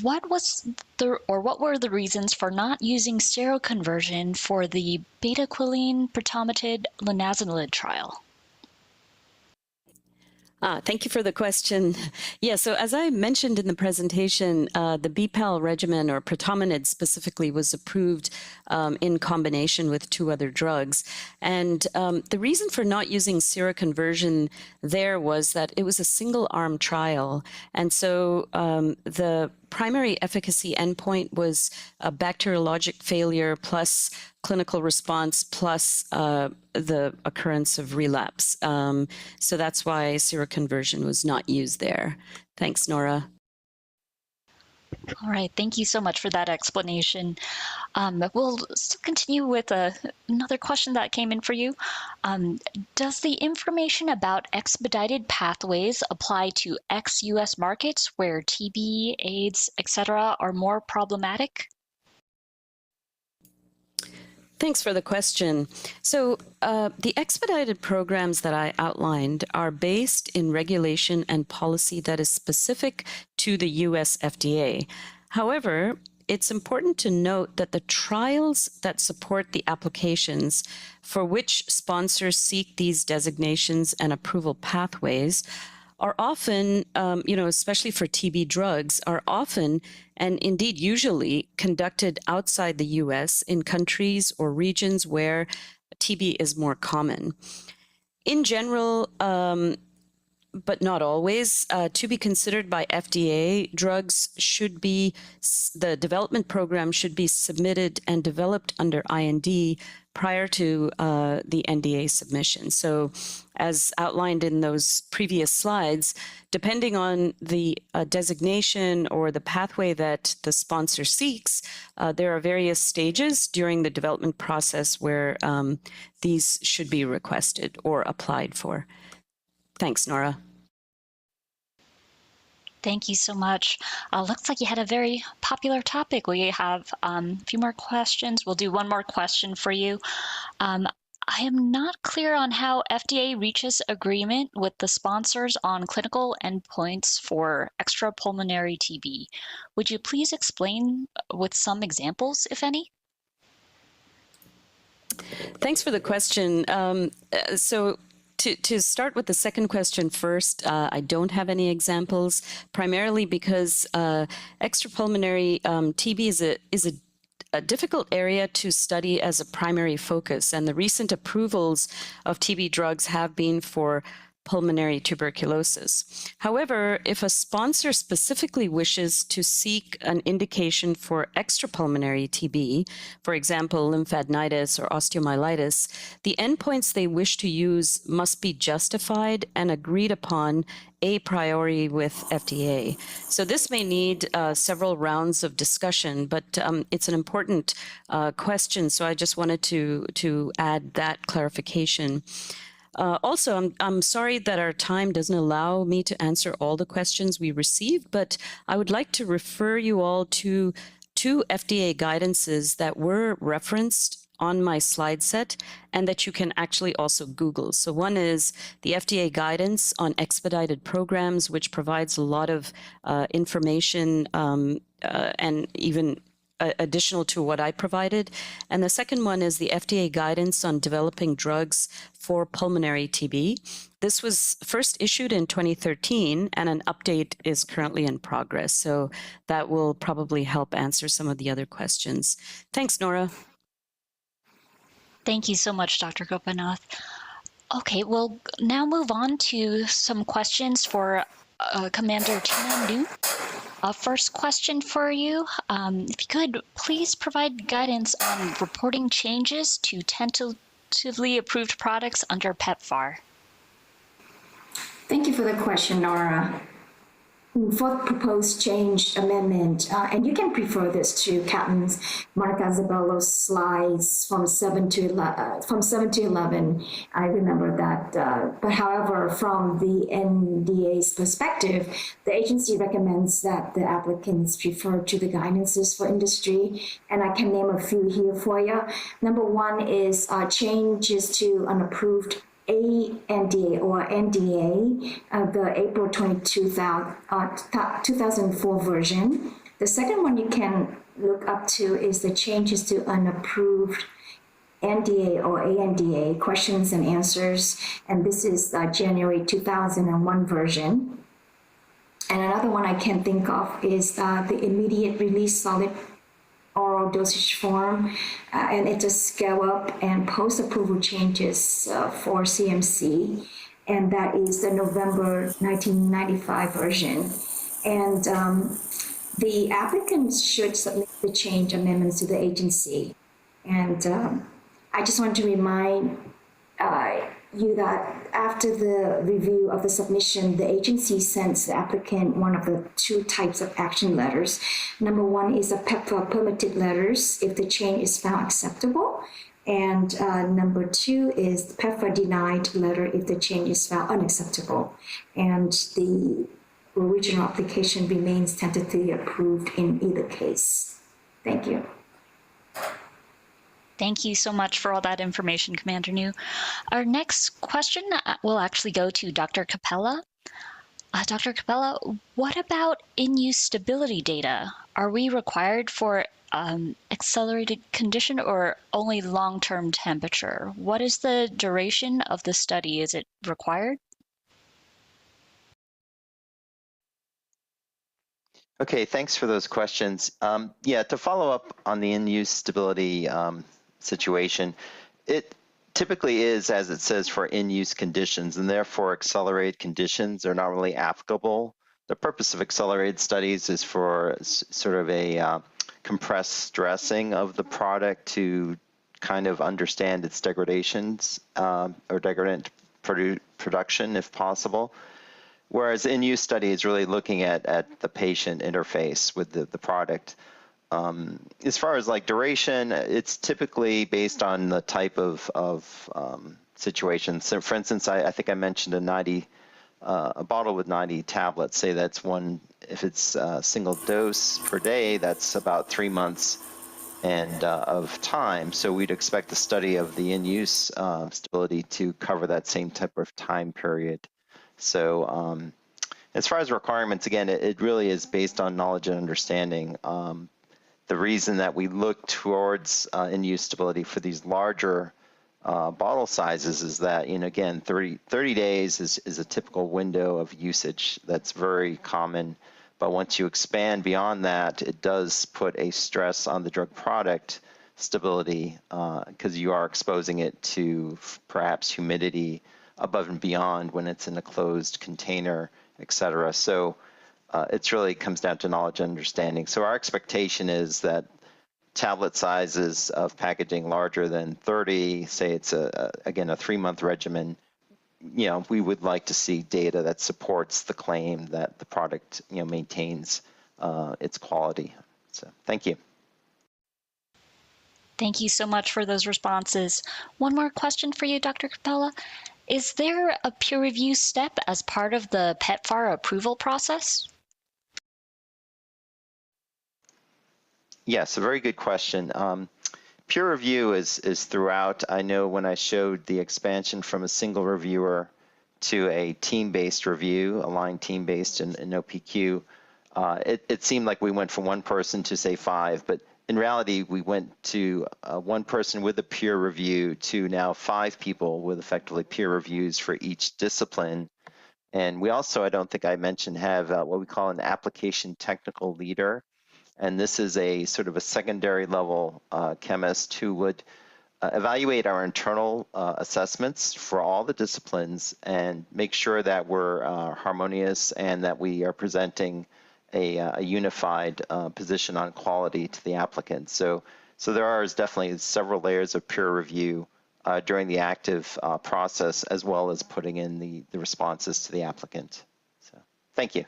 What were the reasons for not using seroconversion for the beta-quiline protomated linazolid trial? Thank you for the question. Yeah, so as I mentioned in the presentation, the BPAL regimen, or protomanid specifically, was approved in combination with 2 other drugs. And the reason for not using seroconversion there was that it was a single-arm trial. And so the primary efficacy endpoint was a bacteriologic failure plus clinical response plus the occurrence of relapse. So that's why seroconversion was not used there. Thanks, Nora. All right, thank you so much for that explanation. We'll continue with another question that came in for you. Does the information about expedited pathways apply to ex-US markets where TB, AIDS, etc. are more problematic? Thanks for the question. So the expedited programs that I outlined are based in regulation and policy that is specific to the US FDA. However, it's important to note that the trials that support the applications for which sponsors seek these designations and approval pathways are often, especially for TB drugs, are often and indeed usually conducted outside the US in countries or regions where TB is more common. In general, but not always, to be considered by FDA, the development program should be submitted and developed under IND prior to the NDA submission. So as outlined in those previous slides, depending on the designation or the pathway that the sponsor seeks, there are various stages during the development process where these should be requested or applied for. Thanks, Nora. Thank you so much. Looks like you had a very popular topic. We have a few more questions. We'll do one more question for you. I am not clear on how FDA reaches agreement with the sponsors on clinical endpoints for extrapulmonary TB. Would you please explain with some examples, if any? Thanks for the question. So to start with the second question first, I don't have any examples, primarily because extrapulmonary TB is a difficult area to study as a primary focus, and the recent approvals of TB drugs have been for pulmonary tuberculosis. However, if a sponsor specifically wishes to seek an indication for extrapulmonary TB, for example, lymphadenitis or osteomyelitis, the endpoints they wish to use must be justified and agreed upon a priori with FDA. So this may need several rounds of discussion, but it's an important question, so I just wanted to add that clarification. Also, I'm sorry that our time doesn't allow me to answer all the questions we received, but I would like to refer you all to two FDA guidances that were referenced on my slide set and that you can actually also Google. So one is the FDA guidance on expedited programs, which provides a lot of information and even additional to what I provided. And the second one is the FDA guidance on developing drugs for pulmonary TB. This was first issued in 2013, and an update is currently in progress. So that will probably help answer some of the other questions. Thanks, Nora. Thank you so much, Dr. Gopinath. Okay, we'll now move on to some questions for Commander Tina New. First question for you, if you could please provide guidance on reporting changes to tentatively approved products under PEPFAR. Thank you for the question, Nora. For the proposed change amendment, and you can refer this to Captain Monica Zabello's slides from 7 to 11. I remember that. But however, from the NDA's perspective, the agency recommends that the applicants refer to the guidances for industry, and I can name a few here for you. Number one is changes to unapproved ANDA or NDA, the April 22, 2004 version. The second one you can look up to is the changes to unapproved NDA or ANDA, questions and answers, and this is January 2001 version. And another one I can think of is the immediate release solid oral dosage form, and it's a scale up and post-approval changes for CMC, and that is the November 1995 version. And the applicants should submit the change amendments to the agency. And I just want to remind you that after the review of the submission, the agency sends the applicant one of the two types of action letters. Number one is a PEPFAR permitted letters if the change is found acceptable. And number two is the PEPFAR denied letter if the change is found unacceptable. And the original application remains tentatively approved in either case. Thank you. Thank you so much for all that information, Commander New. Our next question will actually go to Dr. Capella. Dr. Capella, what about in-use stability data? Are we required for accelerated condition or only long-term temperature? What is the duration of the study? Is it required? Okay, thanks for those questions. Yeah, to follow up on the in-use stability situation, it typically is, as it says, for in-use conditions, and therefore accelerated conditions are not really applicable. The purpose of accelerated studies is for sort of a compressed stressing of the product to kind of understand its degradations or degradant production if possible. Whereas in-use study is really looking at the patient interface with the product. As far as like duration, it's typically based on the type of situation. So for instance, I think I mentioned a bottle with 90 tablets. Say that's one, if it's a single dose per day, that's about 3 months and of time. So we'd expect the study of the in-use stability to cover that same type of time period. So as far as requirements, again, it really is based on knowledge and understanding. the reason that we look towards in-use stability for these larger bottle sizes is that, again, 30 days is a typical window of usage that's very common. But once you expand beyond that, it does put a stress on the drug product stability because you are exposing it to perhaps humidity above and beyond when it's in a closed container, et cetera. So it really comes down to knowledge and understanding. So our expectation is that tablet sizes of packaging larger than 30, say it's again a 3-month regimen, we would like to see data that supports the claim that the product maintains its quality. So thank you. Thank you so much for those responses. One more question for you, Dr. Capella. Is there a peer review step as part of the PEPFAR approval process? Yes, a very good question. Peer review is throughout. I know when I showed the expansion from a single reviewer to a team-based review, aligned team-based in OPQ, it seemed like we went from one person to, say, 5, but in reality, we went to one person with a peer review to now 5 people with effectively peer reviews for each discipline. And we also, I don't think I mentioned, have what we call an application technical leader. And this is a sort of a secondary level chemist who would evaluate our internal assessments for all the disciplines and make sure that we're harmonious and that we are presenting a unified position on quality to the applicant. So there are definitely several layers of peer review during the active process, as well as putting in the responses to the applicant. So thank you.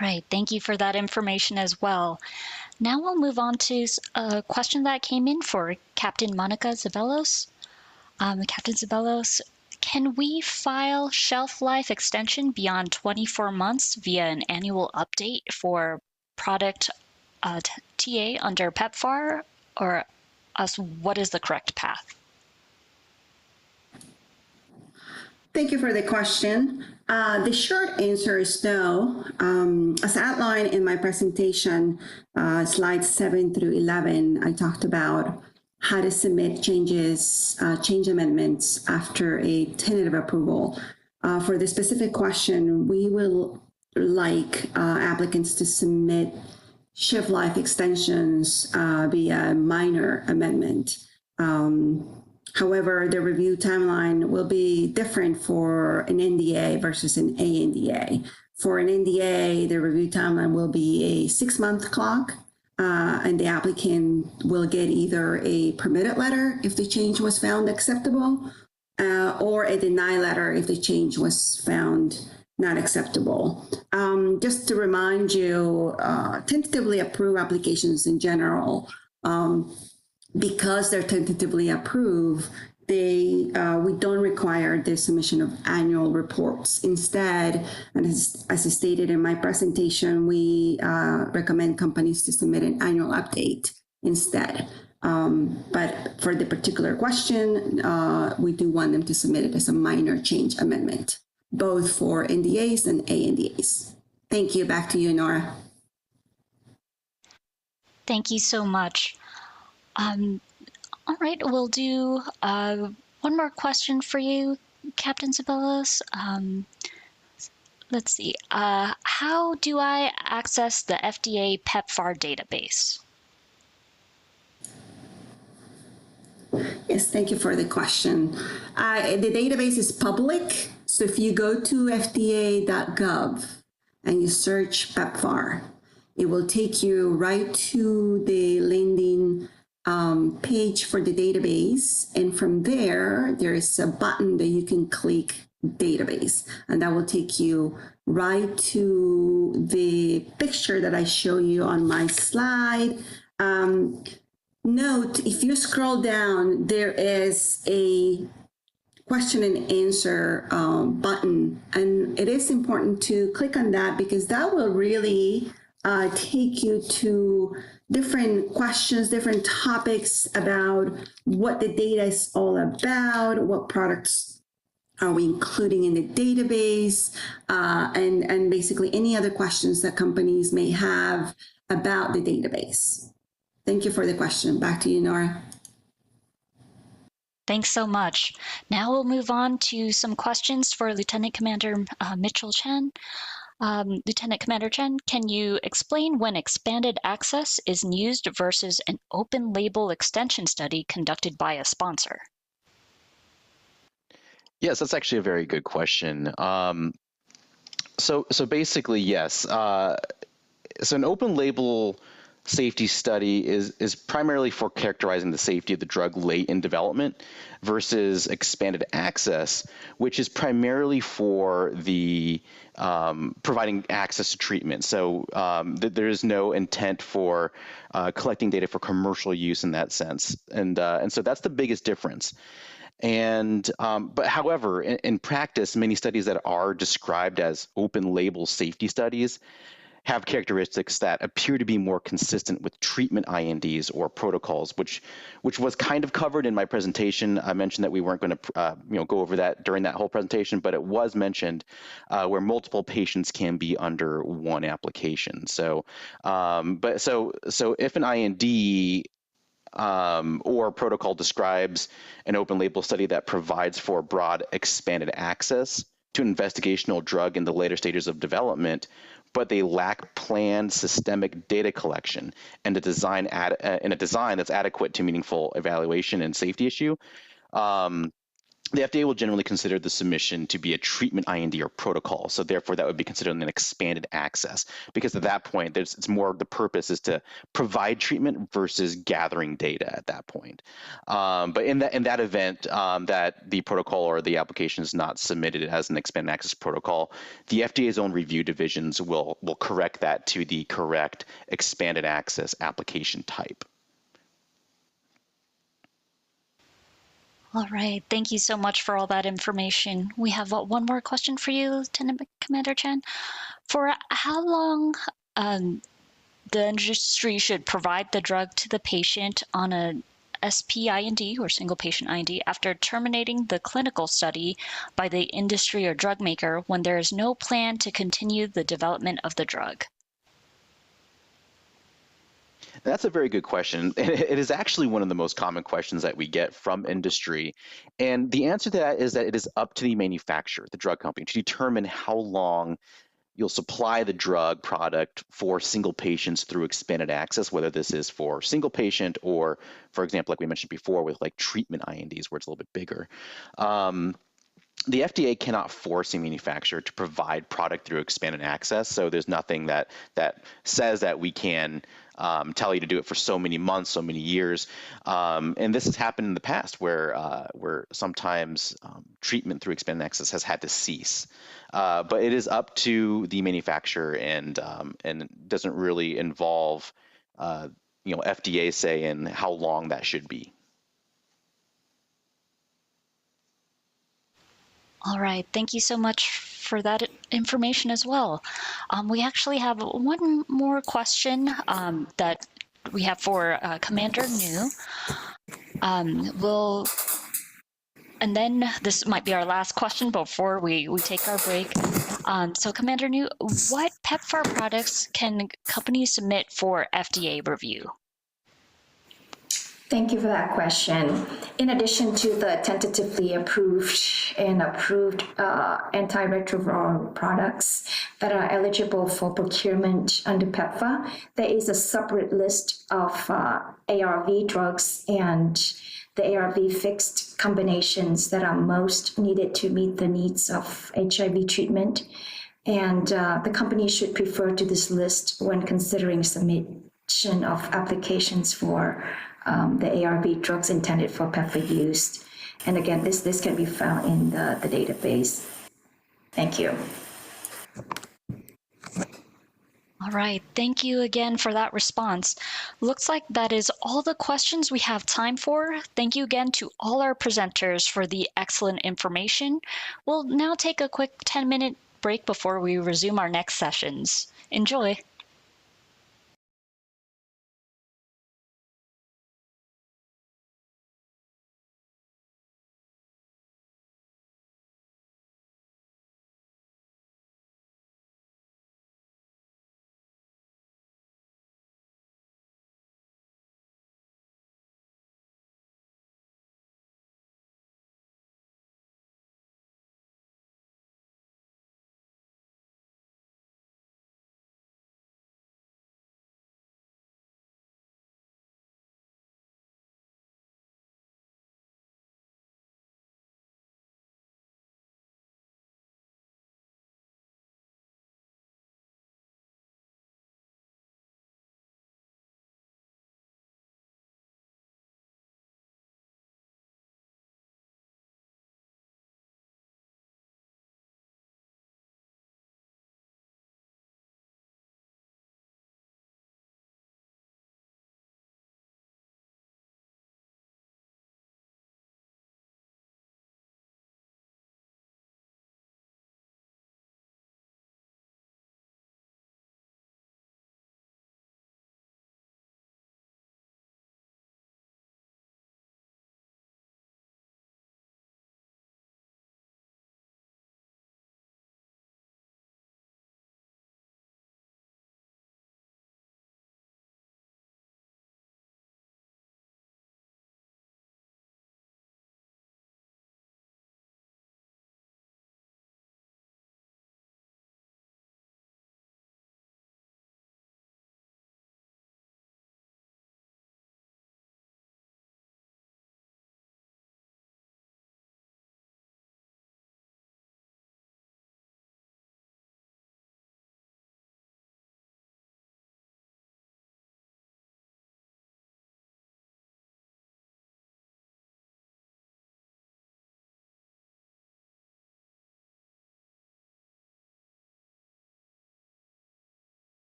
All right, thank you for that information as well. Now we'll move on to a question that came in for Captain Monica Zabelos. Captain Zabelos, can we file shelf life extension beyond 24 months via an annual update for product TA under PEPFAR, or what is the correct path? Thank you for the question. The short answer is no. As outlined in my presentation, slides 7 through 11, I talked about how to submit change amendments after a tentative approval. For the specific question, we will like applicants to submit shelf life extensions via minor amendment. However, the review timeline will be different for an NDA versus an ANDA. For an NDA, the review timeline will be a 6-month clock, and the applicant will get either a permitted letter if the change was found acceptable, or a deny letter if the change was found not acceptable. Just to remind you, tentatively approved applications in general, because they're tentatively approved, we don't require the submission of annual reports. Instead, and as I stated in my presentation, we recommend companies to submit an annual update instead. But for the particular question, we do want them to submit it as a minor change amendment, both for NDAs and ANDAs. Thank you. Back to you, Nora. Thank you so much. All right, we'll do one more question for you, Captain Zabelos. Let's see. How do I access the FDA PEPFAR database? Yes, thank you for the question. The database is public, so if you go to fda.gov and you search PEPFAR, it will take you right to the landing page for the database, and from there is a button that you can click database, and that will take you right to the picture that I show you on my slide. Note, if you scroll down, there is a question and answer button, and it is important to click on that because that will really take you to different questions, different topics about what the data is all about, what products are we including in the database, and basically any other questions that companies may have about the database? Thank you for the question. Back to you, Nora. Thanks so much. Now we'll move on to some questions for Lieutenant Commander Mitchell Chen. Lieutenant Commander Chen, can you explain when expanded access is used versus an open label extension study conducted by a sponsor? Yes, that's actually a very good question. So basically, yes. So an open label safety study is primarily for characterizing the safety of the drug late in development versus expanded access, which is primarily for the providing access to treatment. So there is no intent for collecting data for commercial use in that sense, and so that's the biggest difference. And but however, in practice, many studies that are described as open label safety studies have characteristics that appear to be more consistent with treatment INDs or protocols, which was kind of covered in my presentation. I mentioned that we weren't going to go over that during that whole presentation, but it was mentioned where multiple patients can be under one application. So, so if an IND or protocol describes an open label study that provides for broad expanded access to an investigational drug in the later stages of development, but they lack planned systemic data collection and a design that's adequate to meaningful evaluation and safety issue. The FDA will generally consider the submission to be a treatment IND or protocol. So therefore, that would be considered an expanded access, because at that point, it's more the purpose is to provide treatment versus gathering data at that point. But in that event, that the protocol or the application is not submitted as an expanded access protocol, the FDA's own review divisions will correct that to the correct expanded access application type. All right, thank you so much for all that information. We have one more question for you, Lieutenant Commander Chen. For how long the industry should provide the drug to the patient on a SPIND or single patient IND after terminating the clinical study by the industry or drug maker when there is no plan to continue the development of the drug? That's a very good question. It is actually one of the most common questions that we get from industry. And the answer to that is that it is up to the manufacturer, the drug company, to determine how long you'll supply the drug product for single patients through expanded access, whether this is for single patient or, for example, like we mentioned before, with like treatment INDs where it's a little bit bigger. The FDA cannot force a manufacturer to provide product through expanded access. So there's nothing that says that we can tell you to do it for so many months, so many years. And this has happened in the past where sometimes treatment through expanded access has had to cease. But it is up to the manufacturer and doesn't really involve FDA say in how long that should be. All right, thank you so much for that information as well. We actually have one more question that we have for Commander New. And then this might be our last question before we take our break. So Commander New, what PEPFAR products can companies submit for FDA review? Thank you for that question. In addition to the tentatively approved antiretroviral products that are eligible for procurement under PEPFAR, there is a separate list of ARV drugs and the ARV fixed combinations that are most needed to meet the needs of HIV treatment. And the company should refer to this list when considering submission of applications for the ARV drugs intended for PEPFAR use. And again, this can be found in the database. Thank you. All right, thank you again for that response. Looks like that is all the questions we have time for. Thank you again to all our presenters for the excellent information. We'll now take a quick 10-minute break before we resume our next sessions. Enjoy.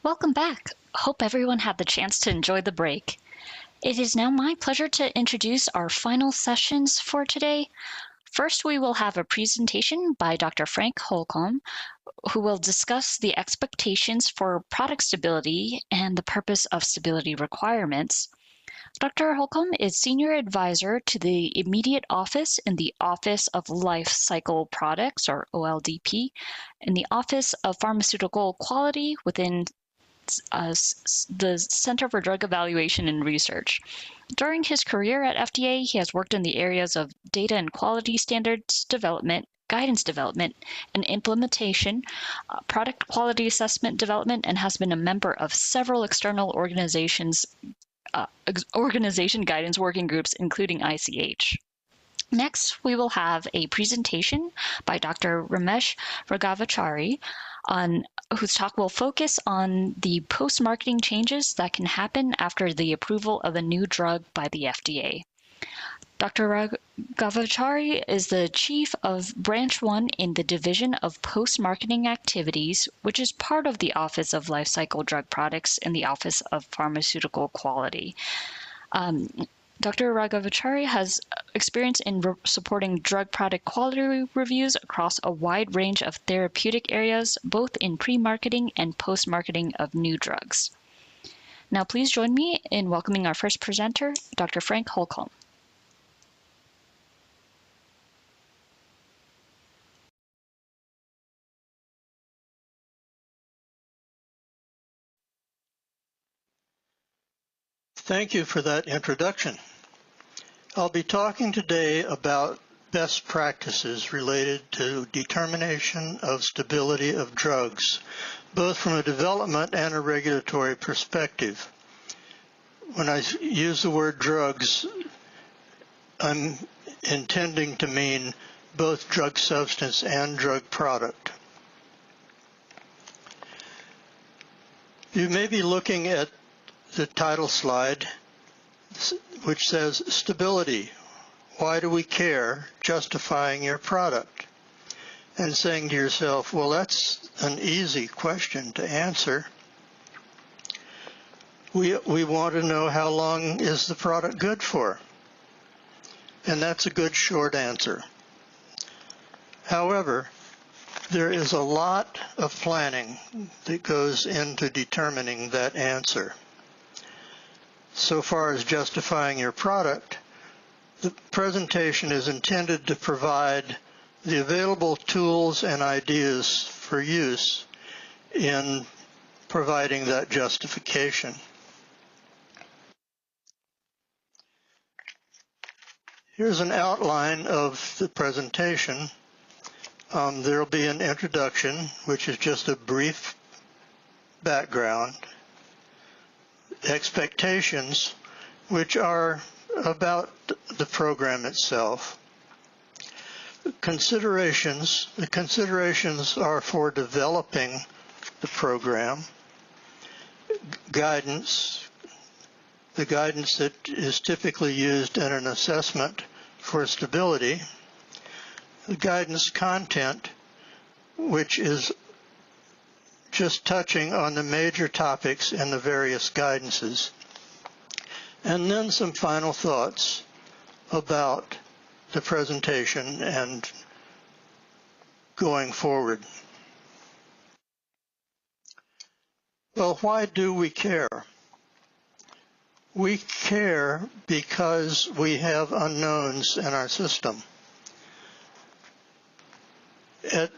Welcome back. Hope everyone had the chance to enjoy the break. It is now my pleasure to introduce our final sessions for today. First, we will have a presentation by Dr. Frank Holcomb, who will discuss the expectations for product stability and the purpose of stability requirements. Dr. Holcomb is Senior Advisor to the Immediate Office in the Office of Life Cycle Products, or OLDP, in the Office of Pharmaceutical Quality within the Center for Drug Evaluation and Research. During his career at FDA, he has worked in the areas of data and quality standards development, guidance development, and implementation, product quality assessment development, and has been a member of several external organization guidance working groups, including ICH. Next, we will have a presentation by Dr. Ramesh Raghavachari, whose talk will focus on the post-marketing changes that can happen after the approval of a new drug by the FDA. Dr. Raghavachari is the Chief of Branch 1 in the Division of Post-Marketing Activities, which is part of the Office of Lifecycle Drug Products and the Office of Pharmaceutical Quality. Dr. Raghavachari has experience in supporting drug product quality reviews across a wide range of therapeutic areas, both in pre-marketing and post-marketing of new drugs. Now, please join me in welcoming our first presenter, Dr. Frank Holcomb. Thank you for that introduction. I'll be talking today about best practices related to determination of stability of drugs, both from a development and a regulatory perspective. When I use the word drugs, I'm intending to mean both drug substance and drug product. You may be looking at the title slide, which says stability. Why do we care? Justifying your product. And saying to yourself, well, that's an easy question to answer. We want to know how long is the product good for? And that's a good short answer. However, there is a lot of planning that goes into determining that answer. So far as justifying your product, the presentation is intended to provide the available tools and ideas for use in providing that justification. Here's an outline of the presentation. There will be an introduction, which is just a brief background. Expectations, which are about the program itself. Considerations, the considerations are for developing the program. Guidance, the guidance that is typically used in an assessment for stability. The guidance content, which is just touching on the major topics in the various guidances, and then some final thoughts about the presentation and going forward. Well, why do we care? We care because we have unknowns in our system. At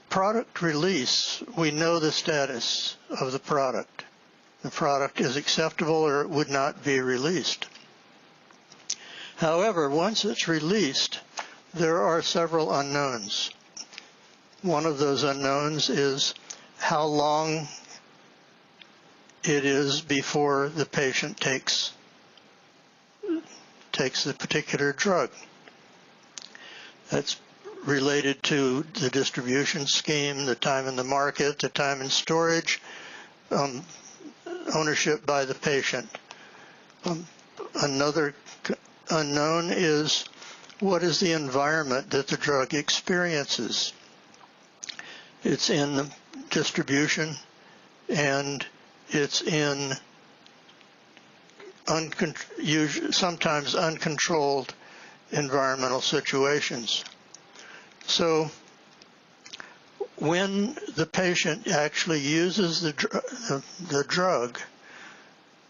product release, we know the status of the product. The product is acceptable or it would not be released. However, once it's released, there are several unknowns. One of those unknowns is how long it is before the patient takes the particular drug. That's related to the distribution scheme, the time in the market, the time in storage, ownership by the patient. Another unknown is what is the environment that the drug experiences. It's in the distribution and it's in sometimes uncontrolled environmental situations. So when the patient actually uses the drug,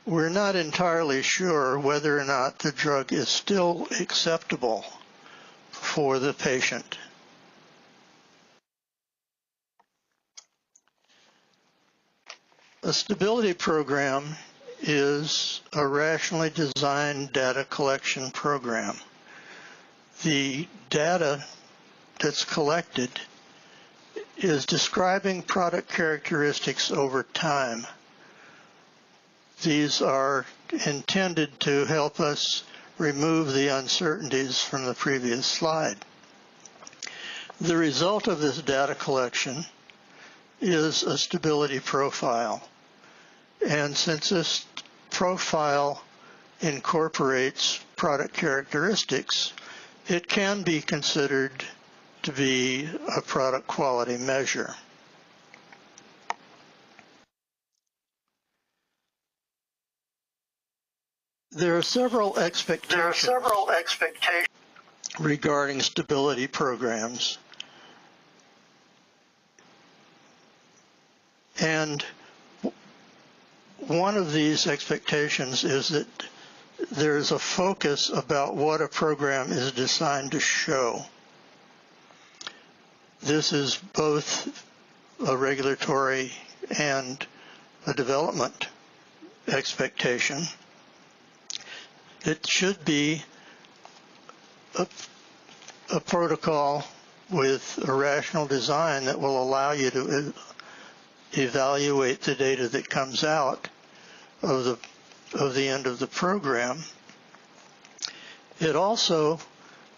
we're not entirely sure whether or not the drug is still acceptable for the patient. A stability program is a rationally designed data collection program. The data that's collected is describing product characteristics over time. These are intended to help us remove the uncertainties from the previous slide. The result of this data collection is a stability profile. And since this profile incorporates product characteristics, it can be considered to be a product quality measure. There are several expectations regarding stability programs. And one of these expectations is that there's a focus about what a program is designed to show. This is both a regulatory and a development expectation. It should be a protocol with a rational design that will allow you to evaluate the data that comes out of the end of the program. It also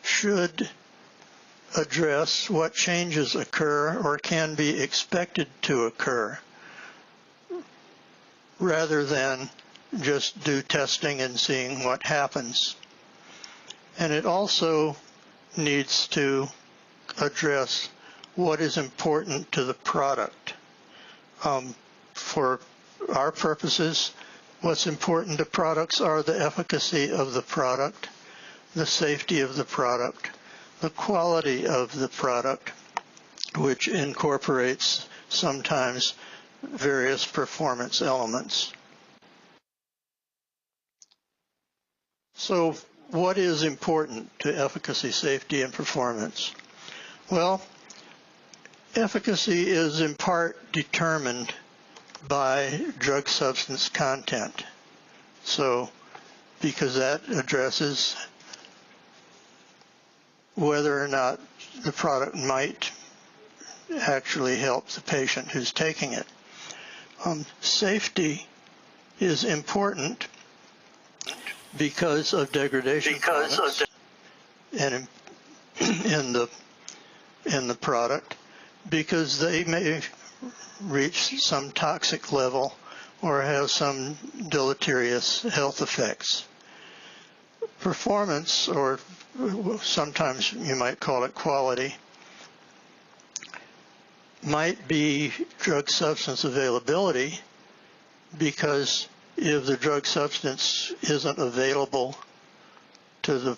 should address what changes occur or can be expected to occur, rather than just do testing and seeing what happens. And it also needs to address what is important to the product. For our purposes, what's important to products are the efficacy of the product, the safety of the product, the quality of the product, which incorporates sometimes various performance elements. So what is important to efficacy, safety, and performance? Well, efficacy is in part determined by drug substance content. So, because that addresses whether or not the product might actually help the patient who's taking it. Safety is important because of degradation and in the product, because they may reach some toxic level or have some deleterious health effects. Performance, or sometimes you might call it quality, might be drug substance availability, because if the drug substance isn't available to the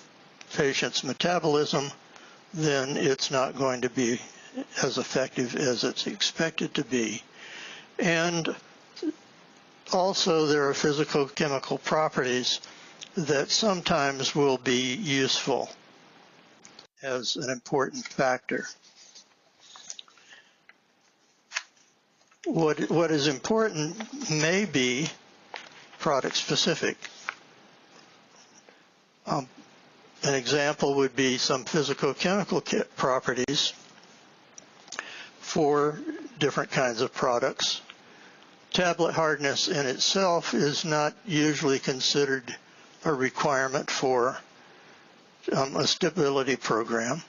patient's metabolism, then it's not going to be as effective as it's expected to be. And also there are physical chemical properties that sometimes will be useful as an important factor. What is important may be product specific. An example would be some physicochemical properties for different kinds of products. Tablet hardness in itself is not usually considered a requirement for a stability program.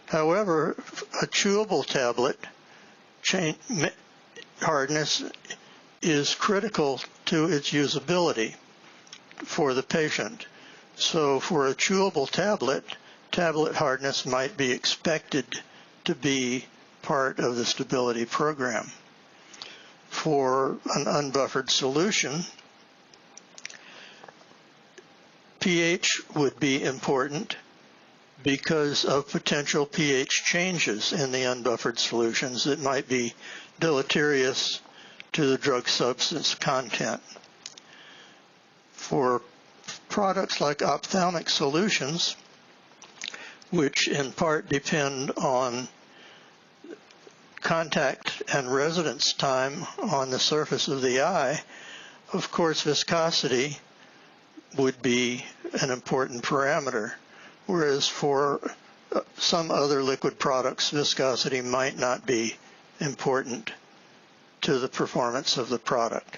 However, a chewable tablet hardness is critical to its usability for the patient. So for a chewable tablet, tablet hardness might be expected to be part of the stability program. for an unbuffered solution, pH would be important because of potential pH changes in the unbuffered solutions that might be deleterious to the drug substance content. For products like ophthalmic solutions, which in part depend on contact and residence time on the surface of the eye, of course viscosity would be an important parameter, whereas for some other liquid products, viscosity might not be important to the performance of the product.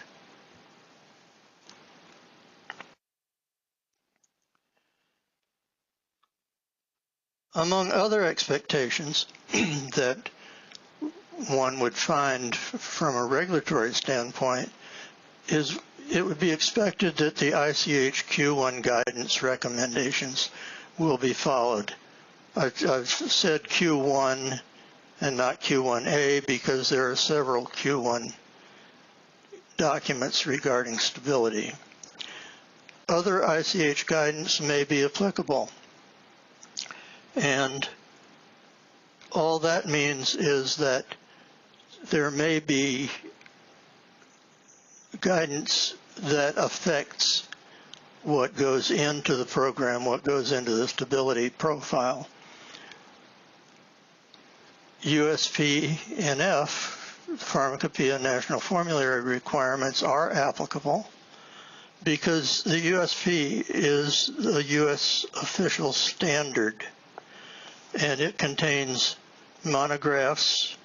Among other expectations that one would find from a regulatory standpoint is it would be expected that the ICH Q1 guidance recommendations will be followed. I've said Q1 and not Q1A because there are several Q1 documents regarding stability. Other ICH guidance may be applicable, and all that means is that there may be guidance that affects what goes into the program, what goes into the stability profile. USP/NF, Pharmacopoeia National Formulary requirements, are applicable because the USP is the U.S. official standard, and it contains monographs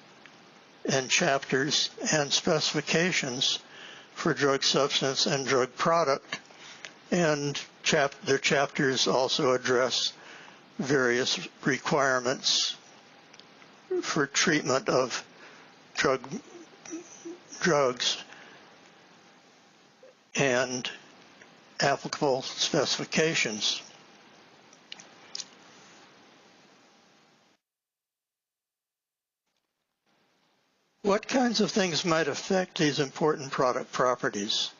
and chapters and specifications for drug substance and drug product, and their chapters also address various requirements for treatment of drugs and applicable specifications. What kinds of things might affect these important product properties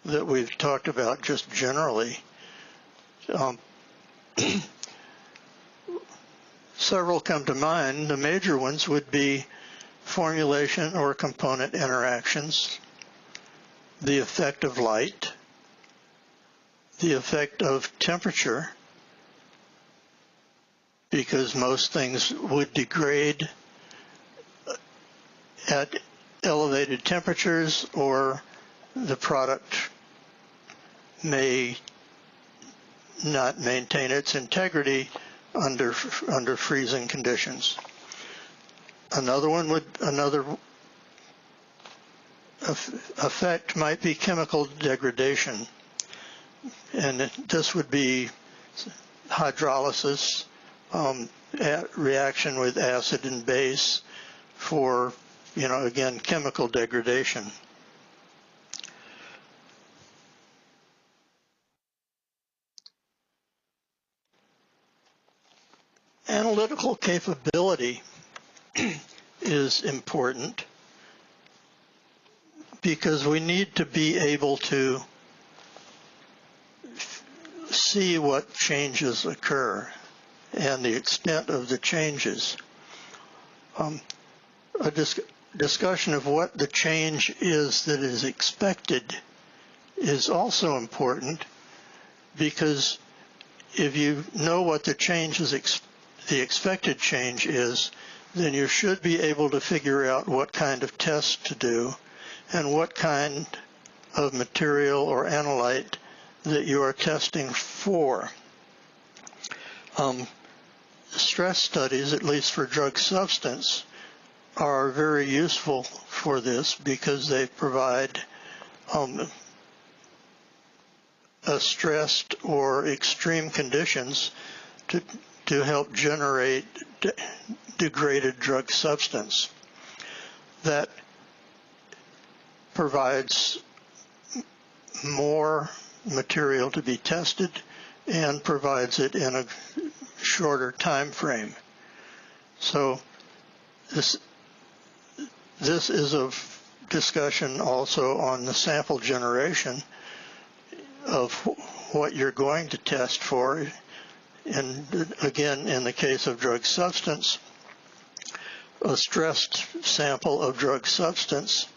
that we've talked about just generally? Several come to mind. The major ones would be formulation or component interactions, the effect of light, the effect of temperature, because most things would degrade at elevated temperatures, or the product may not maintain its integrity under freezing conditions. Another effect might be chemical degradation, and this would be hydrolysis, reaction with acid and base for, again, chemical degradation. Analytical capability is important because we need to be able to see what changes occur and the extent of the changes. A discussion of what the change is that is expected is also important, because if you know what the change is, the expected change is, then you should be able to figure out what kind of test to do and what kind of material or analyte that you are testing for. Stress studies, at least for drug substance, are very useful for this because they provide stressed or extreme conditions to help generate degraded drug substance. That provides more material to be tested and provides it in a shorter time frame. So this is of discussion also on the sample generation of what you're going to test for. And again, in the case of drug substance, a stressed sample of drug substance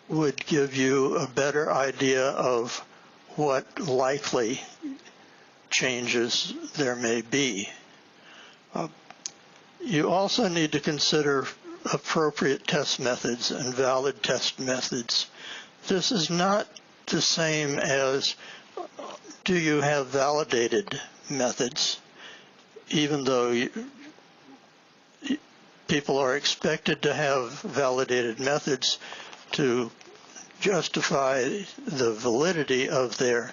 would give you a better idea of what likely changes there may be. You also need to consider appropriate test methods and valid test methods. This is not the same as do you have validated methods, even though people are expected to have validated methods to justify the validity of their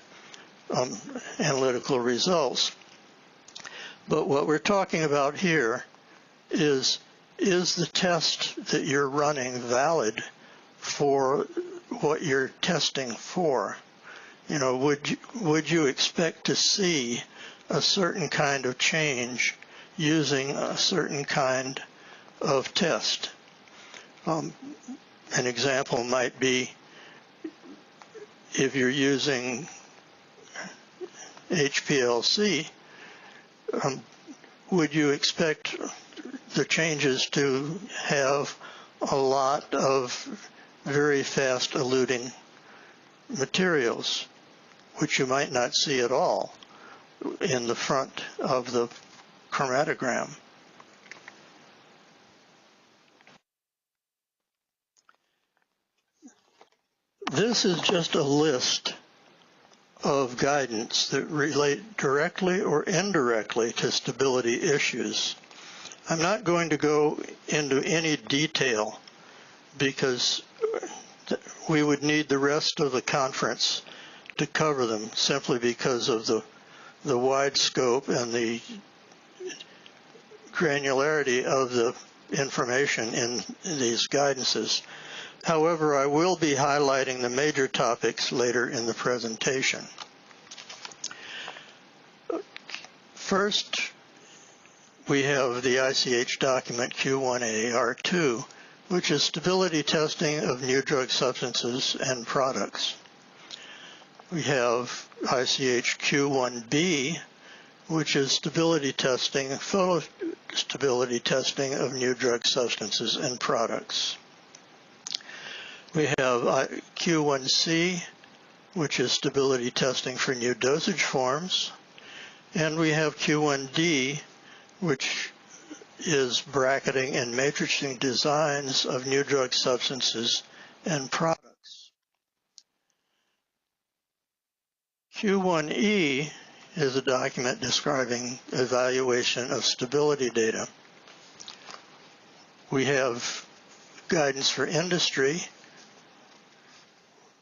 analytical results. But what we're talking about here is the test that you're running valid for what you're testing for? You know, would you expect to see a certain kind of change using a certain kind of test? An example might be if you're using HPLC, would you expect the changes to have a lot of very fast eluting materials, which you might not see at all in the front of the chromatogram? This is just a list of guidance that relate directly or indirectly to stability issues. I'm not going to go into any detail because we would need the rest of the conference to cover them simply because of the wide scope and the granularity of the information in these guidances. However, I will be highlighting the major topics later in the presentation. First, we have the ICH document Q1A-R2, which is stability testing of new drug substances and products. We have ICH Q1B, which is stability testing, photo stability testing of new drug substances and products. We have Q1C, which is stability testing for new dosage forms. And we have Q1D, which is bracketing and matrixing designs of new drug substances and products. Q1E is a document describing evaluation of stability data. We have guidance for industry,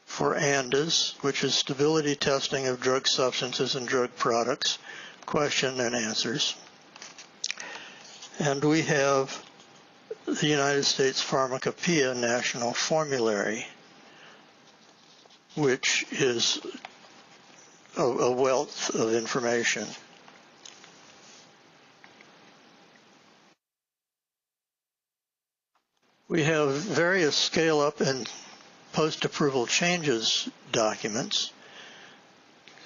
for ANDAs, which is stability testing of drug substances and drug products, question and answers. And we have the United States Pharmacopoeia National Formulary, which is a wealth of information. We have various scale-up and post-approval changes documents,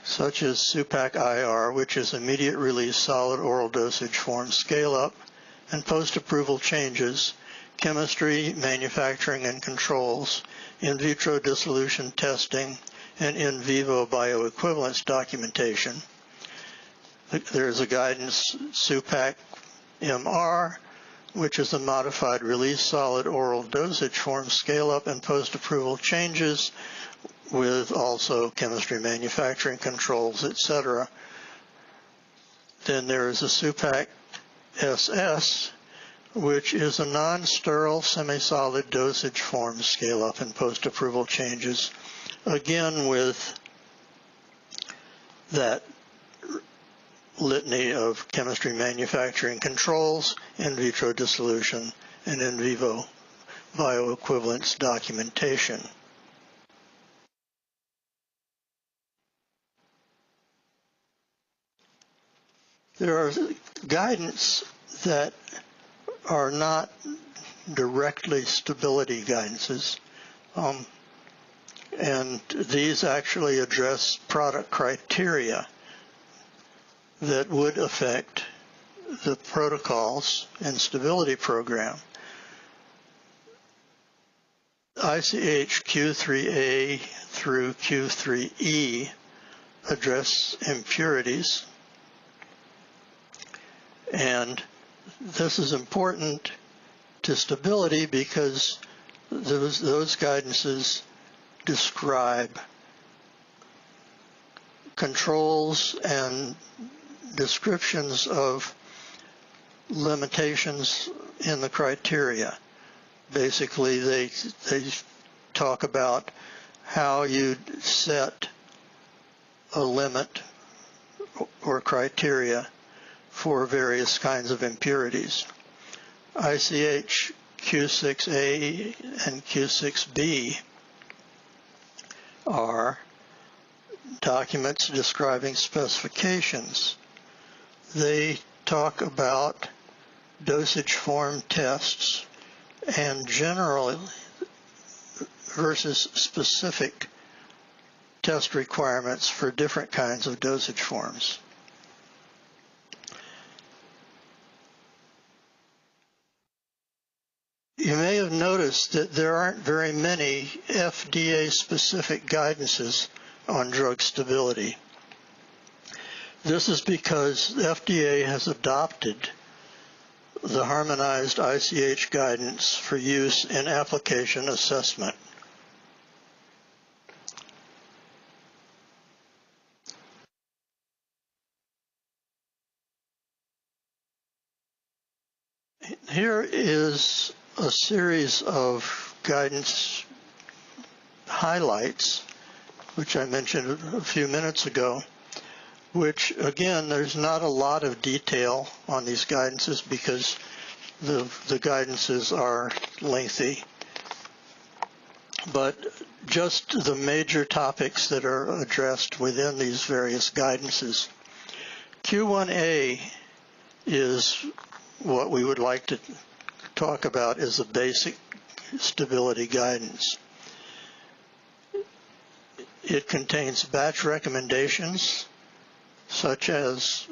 such as SUPAC-IR, which is immediate release solid oral dosage form scale-up and post-approval changes, chemistry, manufacturing and controls, in vitro dissolution testing, and in vivo bioequivalence documentation. There is a guidance SUPAC-MR, which is a modified release solid oral dosage form scale-up and post-approval changes with also chemistry, manufacturing controls, etc. Then there is a SUPAC-SS, which is a non-sterile semi-solid dosage form scale-up and post-approval changes, again with that litany of chemistry, manufacturing controls, in vitro dissolution, and in vivo bioequivalence documentation. There are guidance that are not directly stability guidances, And these actually address product criteria that would affect the protocols and stability program. ICH Q3A through Q3E address impurities, and this is important to stability because those guidances describe controls and descriptions of limitations in the criteria. Basically, they talk about how you set a limit or criteria for various kinds of impurities. ICH Q6A and Q6B are documents describing specifications. They talk about dosage form tests and general versus specific test requirements for different kinds of dosage forms. You may have noticed that there aren't very many FDA-specific guidances on drug stability. This is because the FDA has adopted the harmonized ICH guidance for use in application assessment. Here is a series of guidance highlights, which I mentioned a few minutes ago, which, again, there's not a lot of detail on these guidances because the guidances are lengthy. But just the major topics that are addressed within these various guidances. Q1A is what we would like to talk about as the basic stability guidance. It contains batch recommendations, such as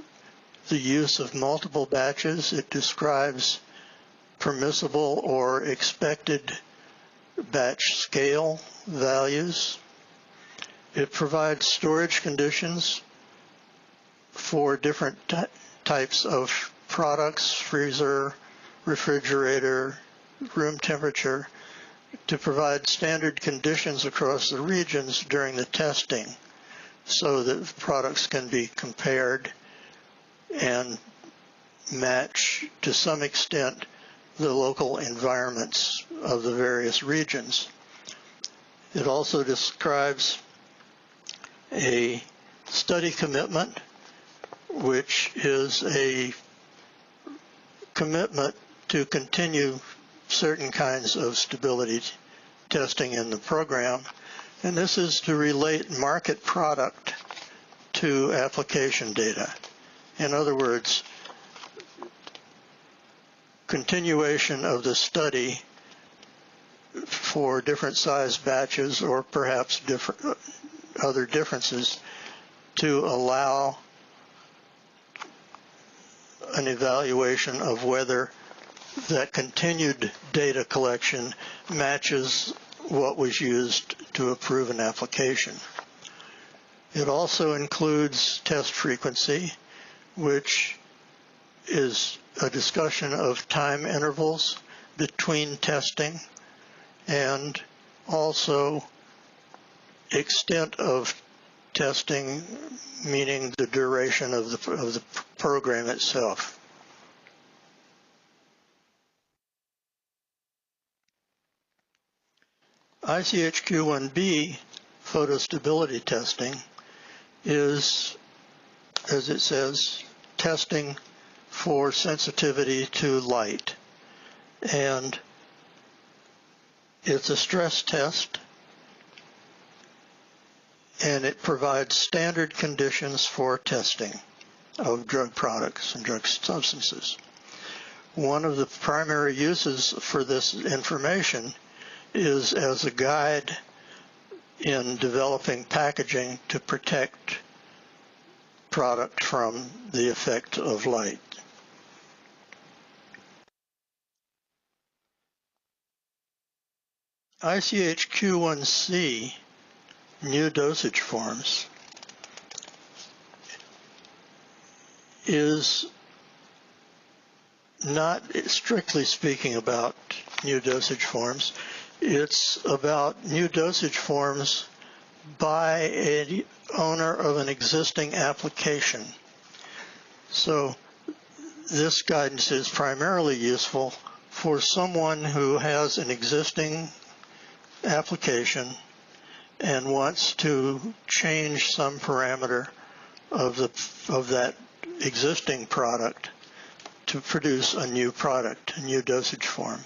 the use of multiple batches. It describes permissible or expected batch scale values. It provides storage conditions for different types of products, freezer, refrigerator, room temperature, to provide standard conditions across the regions during the testing so that products can be compared and match to some extent the local environments of the various regions. It also describes a study commitment, which is a commitment to continue certain kinds of stability testing in the program, and this is to relate market product to application data. In other words, continuation of the study for different size batches or perhaps different other differences to allow an evaluation of whether that continued data collection matches what was used to approve an application. It also includes test frequency, which is a discussion of time intervals between testing and also extent of testing, meaning the duration of the program itself. ICH-Q1B photostability testing is, as it says, testing for sensitivity to light. And it's a stress test, and it provides standard conditions for testing of drug products and drug substances. One of the primary uses for this information is as a guide in developing packaging to protect product from the effect of light. ICH Q1C, new dosage forms, is not strictly speaking about new dosage forms. It's about new dosage forms by an owner of an existing application. So this guidance is primarily useful for someone who has an existing application and wants to change some parameter of that existing product to produce a new product, a new dosage form.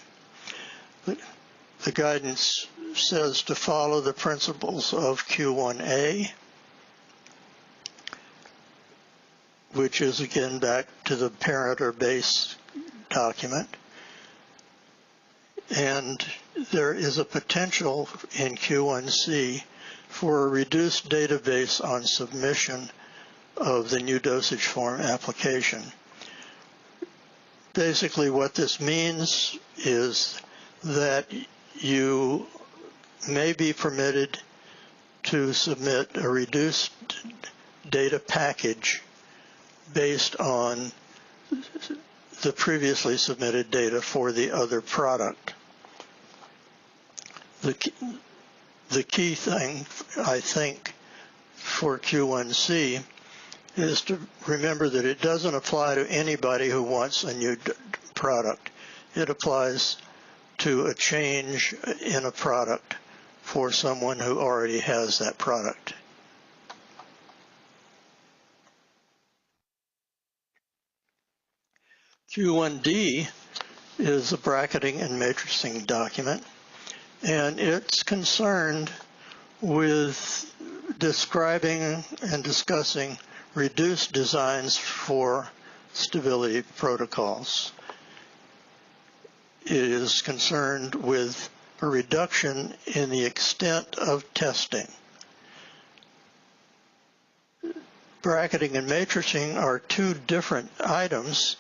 The guidance says to follow the principles of Q1A, which is again back to the parent or base document. And there is a potential in Q1C for a reduced database on submission of the new dosage form application. Basically what this means is that you may be permitted to submit a reduced data package based on the previously submitted data for the other product. The key thing, I think, for Q1C is to remember that it doesn't apply to anybody who wants a new product. It applies to a change in a product for someone who already has that product. Q1D is a bracketing and matrixing document, and it's concerned with describing and discussing reduced designs for stability protocols. It is concerned with a reduction in the extent of testing. Bracketing and matrixing are two different items,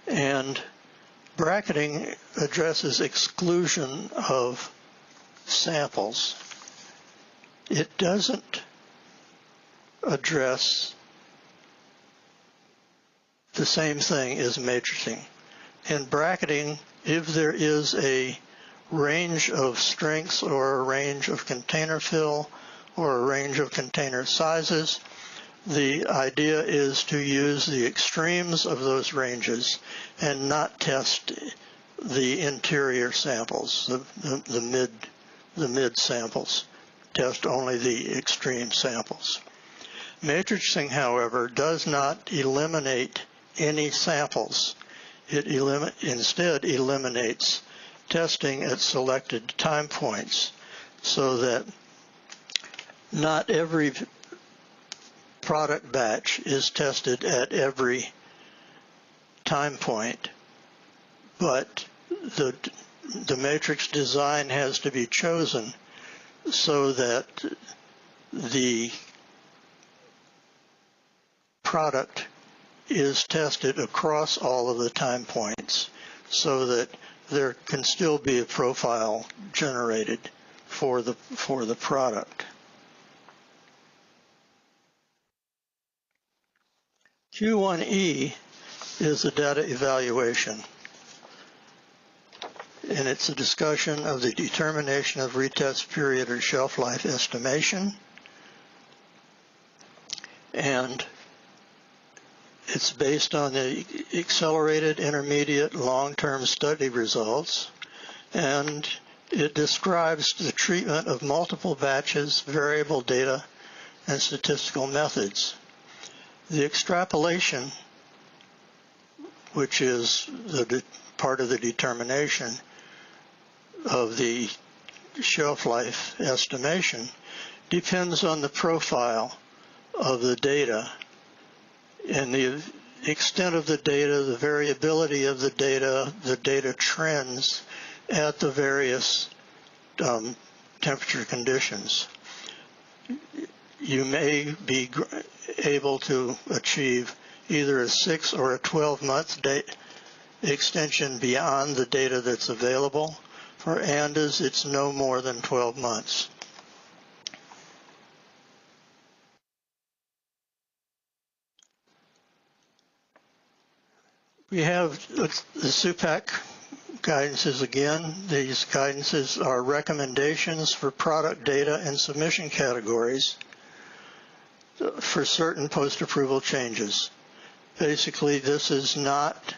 and bracketing addresses exclusion of samples. It doesn't address the same thing as matrixing. In bracketing, if there is a range of strengths or a range of container fill or a range of container sizes, the idea is to use the extremes of those ranges and not test the interior samples, the mid samples. Test only the extreme samples. Matrixing, however, does not eliminate any samples. It instead eliminates testing at selected time points, so that not every product batch is tested at every time point, but the matrix design has to be chosen so that the product is tested across all of the time points so that there can still be a profile generated for the product. Q1E is a data evaluation, and it's a discussion of the determination of retest period or shelf life estimation, and it's based on the accelerated, intermediate, long-term study results, and it describes the treatment of multiple batches, variable data, and statistical methods. The extrapolation, which is part of the determination of the shelf life estimation, depends on the profile of the data and the extent of the data, the variability of the data trends, at the various temperature conditions. You may be able to achieve either a 6 or a 12-month extension beyond the data that's available. For ANDAs, it's no more than 12 months. We have the SUPAC guidances again. These guidances are recommendations for product data and submission categories for certain post-approval changes. Basically, this is not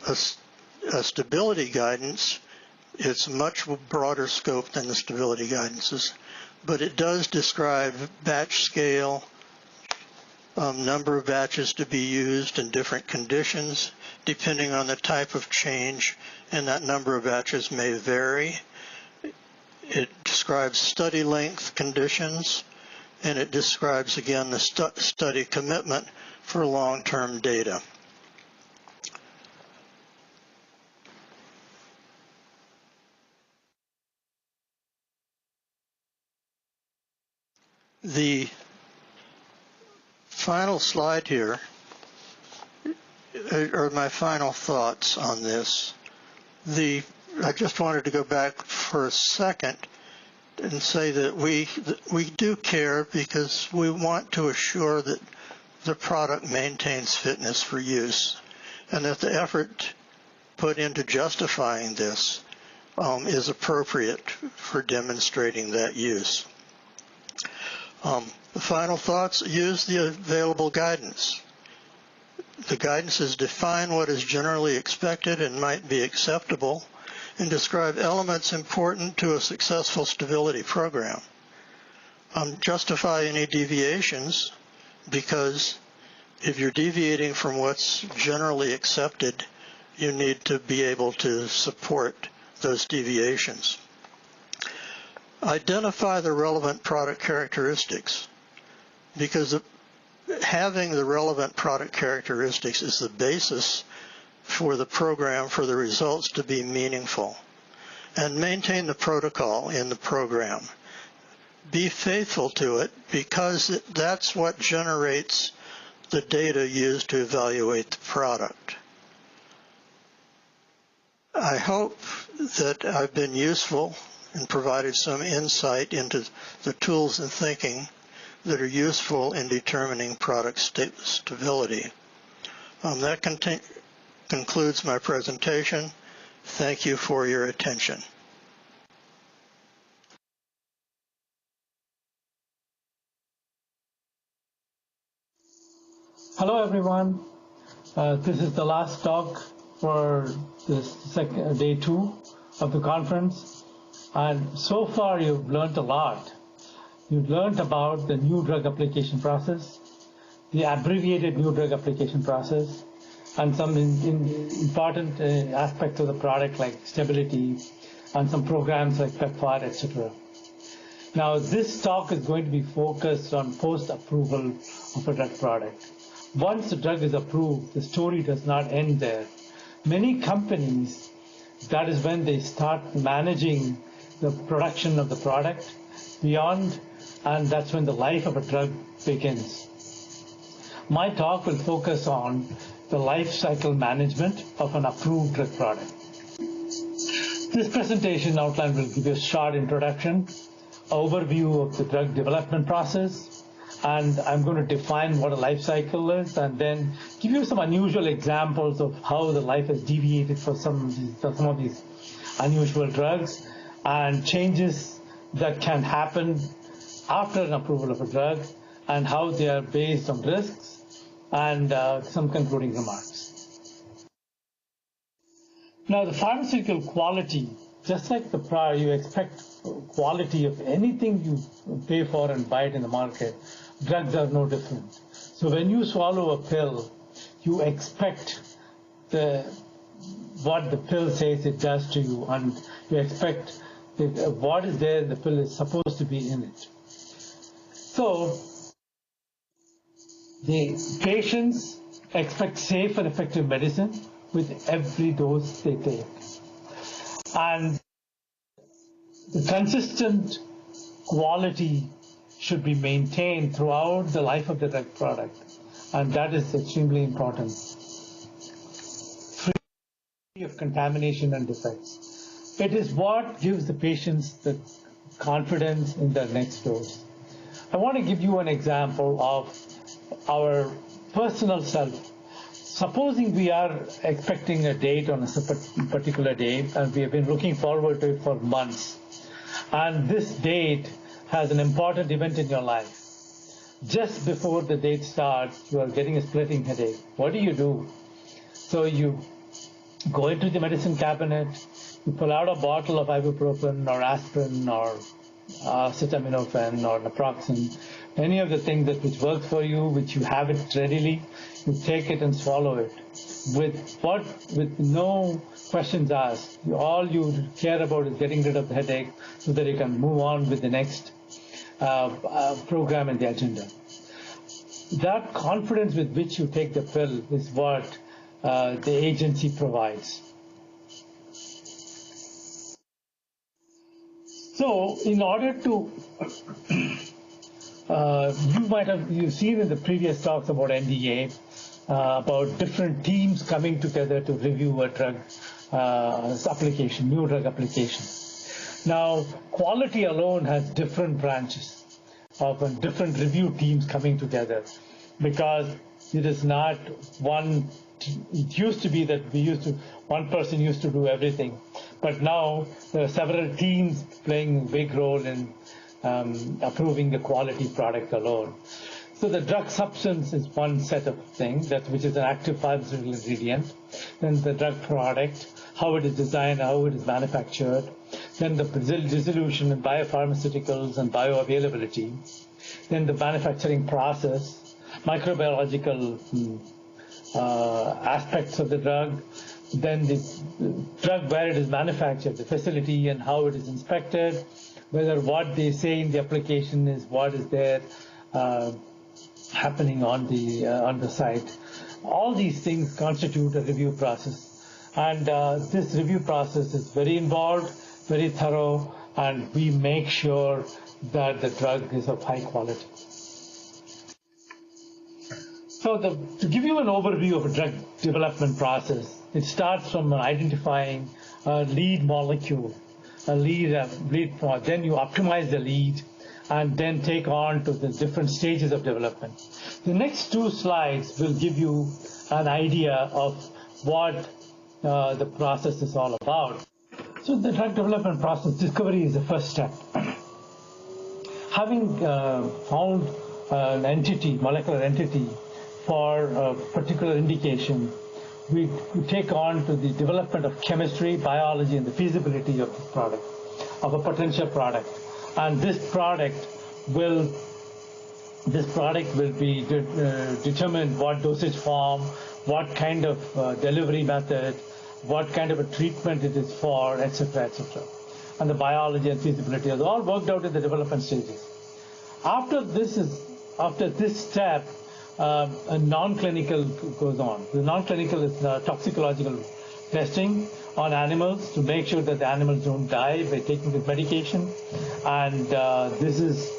a stability guidance. It's much broader scope than the stability guidances, but it does describe batch scale, number of batches to be used in different conditions, depending on the type of change, and that number of batches may vary. It describes study length conditions, and it describes, again, the study commitment for long-term data. The final slide here are my final thoughts on this. I just wanted to go back for a second and say that we do care because we want to assure that the product maintains fitness for use, and that the effort put into justifying this is appropriate for demonstrating that use. The final thoughts: use the available guidance. The guidances define what is generally expected and might be acceptable, and describe elements important to a successful stability program. Justify any deviations, because if you're deviating from what's generally accepted, you need to be able to support those deviations. Identify the relevant product characteristics, because having the relevant product characteristics is the basis for the program, for the results to be meaningful. And maintain the protocol in the program. Be faithful to it, because that's what generates the data used to evaluate the product. I hope that I've been useful and provided some insight into the tools and thinking that are useful in determining product stability. That concludes my presentation. Thank you for your attention. Hello, everyone. This is the last talk for this day 2 of the conference. And so far, you've learned a lot. You've learned about the new drug application process, the abbreviated new drug application process, and some important aspects of the product like stability, and some programs like PEPFAR, etc. Now, this talk is going to be focused on post-approval of a drug product. Once the drug is approved, the story does not end there. Many companies, that is when they start managing the production of the product beyond, and that's when the life of a drug begins. My talk will focus on the life cycle management of an approved drug product. This presentation outline will give you a short introduction, overview of the drug development process, and I'm going to define what a life cycle is, and then give you some unusual examples of how the life has deviated for some of these unusual drugs, and changes that can happen after an approval of a drug, and how they are based on risks, and some concluding remarks. Now, the pharmaceutical quality, just like the prior, you expect quality of anything you pay for and buy it in the market. Drugs are no different. So when you swallow a pill, you expect what the pill says it does to you, and you expect what is there the pill is supposed to be in it. So the patients expect safe and effective medicine with every dose they take. And the consistent quality should be maintained throughout the life of the drug product, and that is extremely important. Free of contamination and defects. It is what gives the patients the confidence in their next dose. I want to give you an example of our personal self. Supposing we are expecting a date on a particular day, and we have been looking forward to it for months, and this date has an important event in your life. Just before the date starts, you are getting a splitting headache. What do? So you go into the medicine cabinet, you pull out a bottle of ibuprofen or aspirin or acetaminophen or naproxen, any of the things that which works for you, which you have it readily, you take it and swallow it. With no questions asked. All you care about is getting rid of the headache so that you can move on with the next program in the agenda. That confidence with which you take the pill is what the agency provides. So, in order to, you've seen in the previous talks about NDA, about different teams coming together to review a drug application, new drug application. Now, quality alone has different branches of different review teams coming together, because it is not one. It used to be that one person used to do everything, but now there are several teams playing a big role in approving the quality product alone. So the drug substance is one set of things, which is an active pharmaceutical ingredient. Then the drug product, how it is designed, how it is manufactured. Then the dissolution in biopharmaceuticals and bioavailability. Then the manufacturing process, microbiological aspects of the drug. Then the drug, where it is manufactured, the facility and how it is inspected, whether what they say in the application is what is there happening on the site. All these things constitute a review process, and this review process is very involved, very thorough, and we make sure that the drug is of high quality. So to give you an overview of a drug development process, it starts from identifying a lead molecule, then you optimize the lead, and then take on to the different stages of development. The next two slides will give you an idea of what the process is all about. So the drug development process, discovery is the first step. Having found an entity, molecular entity, for a particular indication, we take on to the development of chemistry, biology, and the feasibility of this product, of a potential product. And this product will be determined what dosage form, what kind of delivery method, what kind of a treatment it is for, etc., etc. And the biology and feasibility are all worked out in the development stages. After this step, a non-clinical goes on. The non-clinical is toxicological testing on animals to make sure that the animals don't die by taking the medication, and this is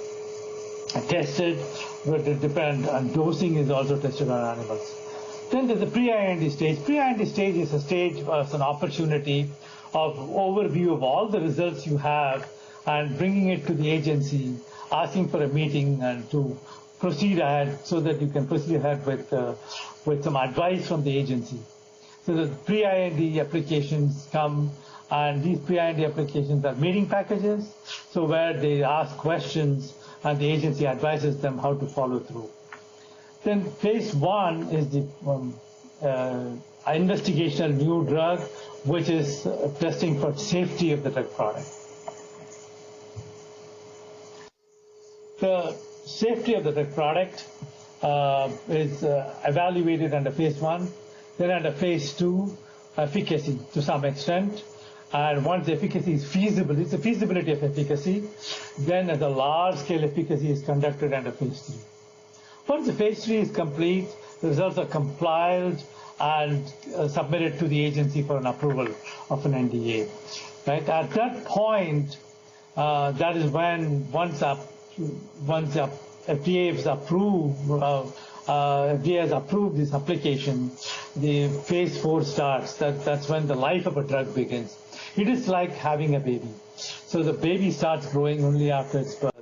tested, but it depends, and dosing is also tested on animals. Then there's the pre-IND stage. Pre-IND stage is a stage, an opportunity of overview of all the results you have and bringing it to the agency, asking for a meeting and to proceed ahead so that you can proceed ahead with some advice from the agency. So the pre-IND applications come, and these pre-IND applications are meeting packages, so where they ask questions and the agency advises them how to follow through. Then phase one is the investigational new drug, which is testing for safety of the drug product. The safety of the drug product is evaluated under phase one. Then under phase two, efficacy to some extent. And once the efficacy is feasible, it's the feasibility of efficacy, then as a large-scale efficacy is conducted under phase three. Once the phase three is complete, the results are compiled and submitted to the agency for an approval of an NDA. Right? At that point, That is when once FDA is approved, FDA has approved this application, the phase 4 starts. That's when the life of a drug begins. It is like having a baby. So the baby starts growing only after its birth.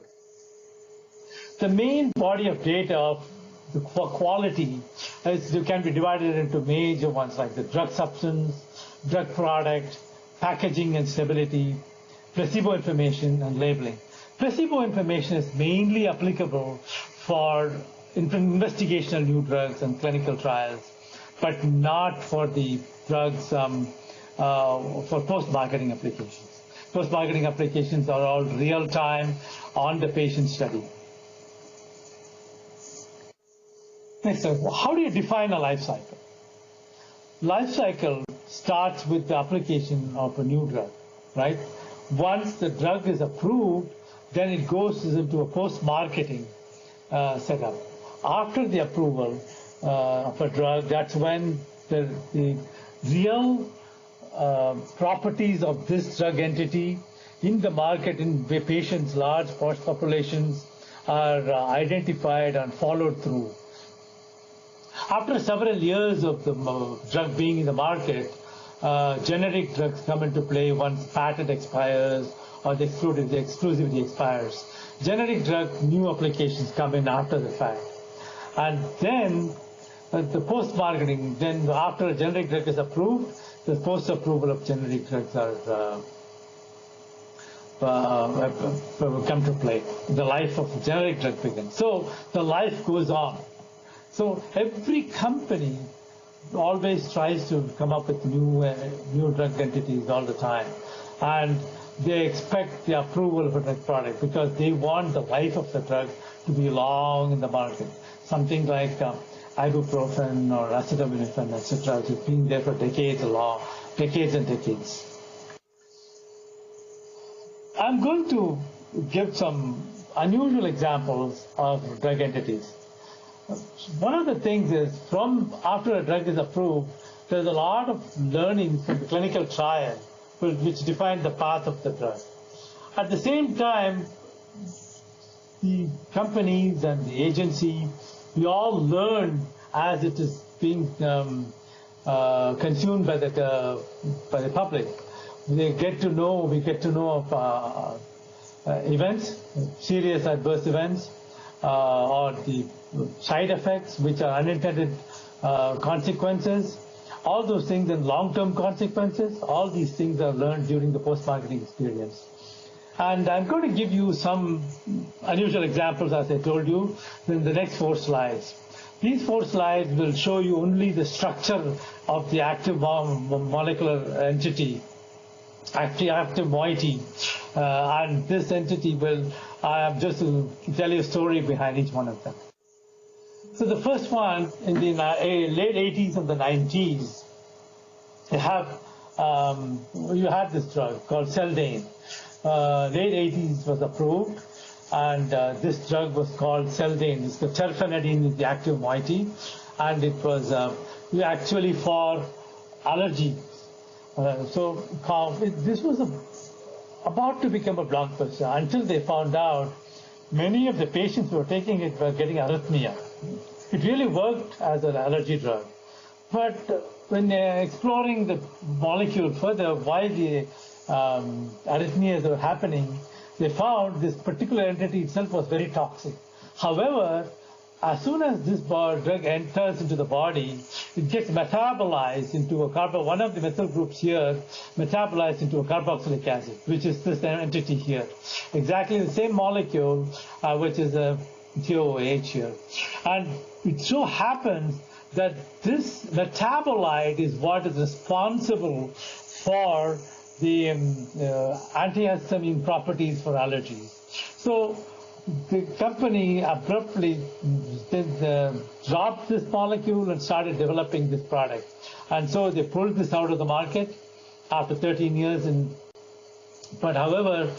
The main body of data for quality can be divided into major ones like the drug substance, drug product, packaging and stability, placebo information, and labeling. Placebo information is mainly applicable for investigational new drugs and clinical trials, but not for the drugs for post-marketing applications. Post-marketing applications are all real-time on the patient study. Next, how do you define a life cycle? Life cycle starts with the application of a new drug, right? Once the drug is approved, then it goes into a post-marketing setup. After the approval of a drug, that's when the real properties of this drug entity in the market, in patients, large populations, are identified and followed through. After several years of the drug being in the market, generic drugs come into play once patent expires or the exclusivity expires. Generic drug new applications come in after the fact. And then the post-marketing, then after a generic drug is approved, the post-approval of generic drugs are come to play. The life of the generic drug begins. So the life goes on. So every company always tries to come up with new drug entities all the time. And they expect the approval of a drug product because they want the life of the drug to be long in the market. Something like ibuprofen or acetaminophen, etc., which has been there for decades and decades. I'm going to give some unusual examples of drug entities. One of the things is, after a drug is approved, there's a lot of learning from the clinical trial which define the path of the drug. At the same time, the companies and the agency, we all learn as it is being consumed by the public. We get to know of events, serious adverse events, or the side effects, which are unintended consequences, all those things, and long-term consequences. All these things are learned during the post-marketing experience. And I'm going to give you some unusual examples, as I told you, in the next 4 slides. These 4 slides will show you only the structure of the active molecular entity, active moiety, and this entity will, just to tell you a story behind each one of them. So the first one, in the late 80s and the 90s, you had this drug called Seldane. Late 80s was approved, and this drug was called Seldane. It's the terfenadine is the active moiety, and it was actually for allergy. This was about to become a blockbuster until they found out many of the patients who were taking it were getting arrhythmia. It really worked as an allergy drug. But when they're exploring the molecule further, why the arrhythmias were happening, they found this particular entity itself was very toxic. However, as soon as this drug enters into the body, it gets metabolized into one of the methyl groups here, metabolized into a carboxylic acid, which is this entity here. Exactly the same molecule, which is a TOH here. And it so happens that this metabolite is what is responsible for the antihistamine properties for allergies. So the company abruptly dropped this molecule and started developing this product. And so they pulled this out of the market after 13 years. But however,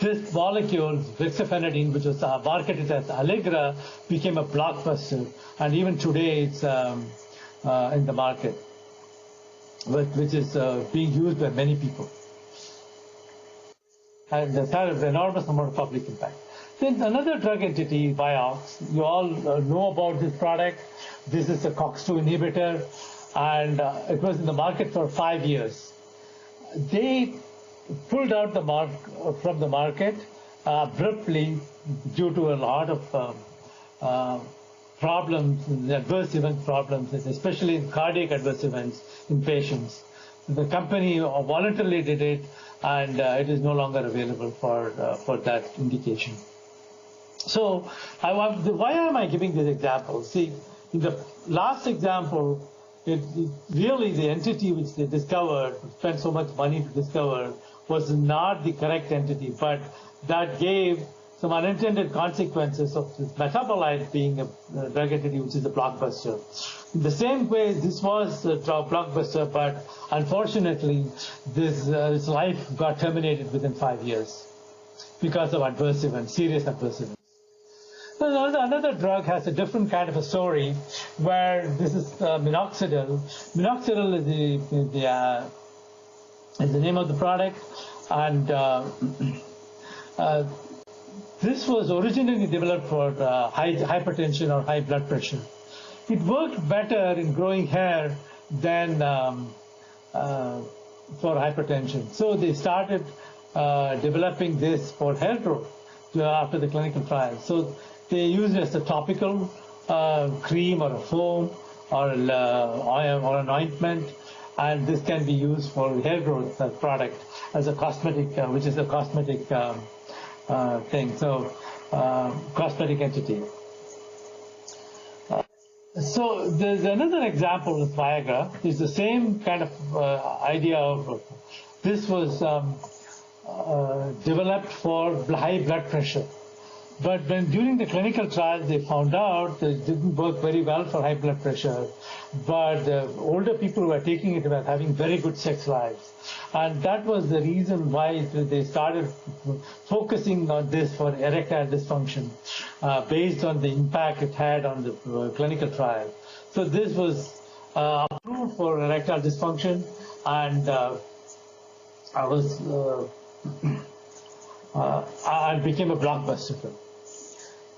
this molecule, vexafenadine, which was marketed as Allegra, became a blockbuster. And even today it's in the market, which is being used by many people. and there's an enormous amount of public impact. Then another drug entity, Vioxx, you all know about this product. This is a COX-2 inhibitor, and it was in the market for 5 years. They pulled out from the market abruptly due to a lot of problems, adverse event problems, especially in cardiac adverse events in patients. The company voluntarily did it, and it is no longer available for that indication. So why am I giving this example? See, in the last example, it really the entity which they discovered, spent so much money to discover, was not the correct entity, but that gave some unintended consequences of this metabolite being a drug entity, which is a blockbuster. In the same way, this was a blockbuster, but unfortunately, this its life got terminated within 5 years because of adverse events, serious adverse events. Another drug has a different kind of a story, where this is minoxidil. Minoxidil is the name of the product, and this was originally developed for hypertension or high blood pressure. It worked better in growing hair than for hypertension. So they started developing this for hair growth after the clinical trial. So they used it as a topical cream or a foam or an ointment, and this can be used for hair growth product as a cosmetic, which is a cosmetic thing. So cosmetic entity. So there's another example with Viagra. It's the same kind of idea of this was developed for high blood pressure. But when during the clinical trials they found out that it didn't work very well for high blood pressure, but the older people who were taking it were having very good sex lives. And that was the reason why they started focusing on this for erectile dysfunction, based on the impact it had on the clinical trial. So this was approved for erectile dysfunction, and and became a blockbuster film.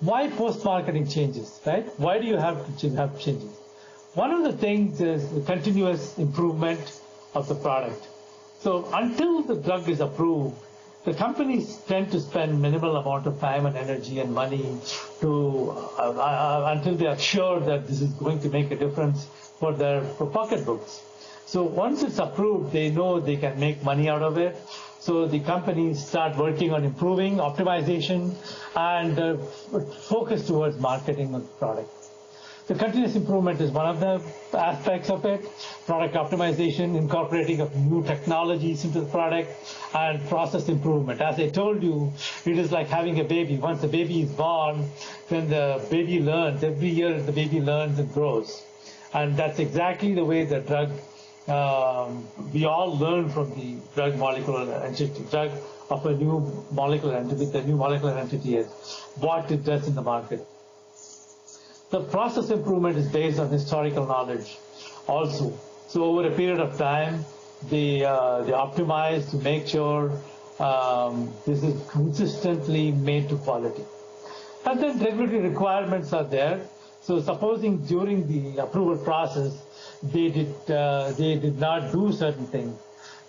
Why post-marketing changes, right? Why do you have to have changes? One of the things is the continuous improvement of the product. So until the drug is approved, the companies tend to spend minimal amount of time and energy and money to until they are sure that this is going to make a difference for their pocketbooks. So once it's approved, they know they can make money out of it. So the companies start working on improving, optimization, and focus towards marketing of the product. So continuous improvement is one of the aspects of it. Product optimization, incorporating of new technologies into the product, and process improvement. As I told you, it is like having a baby. Once the baby is born, then the baby learns. Every year the baby learns and grows. And that's exactly the way the drug, we all learn from the drug molecular entity, drug of a new molecular entity, the new molecular entity is what it does in the market. The process improvement is based on historical knowledge also. So over a period of time, they optimize to make sure this is consistently made to quality. And then regulatory requirements are there. So supposing during the approval process, they did not do certain things.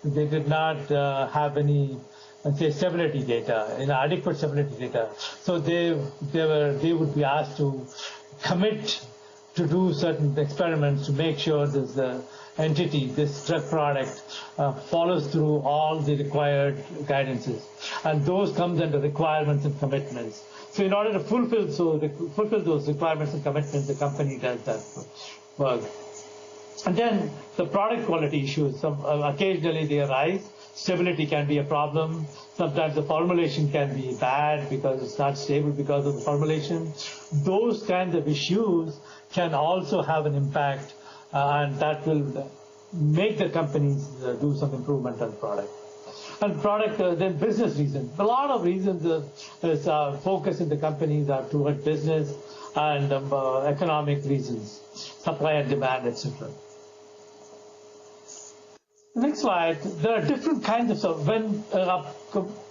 They did not have any, let's say, stability data, adequate stability data. So they would be asked to commit to do certain experiments to make sure this entity, this drug product, follows through all the required guidances. And those comes under requirements and commitments. So in order to fulfill those requirements and commitments, the company does that work. And then the product quality issues, occasionally they arise. Stability can be a problem. Sometimes the formulation can be bad because it's not stable because of the formulation. Those kinds of issues can also have an impact, and that will make the companies do some improvement on the product. And product, then business reasons. A lot of reasons is focus in the companies are toward business and economic reasons, supply and demand, etc. Next slide. There are different kinds of when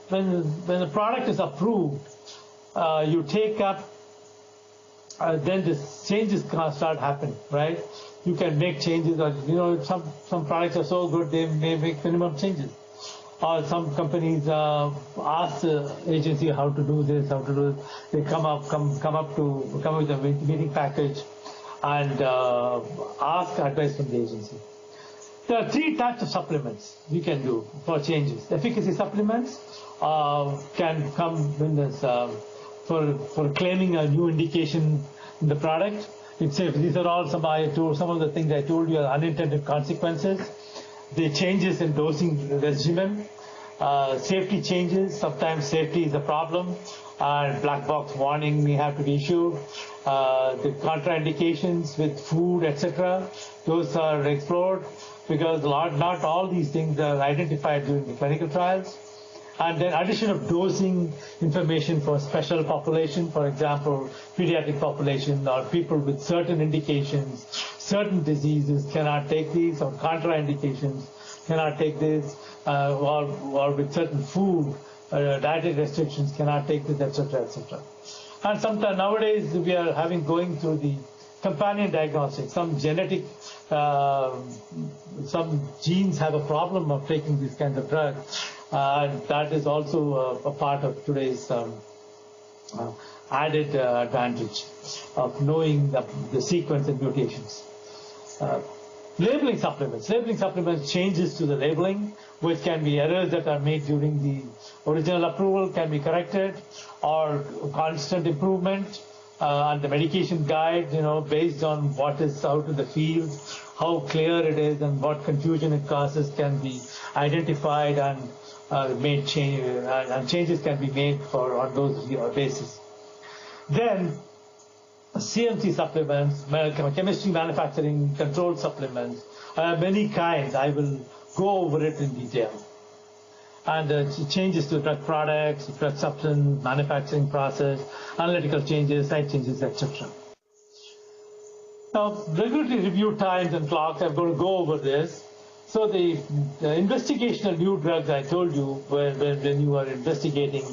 when the product is approved, you take up, then the changes can start happening, right? You can make changes, or some products are so good they may make minimum changes. Or some companies ask the agency how to do this, how to do it. They come up with a meeting package and ask advice from the agency. There are 3 types of supplements we can do for changes. Efficacy supplements can come in this, for claiming a new indication in the product. These are all some of the things I told you are unintended consequences. The changes in dosing regimen, safety changes. Sometimes safety is a problem, and black box warning may have to be issued. The contraindications with food, etc., those are explored, because not all these things are identified during the clinical trials. And then addition of dosing information for special population, for example, pediatric population or people with certain indications, certain diseases cannot take these, or contraindications cannot take this, or with certain food, dietary restrictions cannot take this, etc., etc. And sometimes nowadays we are going through the companion diagnostics. Some genetic, some genes have a problem of taking these kinds of drugs. That is also a part of today's added advantage of knowing the sequence and mutations. Labeling supplements. Labeling supplements changes to the labeling, which can be errors that are made during the original approval can be corrected, or constant improvement. And the medication guide, based on what is out in the field, how clear it is, and what confusion it causes, can be identified and made change, and changes can be made on those basis. Then CMC supplements, chemistry, manufacturing, controlled supplements, many kinds. I will go over it in detail. And changes to drug products, drug substance, manufacturing process, analytical changes, site changes, etc. Now, regulatory review times and clocks, I'm going to go over this. So the investigational new drugs I told you, when you are investigating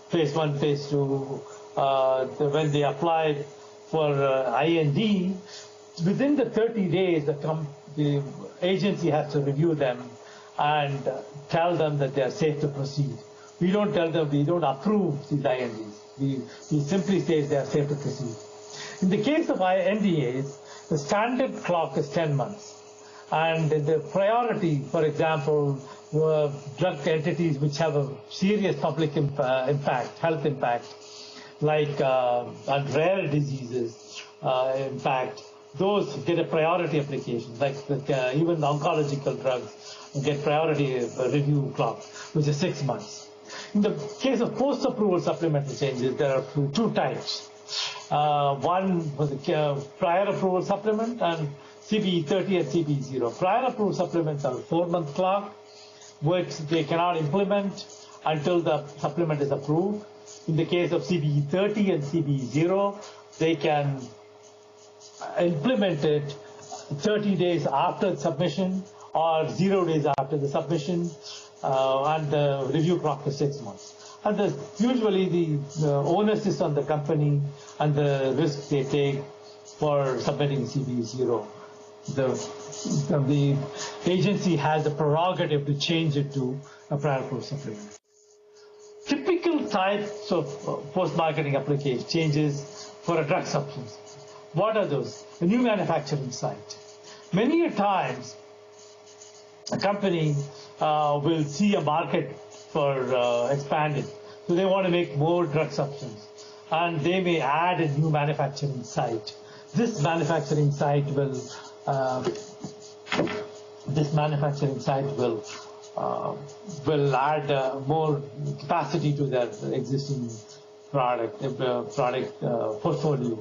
phase 1, phase 2, when they applied for IND, within the 30 days, the agency has to review them and tell them that they are safe to proceed. We don't tell them, we don't approve these INDs. We simply say they are safe to proceed. In the case of NDAs, the standard clock is 10 months. And the priority, for example, drug entities which have a serious public impact, health impact, like and rare diseases impact, those get a priority application, like even oncological drugs get priority review clock, which is 6 months. In the case of post-approval supplemental changes, there are 2 types. One was the prior approval supplement, and CBE 30 and CBE 0. Prior approval supplements are a 4-month clock, which they cannot implement until the supplement is approved. In the case of CBE 30 and CBE 0, they can implement it 30 days after submission or 0 days after the submission, and the review clock is 6 months. And usually the onus is on the company and the risk they take for submitting CBE 0. The agency has the prerogative to change it to a prior approval supplement. Typical types of post-marketing application changes for a drug substance. What are those? A new manufacturing site. Many a times, a company will see a market for expanding. So they want to make more drug substance, and they may add a new manufacturing site. This manufacturing site will add more capacity to their existing product portfolio.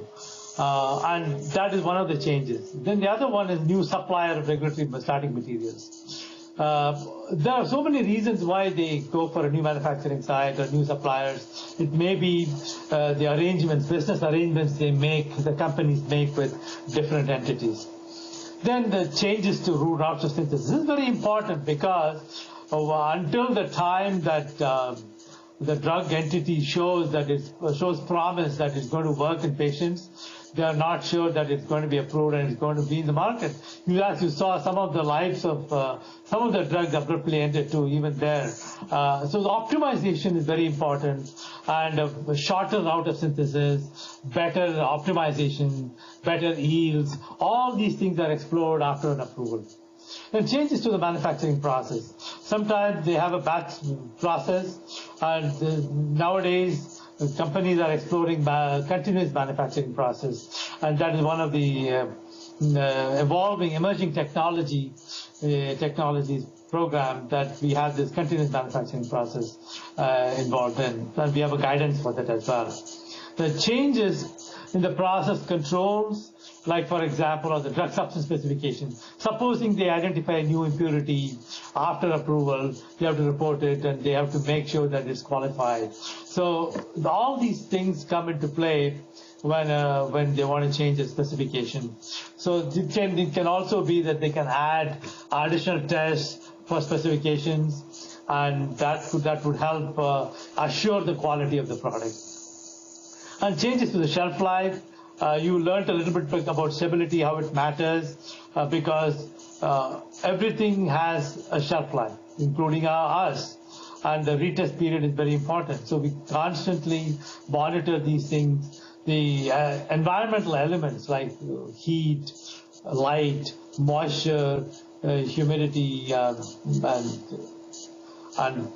And that is one of the changes. Then the other one is new supplier of regulatory starting materials. There are so many reasons why they go for a new manufacturing site or new suppliers. It may be the arrangements, business arrangements the companies make with different entities. Then the changes to routes of synthesis. This is very important because until the time that the drug entity shows that it shows promise that it's going to work in patients, they are not sure that it's going to be approved and it's going to be in the market. As you saw, some of the lives of some of the drugs abruptly ended too, even there. So the optimization is very important, and a shorter route of synthesis, better optimization, better yields, all these things are explored after an approval. And changes to the manufacturing process. Sometimes they have a batch process, and nowadays companies are exploring continuous manufacturing process, and that is one of the evolving, emerging technologies program that we have this continuous manufacturing process involved in, and we have a guidance for that as well. The changes in the process controls, like for example, on the drug substance specification. Supposing they identify a new impurity after approval, they have to report it and they have to make sure that it's qualified. So all these things come into play when they want to change the specification. So it can also be that they can add additional tests for specifications, and that would help assure the quality of the product. And changes to the shelf life. You learned a little bit about stability, how it matters, because everything has a shelf life, including us. And the retest period is very important. So we constantly monitor these things. The environmental elements like heat, light, moisture, humidity, and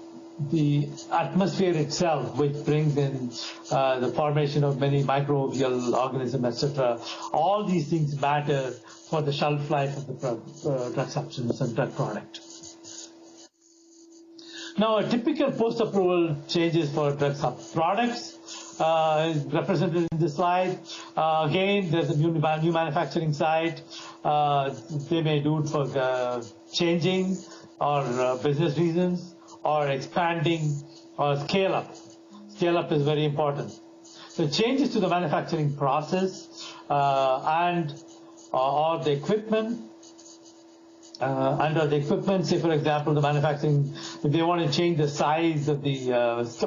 the atmosphere itself, which brings in the formation of many microbial organisms, etc. All these things matter for the shelf life of the drug substance and drug product. Now, a typical post-approval changes for drug products is represented in this slide. Again, there's a new manufacturing site. They may do it for changing or business reasons, or expanding, or scale up. Scale up is very important. So changes to the manufacturing process or the equipment. Under the equipment, say for example, the manufacturing, if they want to change the size of the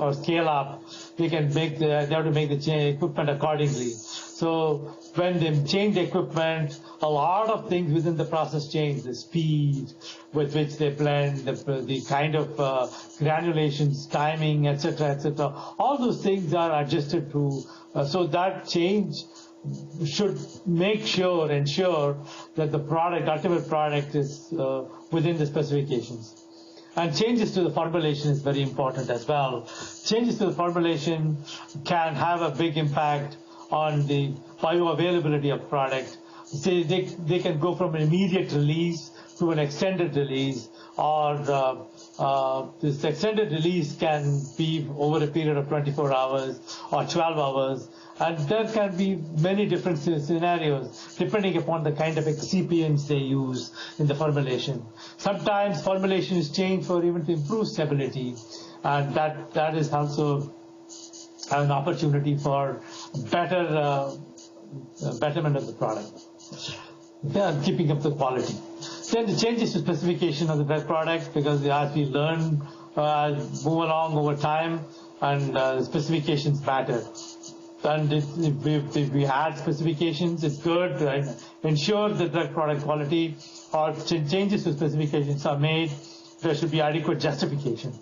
or scale up, they have to make the equipment accordingly. So when they change the equipment, a lot of things within the process change. The speed with which they blend, the kind of granulations, timing, etc., etc. All those things are adjusted to. So that change should ensure that the ultimate product is within the specifications. And changes to the formulation is very important as well. Changes to the formulation can have a big impact on the bioavailability of product. Say they can go from an immediate release to an extended release, or this extended release can be over a period of 24 hours or 12 hours. And there can be many different scenarios depending upon the kind of excipients they use in the formulation. Sometimes formulation is changed for even to improve stability, and that is also an opportunity for betterment of the product. Keeping up the quality. Then the changes to specification of the drug product, because as we learn, move along over time, and the specifications matter. And if we add specifications, it's good to ensure the drug product quality, or changes to specifications are made, there should be adequate justification.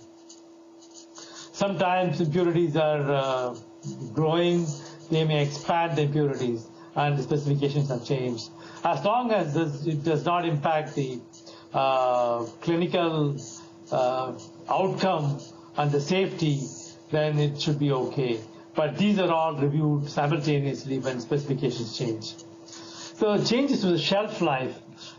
Sometimes impurities are growing, they may expand the impurities, and the specifications are changed. As long as it does not impact the clinical outcome and the safety, then it should be okay. But these are all reviewed simultaneously when specifications change. So changes to the shelf life,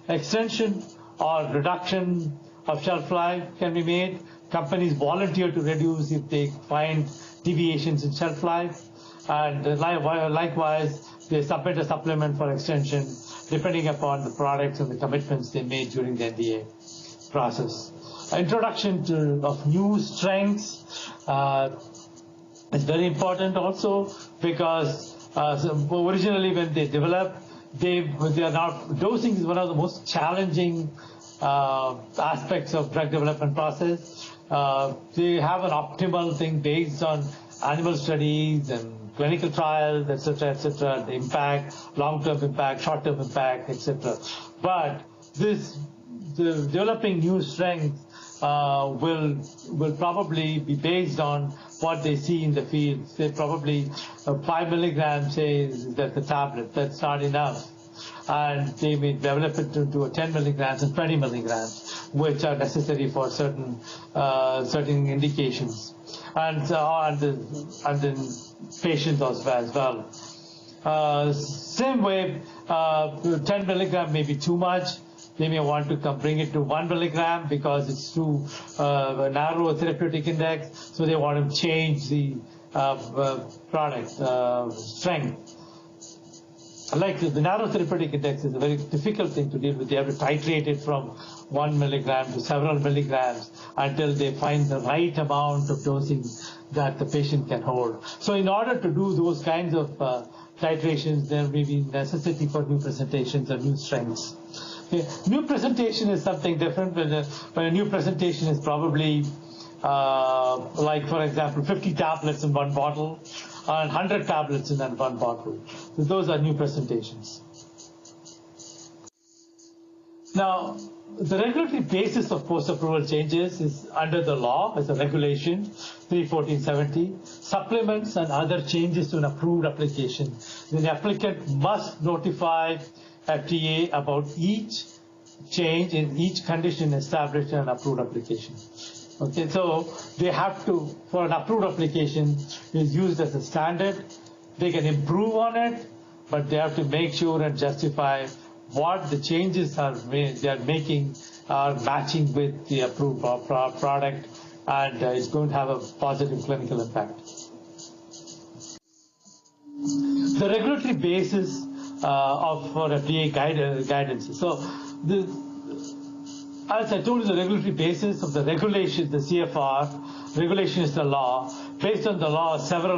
extension or reduction of shelf life can be made. Companies volunteer to reduce if they find deviations in shelf life. And likewise, they submit a supplement for extension depending upon the products and the commitments they made during the NDA process. Introduction of new strengths is very important also, because originally when they develop, they are not, dosing is one of the most challenging aspects of drug development process. They have an optimal thing based on animal studies and clinical trials, etc., the impact, long-term impact, short-term impact, etc. But the developing new strengths will probably be based on what they see in the field. Say probably 5 milligrams, say that's the tablet. That's not enough. And they may develop it to 10 milligrams and 20 milligrams, which are necessary for certain indications, and then patients as well. Same way, 10 milligram may be too much. They may want to bring it to 1 milligram because it's too narrow a therapeutic index, so they want to change the product strength. Like the narrow therapeutic index is a very difficult thing to deal with. They have to titrate it from 1 milligram to several milligrams until they find the right amount of dosing that the patient can hold. So in order to do those kinds of titrations, there may be necessity for new presentations or new strengths. Okay. New presentation is something different. When a new presentation is probably like, for example, 50 tablets in one bottle and 100 tablets in that one bottle. So those are new presentations. Now, the regulatory basis of post-approval changes is under the law as a regulation 31470. Supplements and other changes to an approved application. Then the applicant must notify FDA about each change in each condition established in an approved application. Okay, so they have to, for an approved application, is used as a standard. They can improve on it, but they have to make sure and justify what the changes they are making are matching with the approved product, and it's going to have a positive clinical impact. The regulatory basis for FDA guidance. So as I told you, the regulatory basis of the regulation, the CFR, regulation is the law. Based on the law, several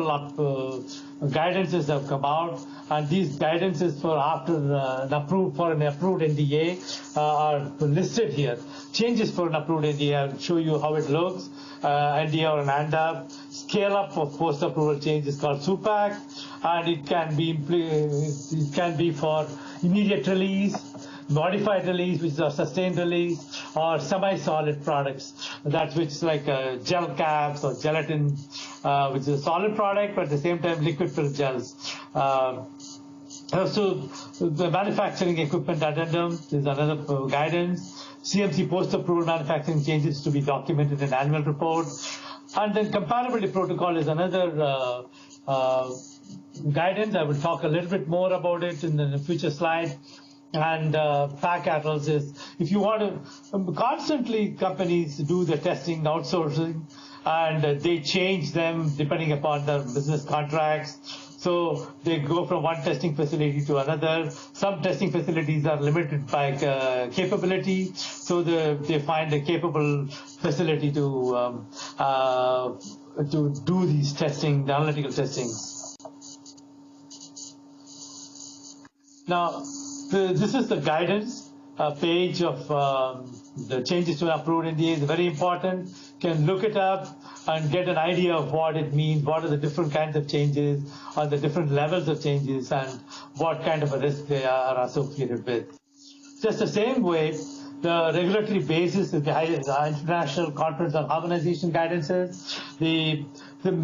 guidances have come out, and these guidances for an approved NDA are listed here. Changes for an approved NDA, I'll show you how it looks. NDA or an ANDA. Scale up of post-approval change is called SUPAC, and it can be for immediate release, modified release, which is a sustained release, or semi-solid products. That's which is like gel caps or gelatin, which is a solid product, but at the same time liquid filled gels. So the manufacturing equipment addendum is another guidance. CMC post-approval manufacturing changes to be documented in annual report. And then comparability protocol is another guidance. I will talk a little bit more about it in the future slide. And pack address is, if you want to, constantly companies do the testing outsourcing, and they change them depending upon their business contracts. So they go from one testing facility to another. Some testing facilities are limited by capability, so they find a capable facility to do these testing, the analytical testings. Now, this is the guidance page of the changes to an approved NDA. Is very important. Can look it up and get an idea of what it means, what are the different kinds of changes, or the different levels of changes, and what kind of a risk they are associated with. Just the same way, the regulatory basis is the International Conference on Harmonization guidances.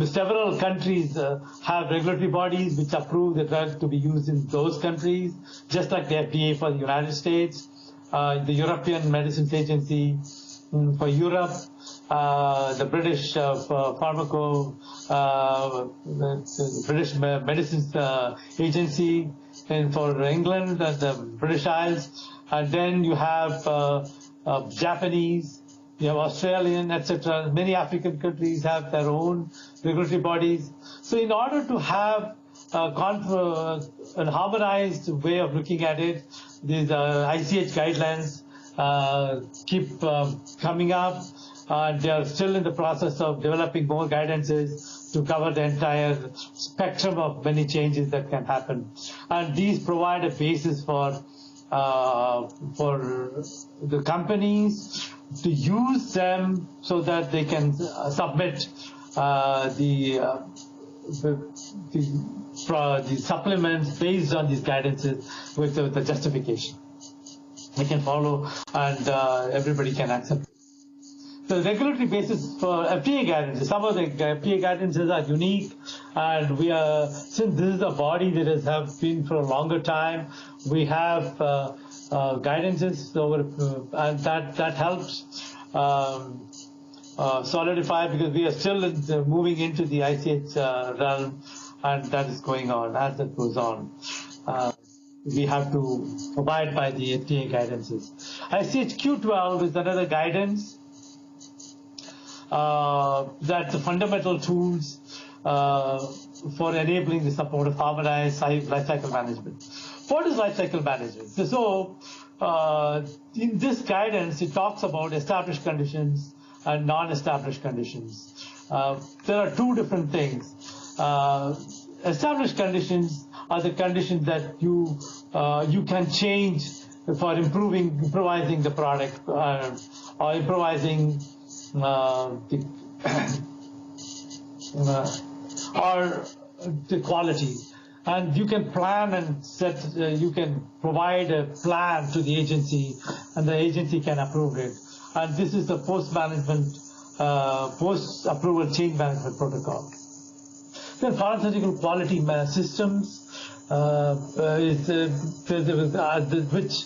Several countries have regulatory bodies which approve the drug to be used in those countries, just like the FDA for the United States, the European Medicines Agency for Europe, the British British Medicines Agency for England and the British Isles, and then you have Japanese, you have Australian, etc. Many African countries have their own regulatory bodies. So in order to have a harmonized way of looking at it, these ICH guidelines keep coming up, and they are still in the process of developing more guidances to cover the entire spectrum of many changes that can happen. And these provide a basis for for the companies to use them so that they can submit the supplements based on these guidances with the justification. They can follow and everybody can accept. So the regulatory basis for FDA guidances, some of the FDA guidances are unique, and we are, since this is a body that has been for a longer time, we have guidances over, and that helps solidify, because we are still moving into the ICH realm, and that is going on. As that goes on, we have to abide by the FDA guidances. ICH Q12 is another guidance. That's the fundamental tools for enabling the support of harmonized lifecycle management. What is lifecycle management? So in this guidance, it talks about established conditions and non-established conditions. There are two different things. Established conditions are the conditions that you can change for improvising the product or improvising or the quality, and you can plan and set. You can provide a plan to the agency, and the agency can approve it. And this is the post-approval change management protocol. Then pharmaceutical quality systems, which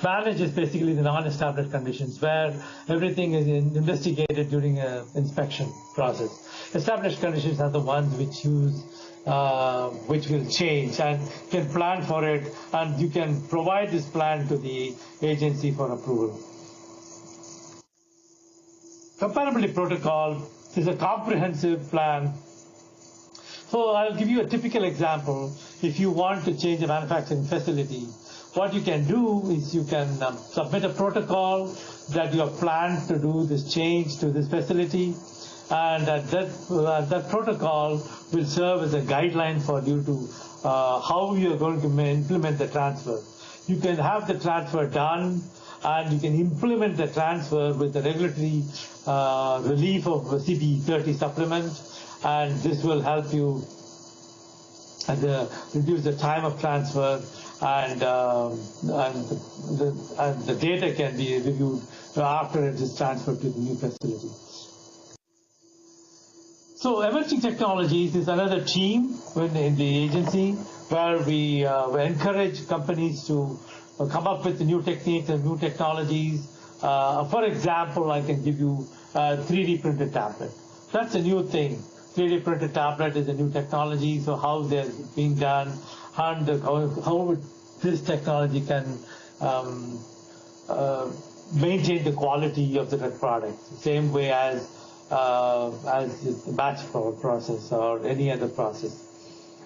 manages basically the non-established conditions, where everything is investigated during an inspection process. Established conditions are the ones which will change, and can plan for it, and you can provide this plan to the agency for approval. Comparability protocol is a comprehensive plan. So I'll give you a typical example. If you want to change a manufacturing facility, what you can do is you can submit a protocol that you have planned to do this change to this facility, and that protocol will serve as a guideline for you to how you are going to implement the transfer. You can have the transfer done, and you can implement the transfer with the regulatory relief of CPE 30 supplement, and this will help you reduce the time of transfer, and the data can be reviewed after it is transferred to the new facility. So emerging technologies is another team in the agency where we encourage companies to come up with new techniques and new technologies. For example, I can give you a 3D printed tablet. That's a new thing. 3D printed tablet is a new technology, so how they're being done, and how this technology can maintain the quality of the drug product, same way as the batch process or any other process.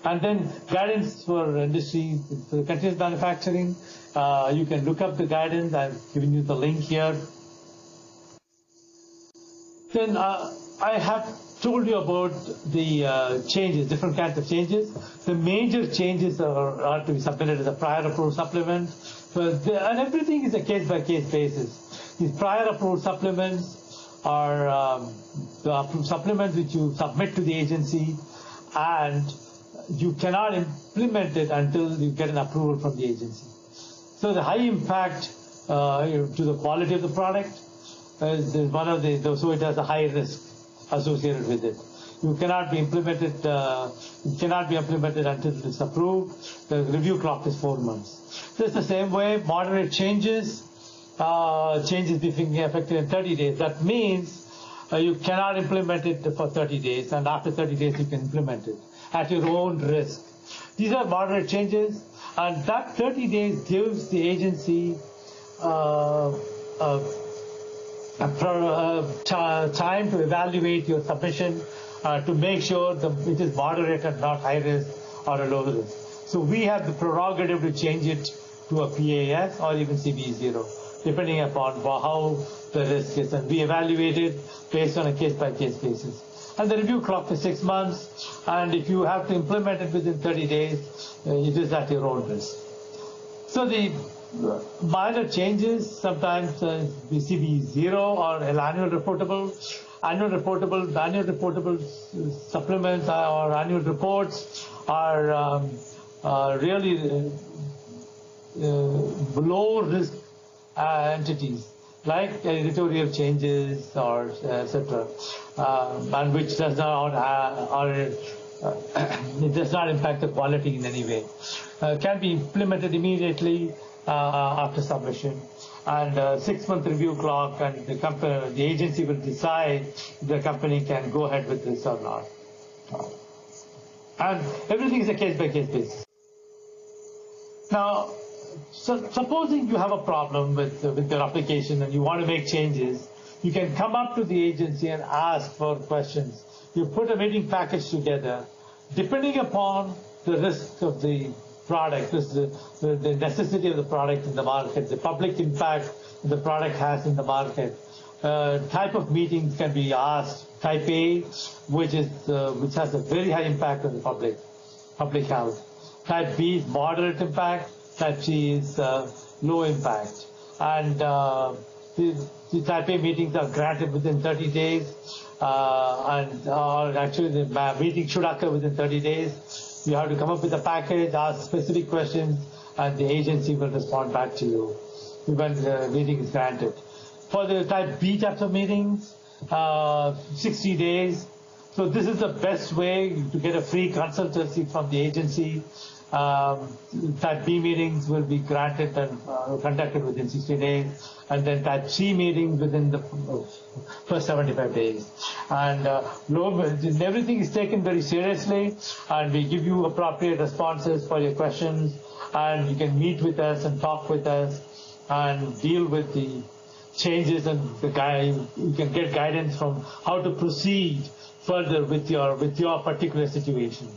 And then guidance for industry, for continuous manufacturing. You can look up the guidance. I've given you the link here. Then I have told you about the changes, different kinds of changes. The major changes are to be submitted as a prior approved supplement, and everything is a case-by-case basis. These prior approved supplements are the approved supplements which you submit to the agency, and you cannot implement it until you get an approval from the agency. So the high impact to the quality of the product is one of so it has a high risk associated with it. You cannot be implemented. It cannot be implemented until it is approved. The review clock is 4 months. So it's the same way. Moderate changes being effective in 30 days. That means you cannot implement it for 30 days, and after 30 days you can implement it at your own risk. These are moderate changes, and that 30 days gives the agency time to evaluate your submission to make sure that it is moderate and not high risk or a low risk. So we have the prerogative to change it to a PAS or even CBE0, depending upon how the risk is, and we evaluate it based on a case-by-case basis. And the review clock is 6 months, and if you have to implement it within 30 days, it is at your own risk. So the minor changes, sometimes BCB 0 or annual reportable supplements or annual reports are really low risk entities like editorial changes or etc. And which does not it does not impact the quality in any way. Can be implemented immediately after submission, and 6-month review clock, and the agency will decide if the company can go ahead with this or not. And everything is a case-by-case basis. Now, supposing you have a problem with your application and you want to make changes, you can come up to the agency and ask for questions. You put a meeting package together. Depending upon the risk of the product, the necessity of the product in the market, the public impact the product has in the market, type of meetings can be asked. Type A, which has a very high impact on the public health. Type B is moderate impact. Type C is low impact. And the Type A meetings are granted within 30 days, or actually the meeting should occur within 30 days. You have to come up with a package, ask specific questions, and the agency will respond back to you when the meeting is granted. For the Type B types of meetings, 60 days. So this is the best way to get a free consultancy from the agency. Type B meetings will be granted and conducted within 60 days, and then Type C meetings within the first 75 days. And everything is taken very seriously, and we give you appropriate responses for your questions, and you can meet with us and talk with us and deal with the changes, and you can get guidance from how to proceed further with your particular situation.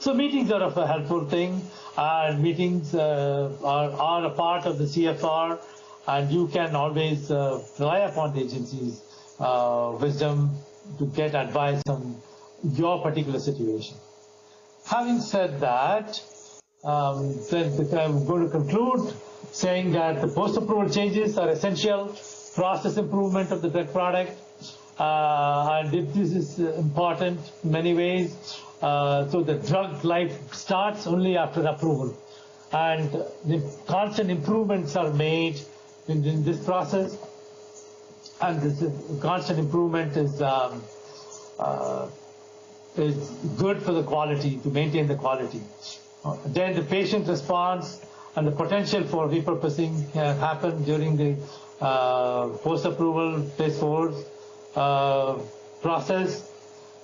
So meetings are a helpful thing, and meetings are a part of the CFR, and you can always rely upon the agency's wisdom to get advice on your particular situation. Having said that, then I'm going to conclude saying that the post-approval changes are essential process improvement of the drug product, and this is important in many ways. So the drug life starts only after approval, and the constant improvements are made in this process, and this constant improvement is good for the quality, to maintain the quality. Then the patient response and the potential for repurposing happen during the post-approval phase 4 process.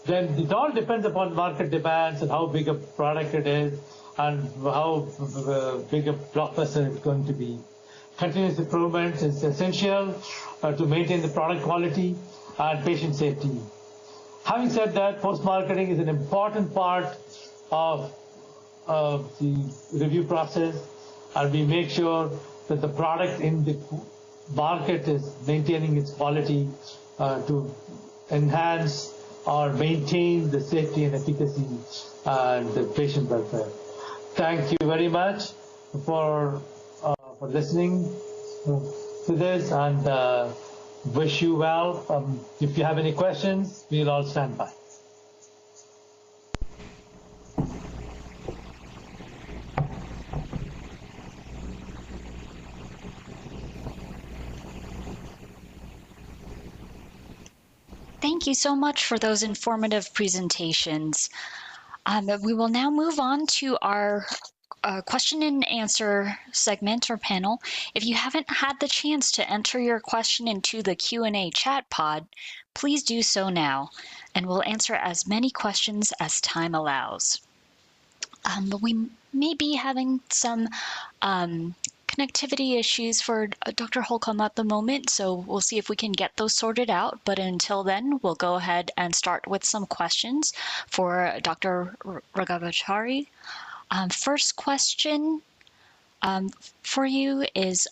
Then it all depends upon market demands and how big a product it is and how big a blockbuster it's going to be. Continuous improvement is essential to maintain the product quality and patient safety. Having said that, post-marketing is an important part of the review process, and we make sure that the product in the market is maintaining its quality to enhance or maintain the safety and efficacy and the patient welfare. Thank you very much for listening to this, and wish you well. If you have any questions, we'll all stand by. Thank you so much for those informative presentations. We will now move on to our question and answer segment or panel. If you haven't had the chance to enter your question into the Q&A chat pod, please do so now, and we'll answer as many questions as time allows. We may be having some connectivity issues for Dr. Holcomb at the moment, so we'll see if we can get those sorted out. But until then, we'll go ahead and start with some questions for Dr. Raghavachari. First question for you is,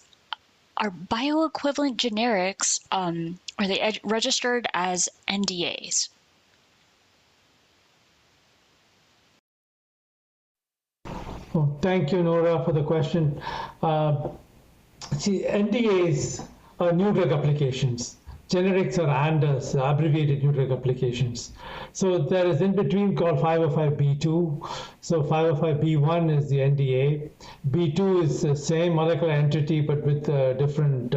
are bioequivalent generics, are they registered as NDAs? Oh, Thank you, Nora, for the question. See, NDAs are new drug applications. Generics are ANDAs, abbreviated new drug applications. So there is in between called 505(b)(2). So 505(b)(1) is the NDA. B2 is the same molecular entity but with different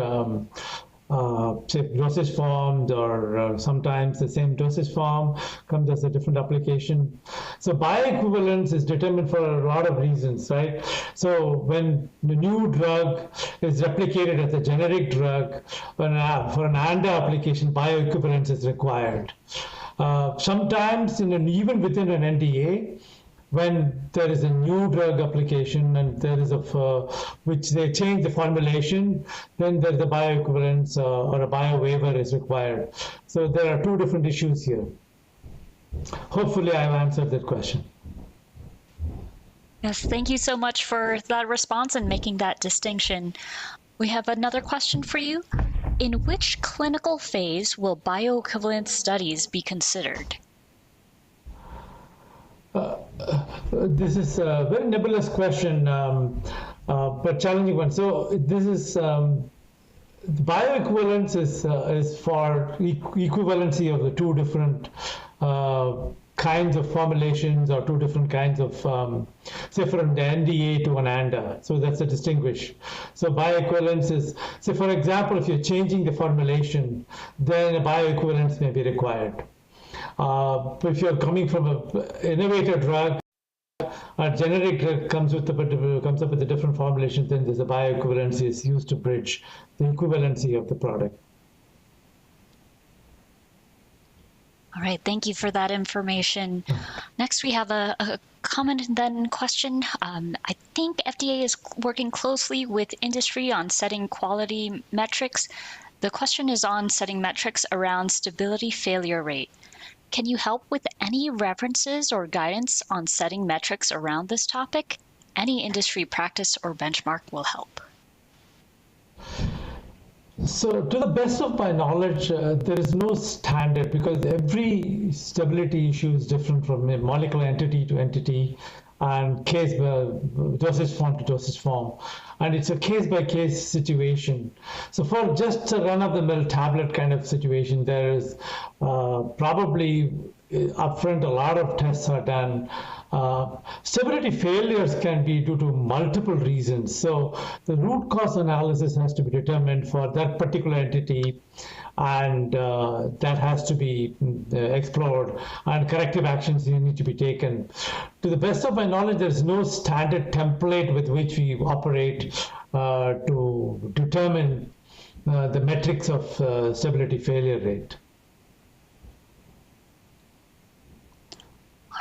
say dosage forms, or sometimes the same dosage form comes as a different application. So bioequivalence is determined for a lot of reasons, right? So when the new drug is replicated as a generic drug, for an ANDA application, bioequivalence is required. Sometimes even within an NDA, when there is a new drug application and there is which they change the formulation, then there's a bioequivalence or a biowaiver is required. So there are two different issues here. Hopefully I've answered that question. Yes, thank you so much for that response and making that distinction. We have another question for you. In which clinical phase will bioequivalence studies be considered? This is a very nebulous question, but challenging one. So this is bioequivalence is for equivalency of the two different kinds of formulations or two different kinds of, say from the NDA to an ANDA. So that's a distinguish. So bioequivalence is, say for example, if you're changing the formulation, then a bioequivalence may be required. If you're coming from an innovator drug, a generic drug comes up with a different formulation, then there's a bioequivalence is used to bridge the equivalency of the product. All right, thank you for that information. Next, we have a comment and then question. I think FDA is working closely with industry on setting quality metrics. The question is on setting metrics around stability failure rate. Can you help with any references or guidance on setting metrics around this topic? Any industry practice or benchmark will help. So to the best of my knowledge, there is no standard because every stability issue is different from a molecular entity to entity and dosage form to dosage form. And it's a case-by-case situation. So for just a run-of-the-mill tablet kind of situation, there is probably upfront a lot of tests are done. Stability failures can be due to multiple reasons. So the root cause analysis has to be determined for that particular entity, and that has to be explored, and corrective actions need to be taken. To the best of my knowledge, there is no standard template with which we operate to determine the metrics of stability failure rate.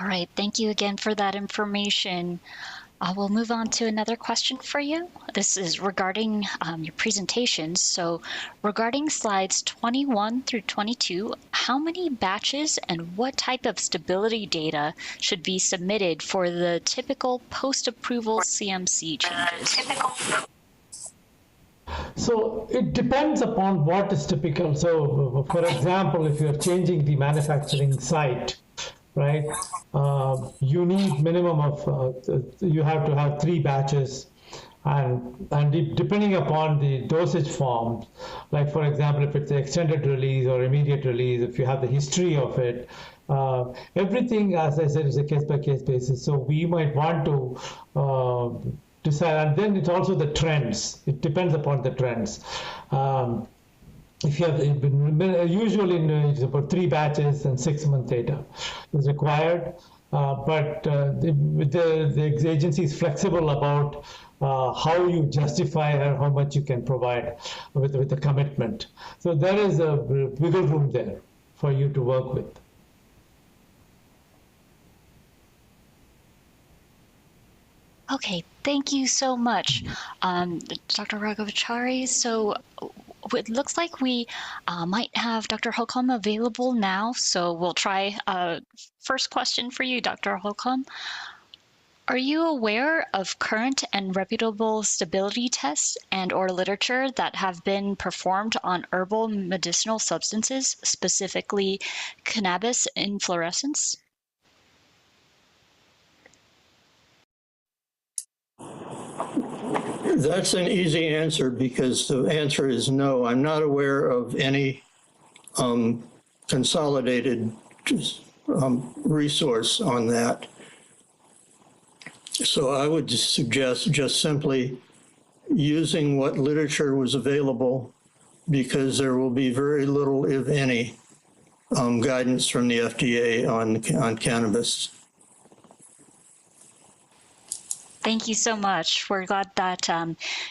All right, thank you again for that information. We'll move on to another question for you. This is regarding your presentations. So regarding slides 21 through 22, how many batches and what type of stability data should be submitted for the typical post-approval CMC changes? So it depends upon what is typical. So for example, if you're changing the manufacturing site, right? You need minimum of, you have to have 3 batches, and depending upon the dosage form, like for example, if it's extended release or immediate release, if you have the history of it, everything, as I said, is a case-by-case basis. So we might want to decide, and then it's also the trends. It depends upon the trends. If you have, usually it's about 3 batches and 6-month data is required, but the agency is flexible about how you justify or how much you can provide with the commitment. So there is a wiggle room there for you to work with. Okay, thank you so much, Dr. Raghavachari. So it looks like we might have Dr. Holcomb available now, so we'll try first question for you, Dr. Holcomb. Are you aware of current and reputable stability tests and or literature that have been performed on herbal medicinal substances, specifically cannabis inflorescence? That's an easy answer because the answer is no. I'm not aware of any consolidated resource on that. So I would suggest just simply using what literature was available, because there will be very little, if any, guidance from the FDA on cannabis. Thank you so much. We're glad that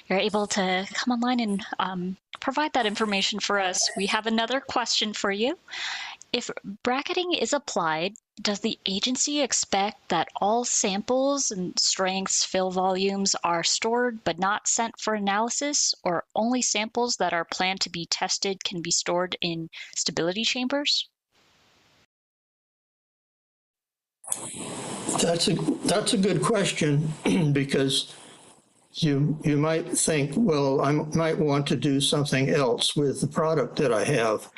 you're able to come online and provide that information for us. We have another question for you. If bracketing is applied, does the agency expect that all samples and strengths, fill volumes are stored but not sent for analysis, or only samples that are planned to be tested can be stored in stability chambers? That's a good question because you might think, well, I might want to do something else with the product that I have.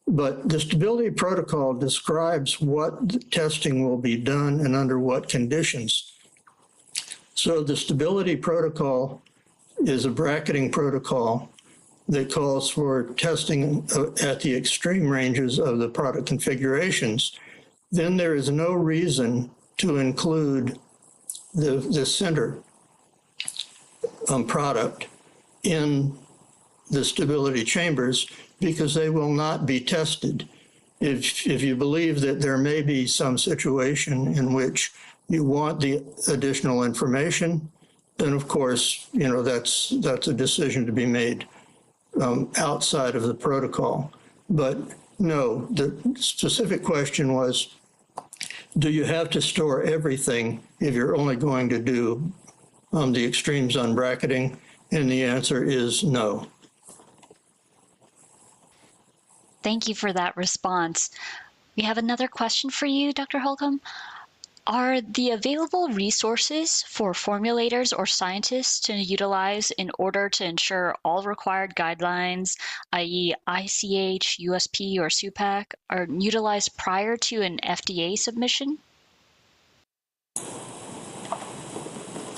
But the stability protocol describes what testing will be done and under what conditions. So the stability protocol is a bracketing protocol that calls for testing at the extreme ranges of the product configurations. Then there is no reason to include the center product in the stability chambers, because they will not be tested. If you believe that there may be some situation in which you want the additional information, then of course, that's a decision to be made outside of the protocol. But no, the specific question was, do you have to store everything if you're only going to do the extremes on bracketing? And the answer is no. Thank you for that response. We have another question for you, Dr. Holcomb. Are the available resources for formulators or scientists to utilize in order to ensure all required guidelines, i.e. ICH, USP, or SUPAC, are utilized prior to an FDA submission?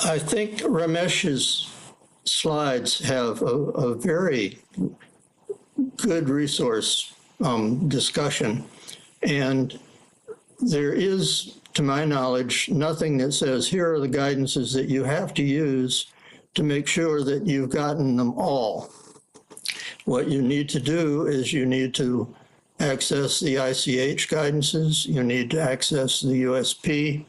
I think Ramesh's slides have a very good resource discussion, and there is, to my knowledge, nothing that says here are the guidances that you have to use to make sure that you've gotten them all. What you need to do is you need to access the ICH guidances, you need to access the USP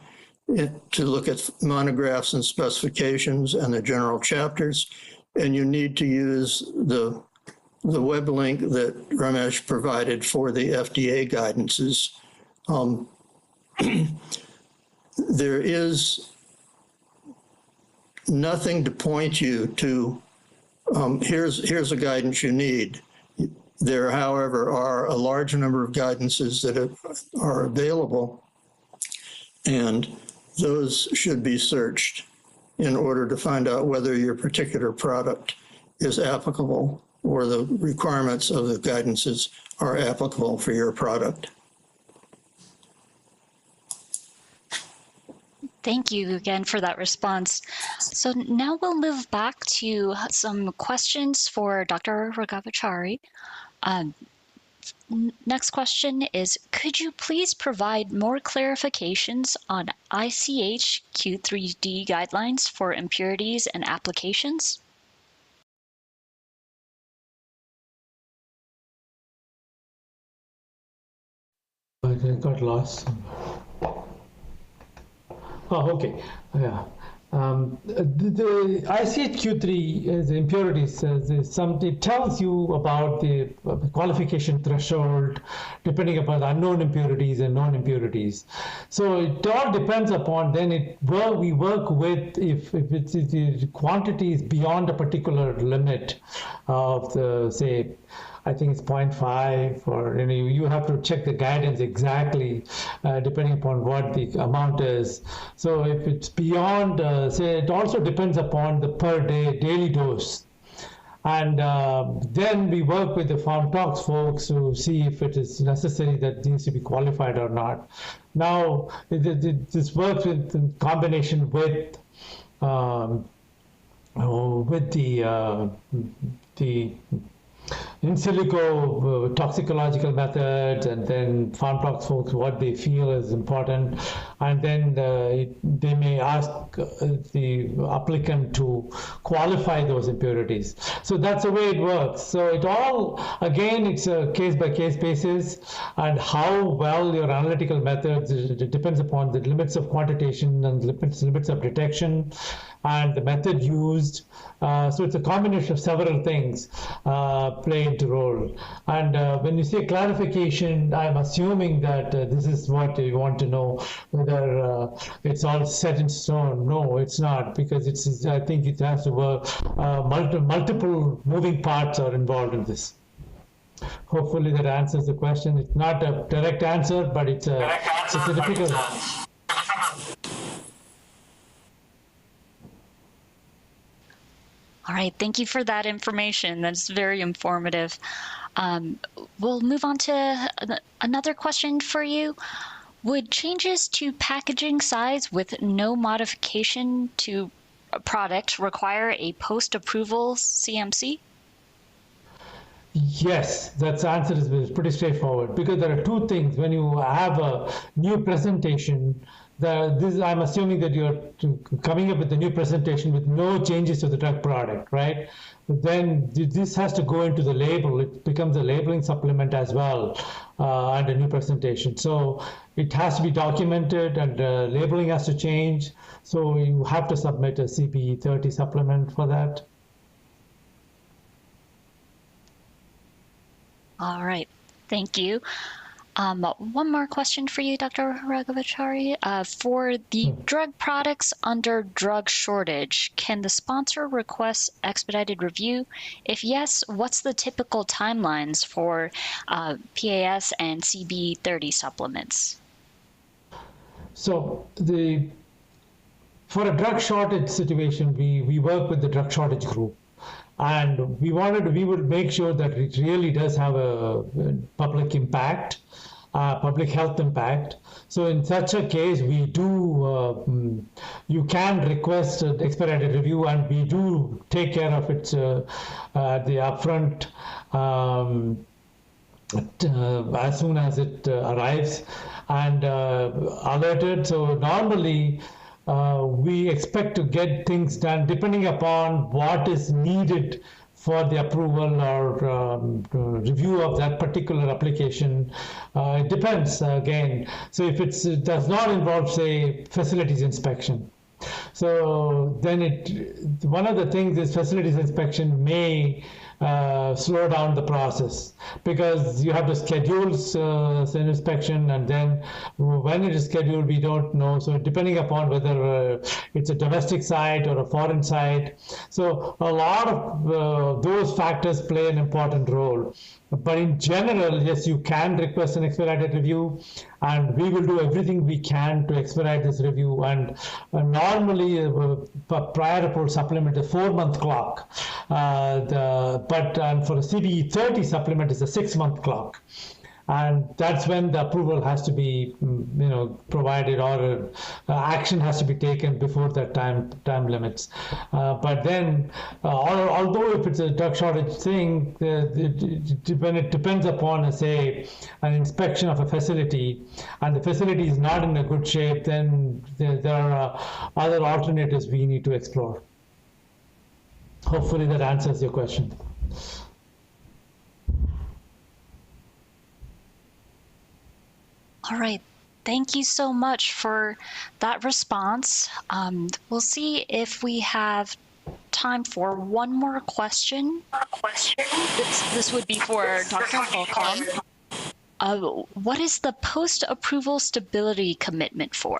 to look at monographs and specifications and the general chapters, and you need to use the web link that Ramesh provided for the FDA guidances. There is nothing to point you to, here's a guidance you need. There, however, are a large number of guidances that are available, and those should be searched in order to find out whether your particular product is applicable or the requirements of the guidances are applicable for your product. Thank you again for that response. So now we'll move back to some questions for Dr. Raghavachari. Next question is, could you please provide more clarifications on ICH Q3D guidelines for impurities and applications? I got lost. Oh, okay. Yeah. The ICH Q3 is impurities. It tells you about the qualification threshold, depending upon the unknown impurities and known impurities. So it all depends upon we work with if the quantity is beyond a particular limit of the, say, I think it's 0.5, or you have to check the guidance exactly depending upon what the amount is. So if it's beyond, say, it also depends upon the per day daily dose. And then we work with the farm tox folks to see if it is necessary that it needs to be qualified or not. Now, this works in combination with with the in silico toxicological methods, and then pharmprox folks what they feel is important, and then they may ask the applicant to qualify those impurities. So that's the way it works. So it all, again, it's a case-by-case basis, and how well your analytical methods, it depends upon the limits of quantitation and limits of detection and the method used. So it's a combination of several things play into role. And when you say clarification, I'm assuming that this is what you want to know, whether it's all set in stone. No, it's not, because I think it has to work. Multiple moving parts are involved in this. Hopefully that answers the question. It's not a direct answer, but it's a difficult. All right, thank you for that information. That's very informative. We'll move on to another question for you. Would changes to packaging size with no modification to a product require a post-approval CMC? Yes, that answer is pretty straightforward, because there are two things. When you have a new presentation, I'm assuming that you're coming up with a new presentation with no changes to the drug product, right? But then this has to go into the label. It becomes a labeling supplement as well, and a new presentation. So it has to be documented, and labeling has to change. So you have to submit a CPE 30 supplement for that. All right, thank you. One more question for you, Dr. Regulatory. For the drug products under drug shortage, can the sponsor request expedited review? If yes, what's the typical timelines for PAS and CB30 supplements? So for a drug shortage situation, we work with the drug shortage group. And we would make sure that it really does have a public impact, public health impact. So in such a case, we do, you can request an expedited review, and we do take care of it, the upfront, as soon as it arrives, and alerted. So normally, we expect to get things done depending upon what is needed for the approval or review of that particular application. It depends again. So if it does not involve, say, facilities inspection, so then one of the things is facilities inspection may slow down the process, because you have to schedule an inspection, and then when it is scheduled, we don't know. So depending upon whether it's a domestic site or a foreign site, so a lot of those factors play an important role. But in general, yes, you can request an expedited review, and we will do everything we can to expedite this review. And normally, prior approval supplement is a 4-month clock. But for a CBE 30 supplement, it's a 6-month clock. And that's when the approval has to be, provided, or action has to be taken before that time limits. But then, although if it's a drug shortage thing, when it depends upon, say, an inspection of a facility, and the facility is not in a good shape, then there are other alternatives we need to explore. Hopefully that answers your question. All right, thank you so much for that response. We'll see if we have time for one more question. This would be for Dr. Holcomb. What is the post-approval stability commitment for?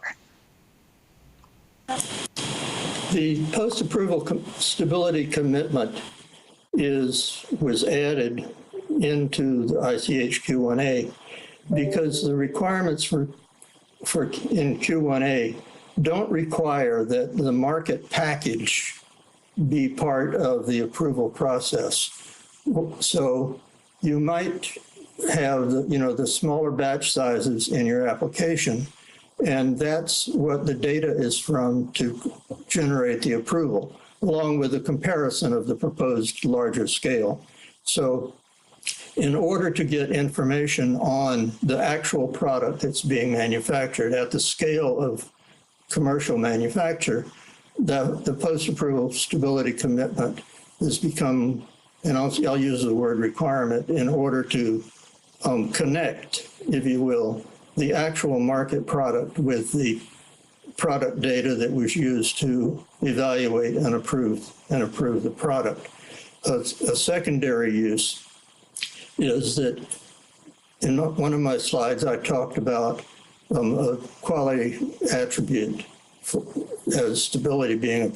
The post-approval stability commitment was added into the ICH Q1A because the requirements for in Q1A don't require that the market package be part of the approval process. So you might have the smaller batch sizes in your application, and that's what the data is from to generate the approval. along with a comparison of the proposed larger scale. So in order to get information on the actual product that's being manufactured at the scale of commercial manufacture, the post-approval stability commitment has become, and I'll use the word requirement, in order to connect, if you will, the actual market product with the product data that was used to evaluate and approve the product. A secondary use is that in one of my slides I talked about a quality attribute as stability being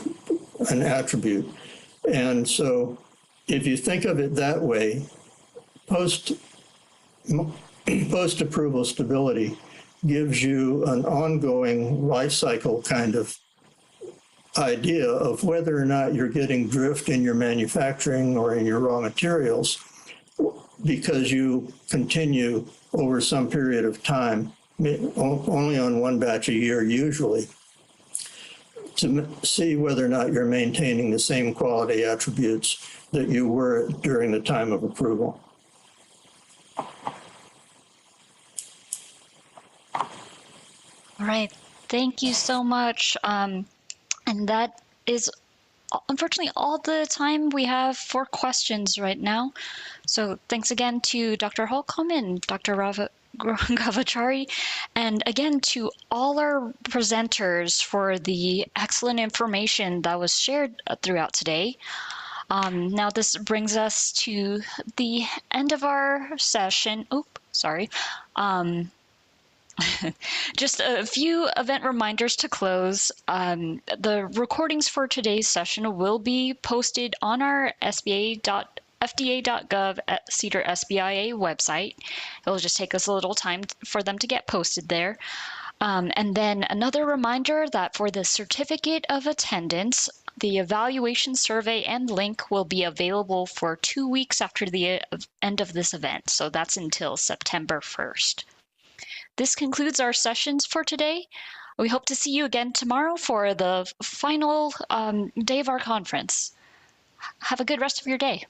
an attribute. And so if you think of it that way, post-approval stability gives you an ongoing life cycle kind of idea of whether or not you're getting drift in your manufacturing or in your raw materials, because you continue over some period of time, only on one batch a year usually, to see whether or not you're maintaining the same quality attributes that you were during the time of approval. All right, thank you so much. And that is unfortunately all the time we have for questions right now. So thanks again to Dr. Holcomb and Dr. Gavachari, and again to all our presenters for the excellent information that was shared throughout today. Now this brings us to the end of our session. Oh, sorry. Just a few event reminders to close. The recordings for today's session will be posted on our FDA.gov CEDAR SBIA website. It will just take us a little time for them to get posted there. And then another reminder that for the certificate of attendance, the evaluation survey and link will be available for 2 weeks after the end of this event. So that's until September 1st. This concludes our sessions for today. We hope to see you again tomorrow for the final day of our conference. Have a good rest of your day.